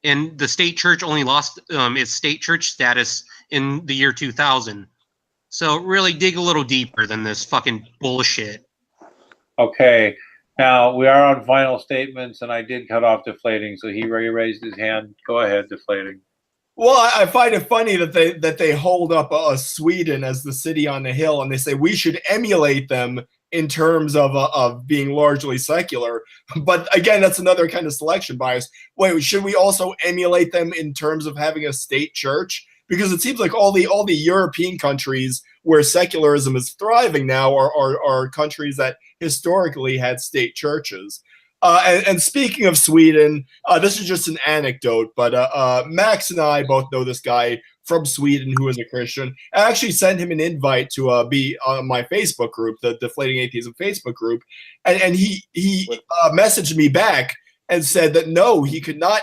And the state church only lost its state church status in the year 2000. So really dig a little deeper than this fucking bullshit. Okay. Now, we are on final statements, and I did cut off Deflating, so he raised his hand. Go ahead, Deflating. Well, I find it funny that they hold up Sweden as the city on the hill, and they say we should emulate them in terms of being largely secular. But again, that's another kind of selection bias. Wait, should we also emulate them in terms of having a state church? Because it seems like all the European countries where secularism is thriving now are countries that historically had state churches. And speaking of Sweden, this is just an anecdote, but Max and I both know this guy from Sweden who is a Christian. I actually sent him an invite to be on my Facebook group, the Deflating Atheism Facebook group, and he messaged me back and said that no, he could not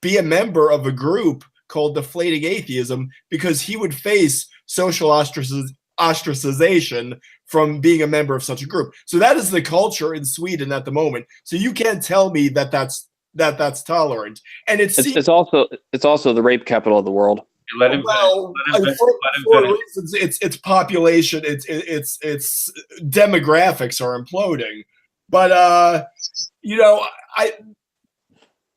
be a member of a group called Deflating Atheism because he would face social ostracization from being a member of such a group. So that is the culture in Sweden at the moment. So you can't tell me that that's tolerant. And it's also the rape capital of the world. Let him for reasons, its population, its demographics are imploding. But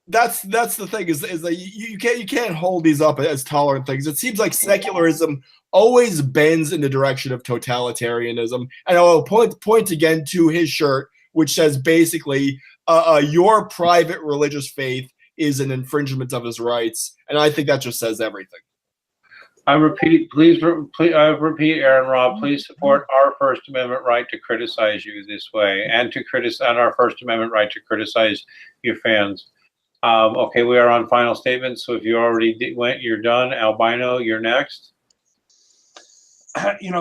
that's the thing is that you can't hold these up as tolerant things. It seems like secularism always bends in the direction of totalitarianism. And I'll point again to his shirt, which says basically, your private religious faith is an infringement of his rights. And I think that just says everything. I repeat, Aron Ra, please support our First Amendment right to criticize you this way, and our First Amendment right to criticize your fans. Okay, we are on final statements. So if you already went, you're done. Albino, you're next.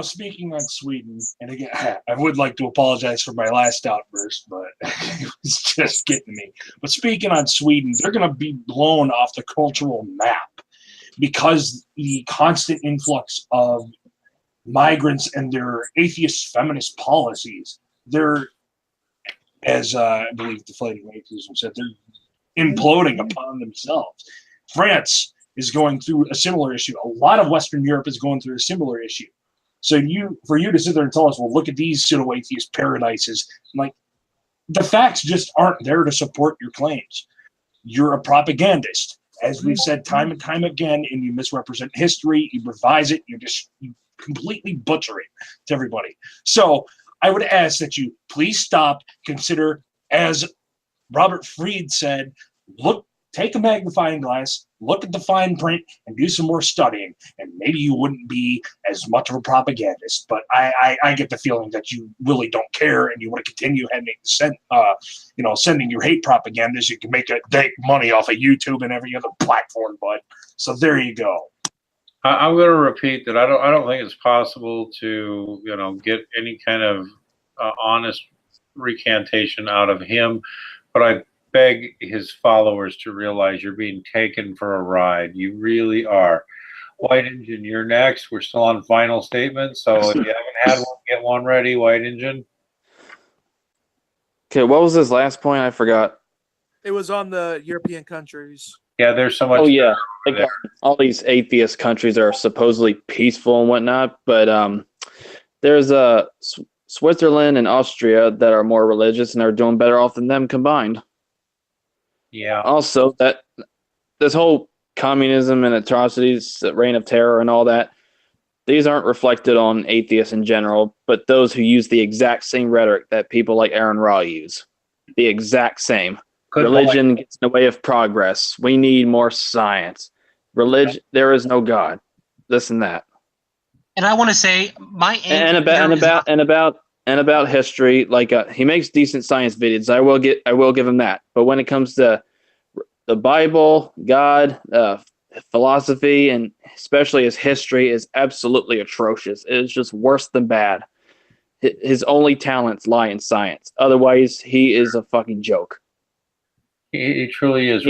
Speaking on Sweden, and again, I would like to apologize for my last outburst, but it was just getting me. But speaking on Sweden, they're going to be blown off the cultural map because the constant influx of migrants and their atheist feminist policies, they're, as I believe Deflating Atheism said, they're imploding upon themselves. France is going through a similar issue. A lot of Western Europe is going through a similar issue. So for you to sit there and tell us, well, look at these pseudo-atheist paradises, like, the facts just aren't there to support your claims. You're a propagandist. As we've said time and time again, and you misrepresent history, you revise it, you completely butcher it to everybody. So I would ask that you please stop, consider, as Robert Fried said, take a magnifying glass, look at the fine print, and do some more studying, and maybe you wouldn't be as much of a propagandist. But I get the feeling that you really don't care, and you want to continue sending your hate propaganda so you can make money off of YouTube and every other platform. But so there you go. I'm going to repeat that I don't think it's possible to get any kind of honest recantation out of him, but I beg his followers to realize you're being taken for a ride. You really are. White Engine, you're next. We're still on final statements, so if you haven't had one, get one ready. White Engine. Okay, what was this last point? I forgot. It was on the European countries. Yeah, there's so much. Oh yeah, like all these atheist countries are supposedly peaceful and whatnot, but there's Switzerland and Austria that are more religious and are doing better off than them combined. Yeah. Also, that this whole communism and atrocities, the reign of terror and all that, these aren't reflected on atheists in general, but those who use the exact same rhetoric that people like Aron Ra use. The exact same. Religion gets in the way of progress. We need more science. Religion, there is no God. This and that. And I want to say about history, like he makes decent science videos. I will give him that. But when it comes to the Bible, God, philosophy and especially his history is absolutely atrocious. It is just worse than bad. His only talents lie in science. Otherwise, he is a fucking joke. He truly is.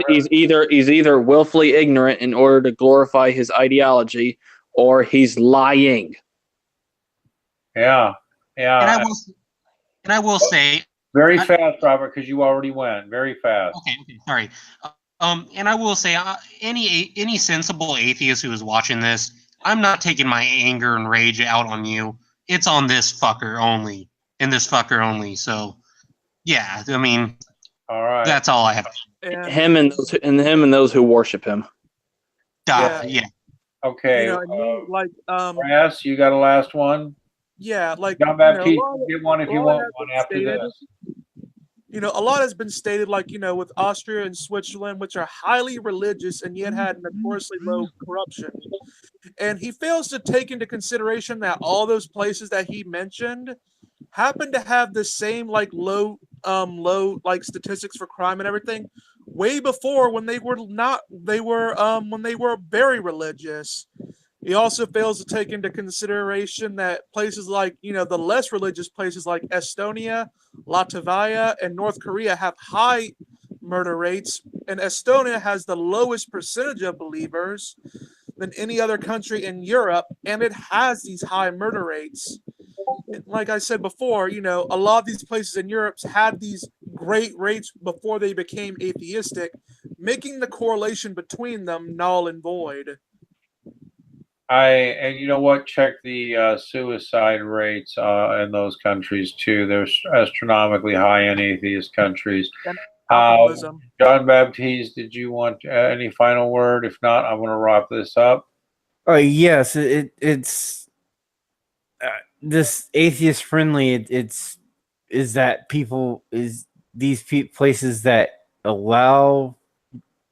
He's either willfully ignorant in order to glorify his ideology, or he's lying. Yeah. And I will say, very fast, Robert, because you already went very fast. Okay, sorry. And I will say, any sensible atheist who is watching this, I'm not taking my anger and rage out on you. It's on this fucker only, and this fucker only. So, yeah, I mean, all right, that's all I have. Him and those who worship him. Yeah. Okay. You know, I mean, like, Brass, you got a last one? Yeah, like, John Baptiste, get one if you want one after this. You know, a lot has been stated, like, you know, with Austria and Switzerland, which are highly religious and yet had notoriously low corruption. And he fails to take into consideration that all those places that he mentioned happen to have the same, like, low like statistics for crime and everything way before when they were very religious. He also fails to take into consideration that places like, you know, the less religious places like Estonia, Latvia, and North Korea have high murder rates, and Estonia has the lowest percentage of believers than any other country in Europe, and it has these high murder rates. Like I said before, you know, a lot of these places in Europe had these great rates before they became atheistic, making the correlation between them null and void. And you know what? Check the suicide rates in those countries too. They're astronomically high in atheist countries. John Baptiste, did you want any final word? If not, I'm going to wrap this up. Yes, it's this atheist friendly. Is that people is these places that allow,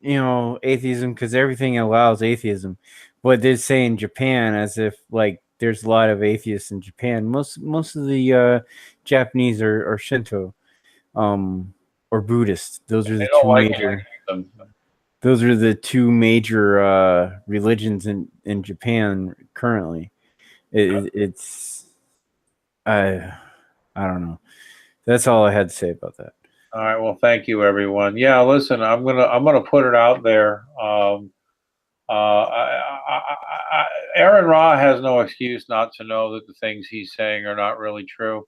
you know, atheism, because everything allows atheism. But they're saying Japan as if like there's a lot of atheists in Japan. Most of the Japanese are Shinto, or Buddhist. Those are the two major. Those are the two major religions in Japan currently. It's I don't know. That's all I had to say about that. All right. Well, thank you, everyone. Yeah, listen, I'm gonna put it out there. Aron Ra has no excuse not to know that the things he's saying are not really true.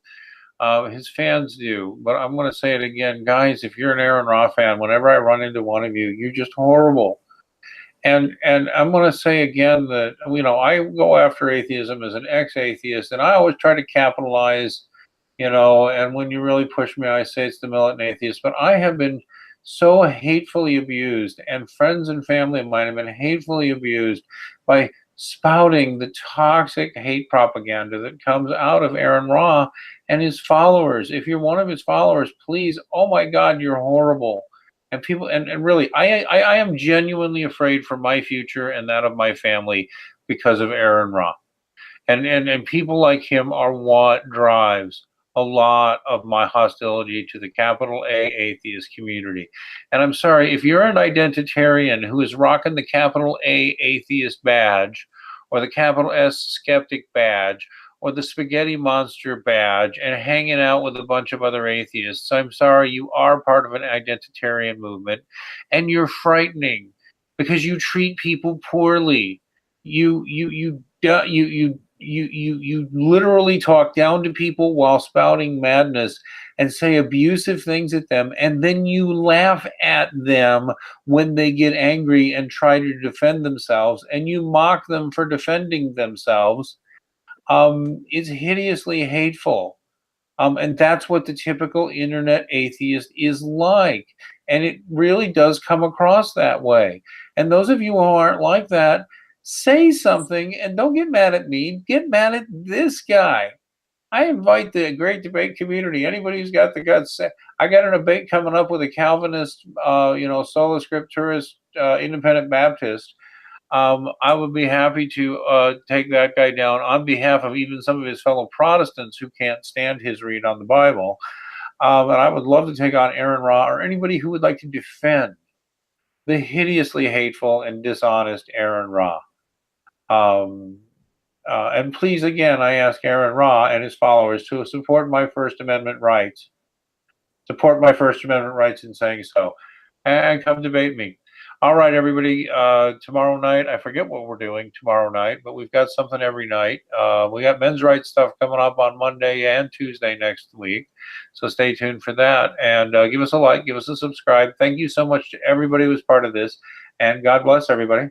His fans do, but I'm going to say it again, guys. If you're an Aron Ra fan, whenever I run into one of you, you're just horrible. And I'm going to say again that, you know, I go after atheism as an ex-atheist, and I always try to capitalize, you know. And when you really push me, I say it's the militant atheist. But I have been so hatefully abused, and friends and family of mine have been hatefully abused by spouting the toxic hate propaganda that comes out of Aron Ra and his followers. If you're one of his followers, please, oh my God, you're horrible. And people, and really, I am genuinely afraid for my future and that of my family because of Aron Ra. And people like him are what drives a lot of my hostility to the capital A atheist community. And I'm sorry, if you're an identitarian who is rocking the capital A atheist badge, or the capital S skeptic badge, or the spaghetti monster badge, and hanging out with a bunch of other atheists, I'm sorry, you are part of an identitarian movement, and you're frightening because you treat people poorly. You literally talk down to people while spouting madness and say abusive things at them, and then you laugh at them when they get angry and try to defend themselves, and you mock them for defending themselves. It's hideously hateful. And that's what the typical internet atheist is like. And it really does come across that way. And those of you who aren't like that, say something, and don't get mad at me. Get mad at this guy. I invite the great debate community. Anybody who's got the guts. I got a debate coming up with a Calvinist, sola scripturist, independent Baptist. I would be happy to take that guy down on behalf of even some of his fellow Protestants who can't stand his read on the Bible. And I would love to take on Aron Ra or anybody who would like to defend the hideously hateful and dishonest Aron Ra. And please, again, I ask Aron Ra and his followers to support my First Amendment rights. Support my First Amendment rights in saying so. And come debate me. All right, everybody. Tomorrow night, I forget what we're doing tomorrow night, but we've got something every night. We got men's rights stuff coming up on Monday and Tuesday next week. So stay tuned for that. And give us a like, give us a subscribe. Thank you so much to everybody who was part of this. And God bless everybody.